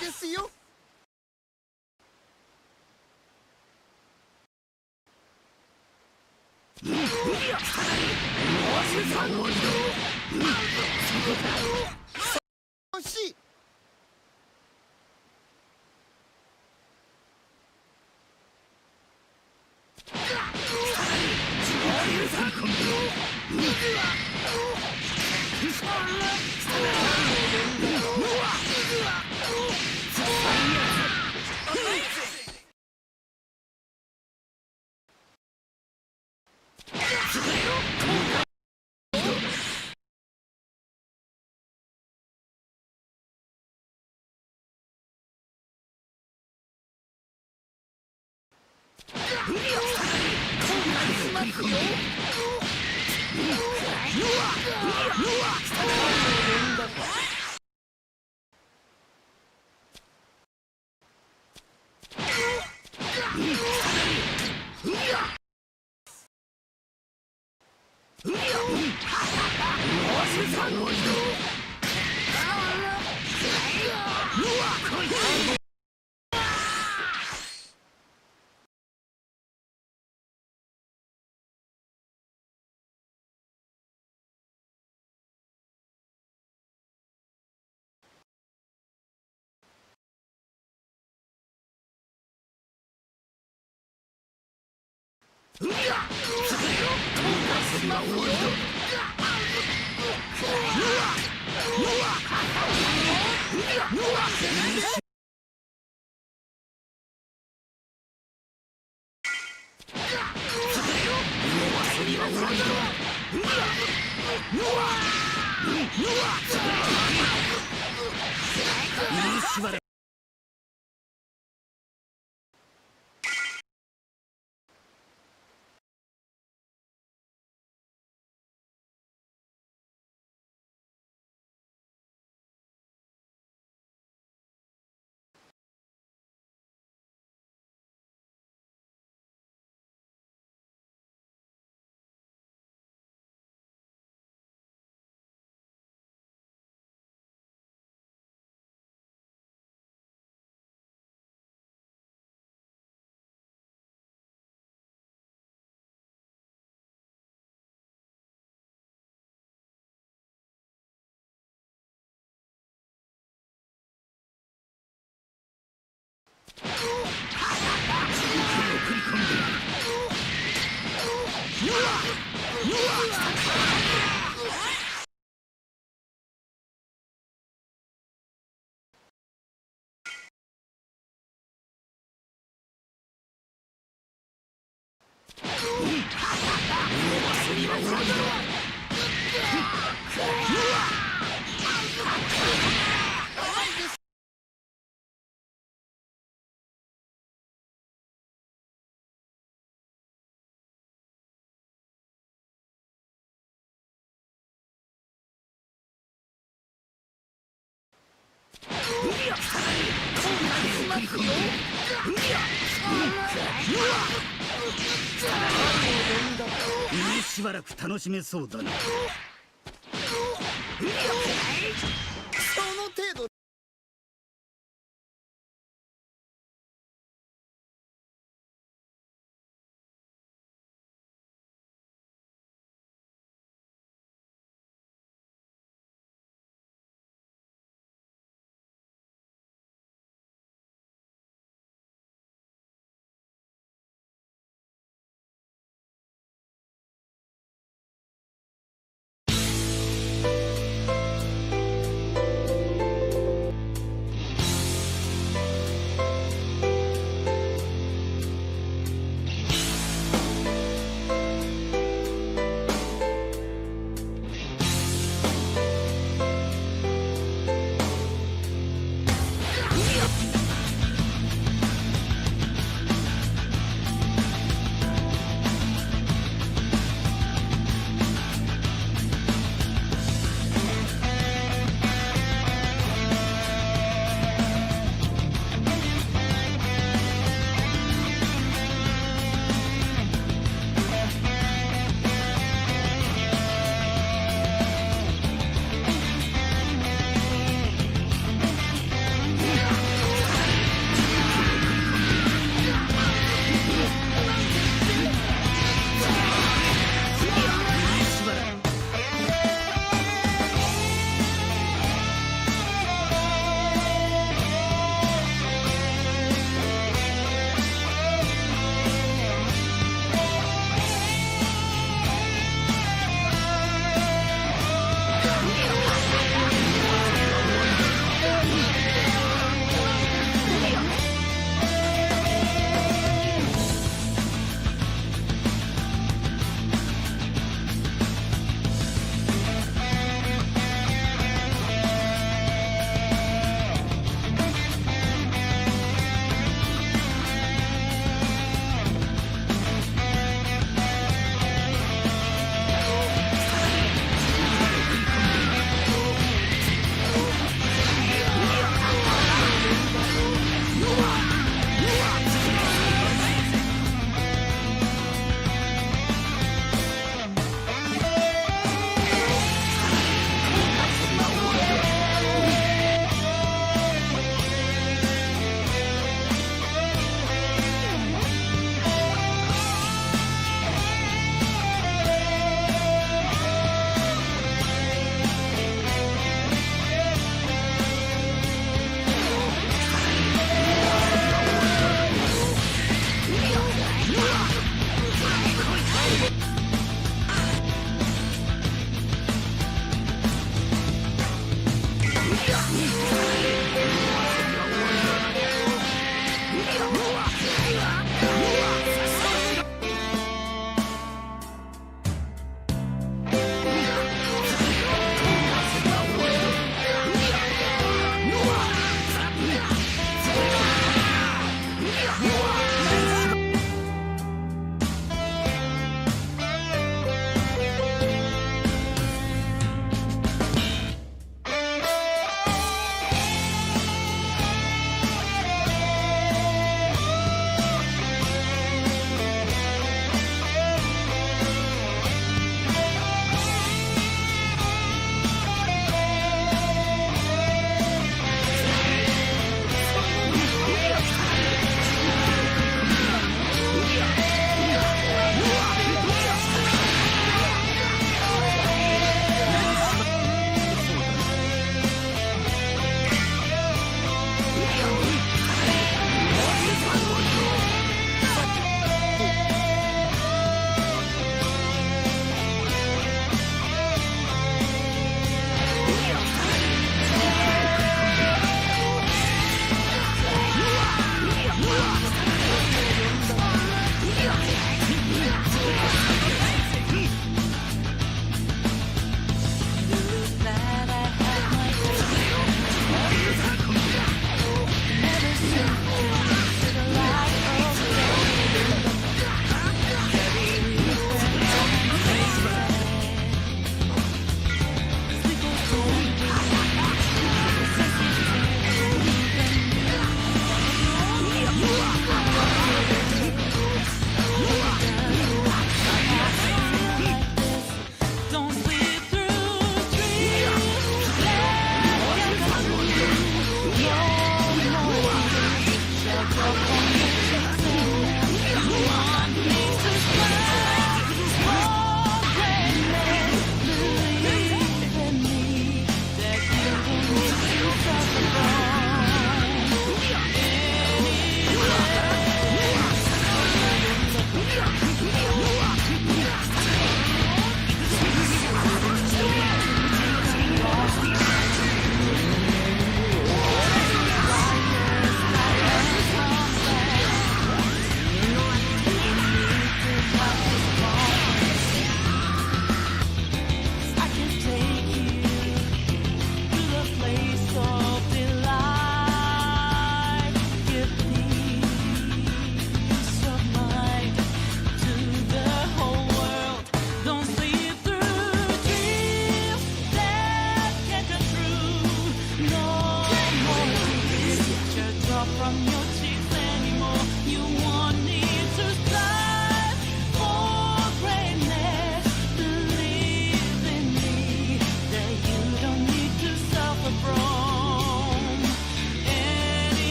ですよ。惜しい。しばらく楽しめそうだな。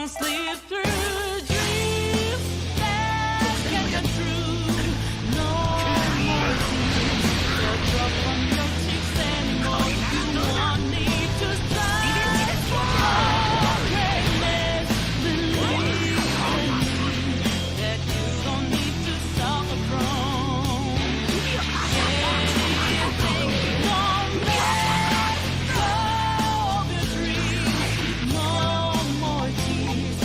gonna sleep through dreams that can come true. No more tears that drop from your cheeks anymore. You want me to search for greatness. Believe in me that you don't need to suffer from anything. Don't let go of your dreams. No more tears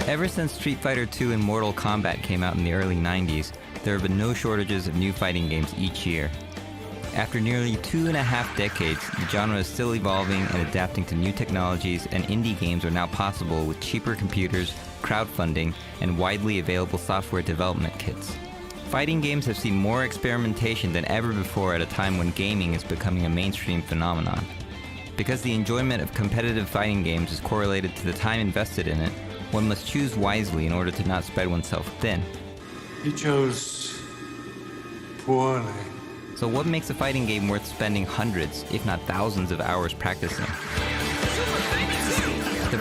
Ever since Street Fighter II and Mortal Kombat came out in the early 90s, there have been no shortages of new fighting games each year. After nearly 2.5 decades, the genre is still evolving and adapting to new technologies, and indie games are now possible with cheaper computers, crowdfunding, and widely available software development kits. Fighting games have seen more experimentation than ever before at a time when gaming is becoming a mainstream phenomenon. Because the enjoyment of competitive fighting games is correlated to the time invested in it, one must choose wisely in order to not spread oneself thin. He chose poorly. So what makes a fighting game worth spending hundreds, if not thousands of hours practicing?